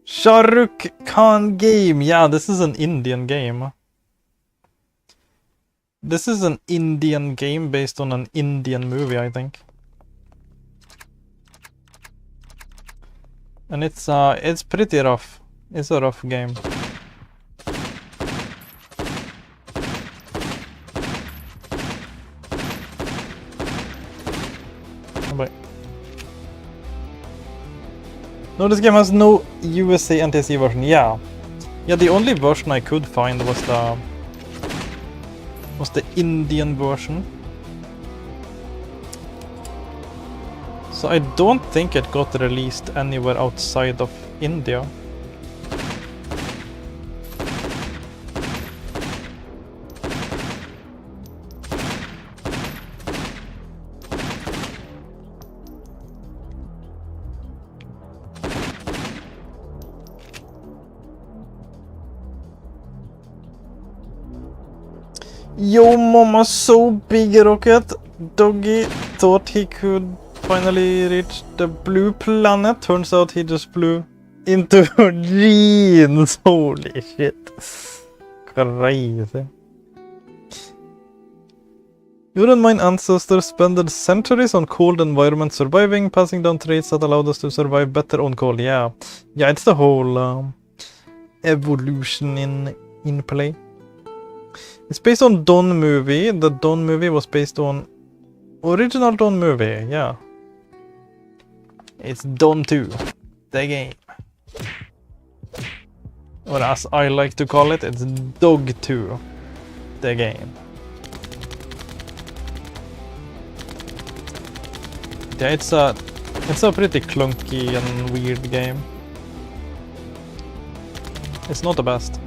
[SPEAKER 1] Shah Rukh Khan game. Yeah, this is an Indian game. This is an Indian game based on an Indian movie, I think. And it's pretty rough. It's a rough game. Oh, bye. No, this game has no USA NTSC version. Yeah. Yeah, the only version I could find was the Indian version. So I don't think it got released anywhere outside of India. Yo mama, so big rocket. Doggie thought he could finally reach the blue planet. Turns out he just flew into her jeans. Holy shit. Crazy. Your and mine ancestors spent centuries on cold environments surviving, passing down traits that allowed us to survive better on cold. Yeah. Yeah, it's the whole evolution in play. It's based on Dawn movie. The Dawn movie was based on original Dawn movie, yeah. It's Dawn 2, the game. Or as I like to call it, it's Dog 2, the game. Yeah, it's a pretty clunky and weird game. It's not the best.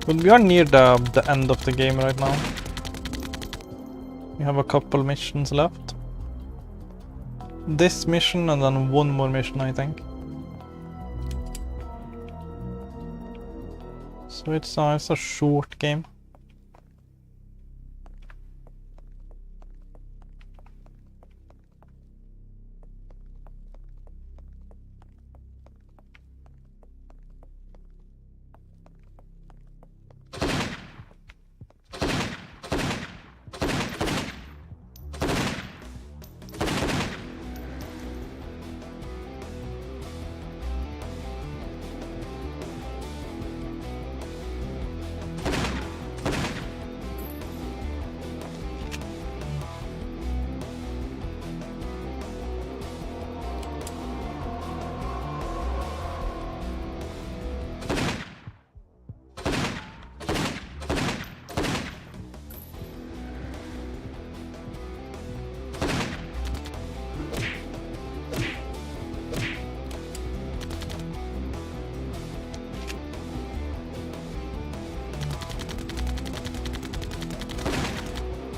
[SPEAKER 1] But we are near the end of the game right now. We have a couple missions left. This mission and then one more mission, I think. So it's a short game.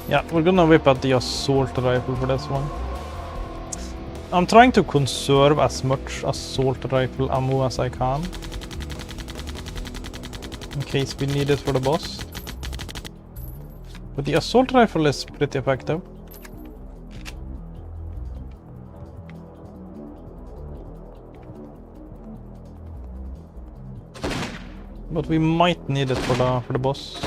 [SPEAKER 1] Yeah, we're gonna whip out the assault rifle for this one. I'm trying to conserve as much assault rifle ammo as I can, in case we need it for the boss. But the assault rifle is pretty effective. But we might need it for the boss.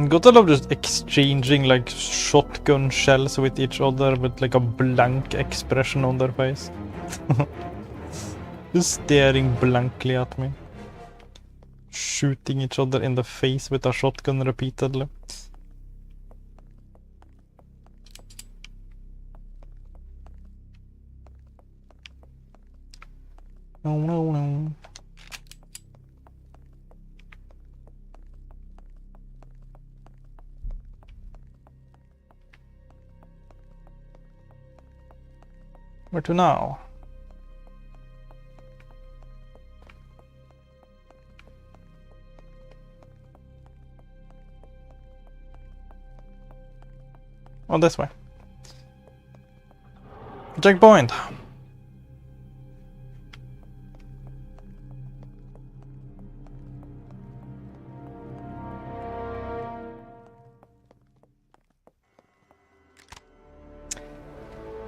[SPEAKER 1] Gotta love just exchanging like shotgun shells with each other with like a blank expression on their face. Just staring blankly at me. Shooting each other in the face with a shotgun repeatedly. No. Where to now? Oh, this way. Checkpoint.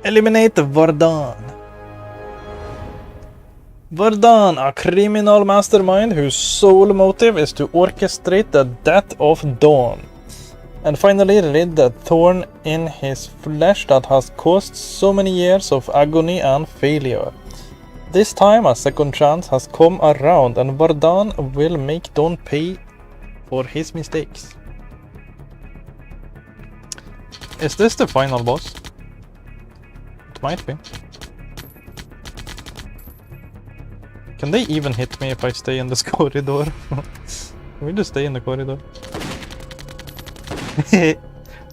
[SPEAKER 1] Eliminate Vardan. Vardan, a criminal mastermind whose sole motive is to orchestrate the death of Dawn, and finally rid the thorn in his flesh that has caused so many years of agony and failure. This time a second chance has come around, and Vardan will make Dawn pay for his mistakes. Is this the final boss? It might be. Can they even hit me if I stay in this corridor? Can we just stay in the corridor?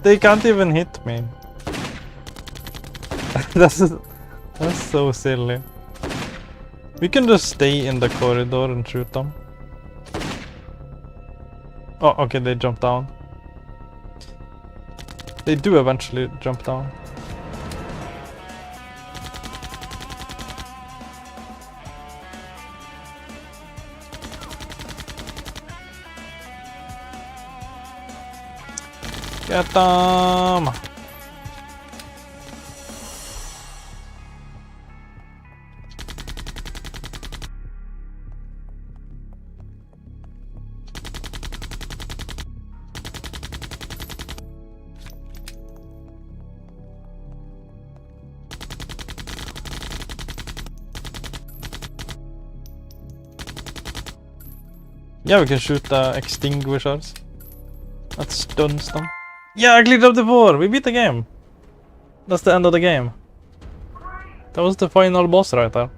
[SPEAKER 1] They can't even hit me. That's so silly. We can just stay in the corridor and shoot them. Oh, okay, they jump down. They do eventually jump down. Get them! Yeah, we can shoot the extinguishers. That stuns them. Yeah, I clicked up the 4! We beat the game! That's the end of the game. That was the final boss right there.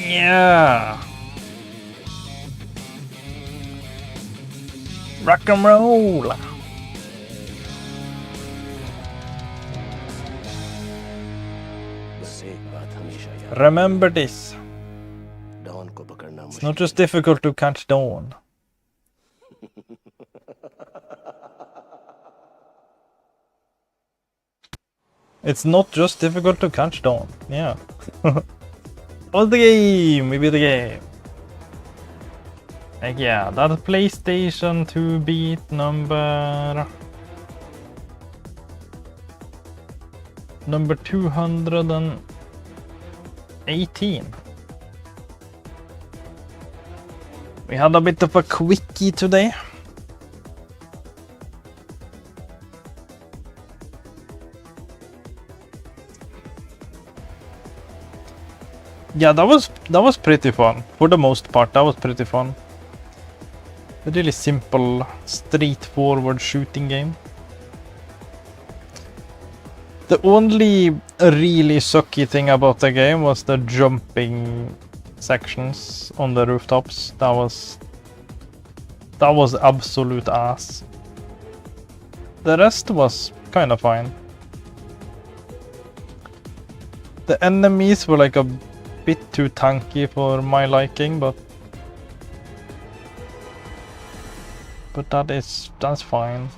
[SPEAKER 1] Yeah. Rock and roll.
[SPEAKER 2] इससे एक बात हमेशा याद
[SPEAKER 1] Remember this.
[SPEAKER 2] Don को पकड़ना
[SPEAKER 1] It's
[SPEAKER 2] मुश्किल
[SPEAKER 1] not just difficult to catch Dawn. It's not just difficult to catch Dawn. Yeah. What's the game? We beat the game. Like, yeah, that PlayStation 2 beat number 218. We had a bit of a quickie today. Yeah, that was pretty fun. For the most part, that was pretty fun. A really simple, straightforward shooting game. The only really sucky thing about the game was the jumping sections on the rooftops. That was absolute ass. The rest was kind of fine. The enemies were like a bit too tanky for my liking, but that's fine.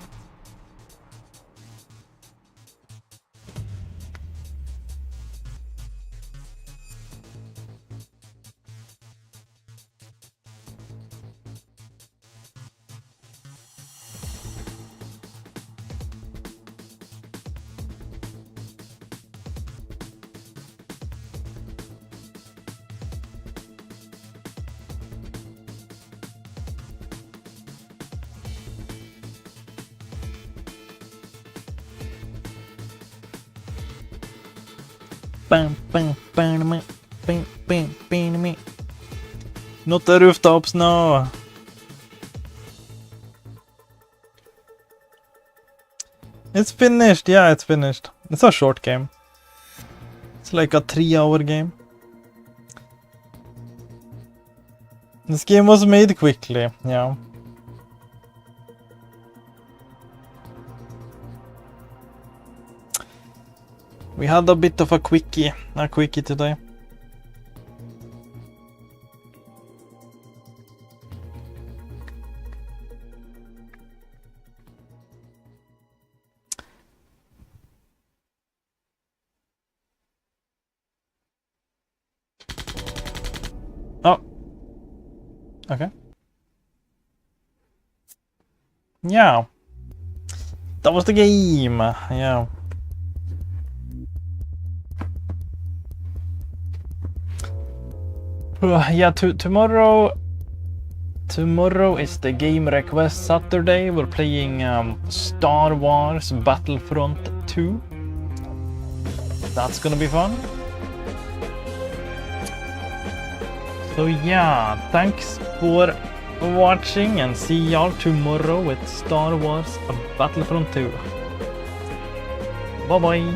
[SPEAKER 1] Not the rooftops, no. It's finished, yeah, it's finished. It's a short game. It's like a 3-hour game. This game was made quickly, yeah. We had a bit of a quickie today. Oh. Okay. Yeah. That was the game. Yeah. Yeah, tomorrow is the game request Saturday. We're playing Star Wars Battlefront 2. That's gonna be fun. So yeah, thanks for watching and see y'all tomorrow with Star Wars Battlefront 2. Bye bye.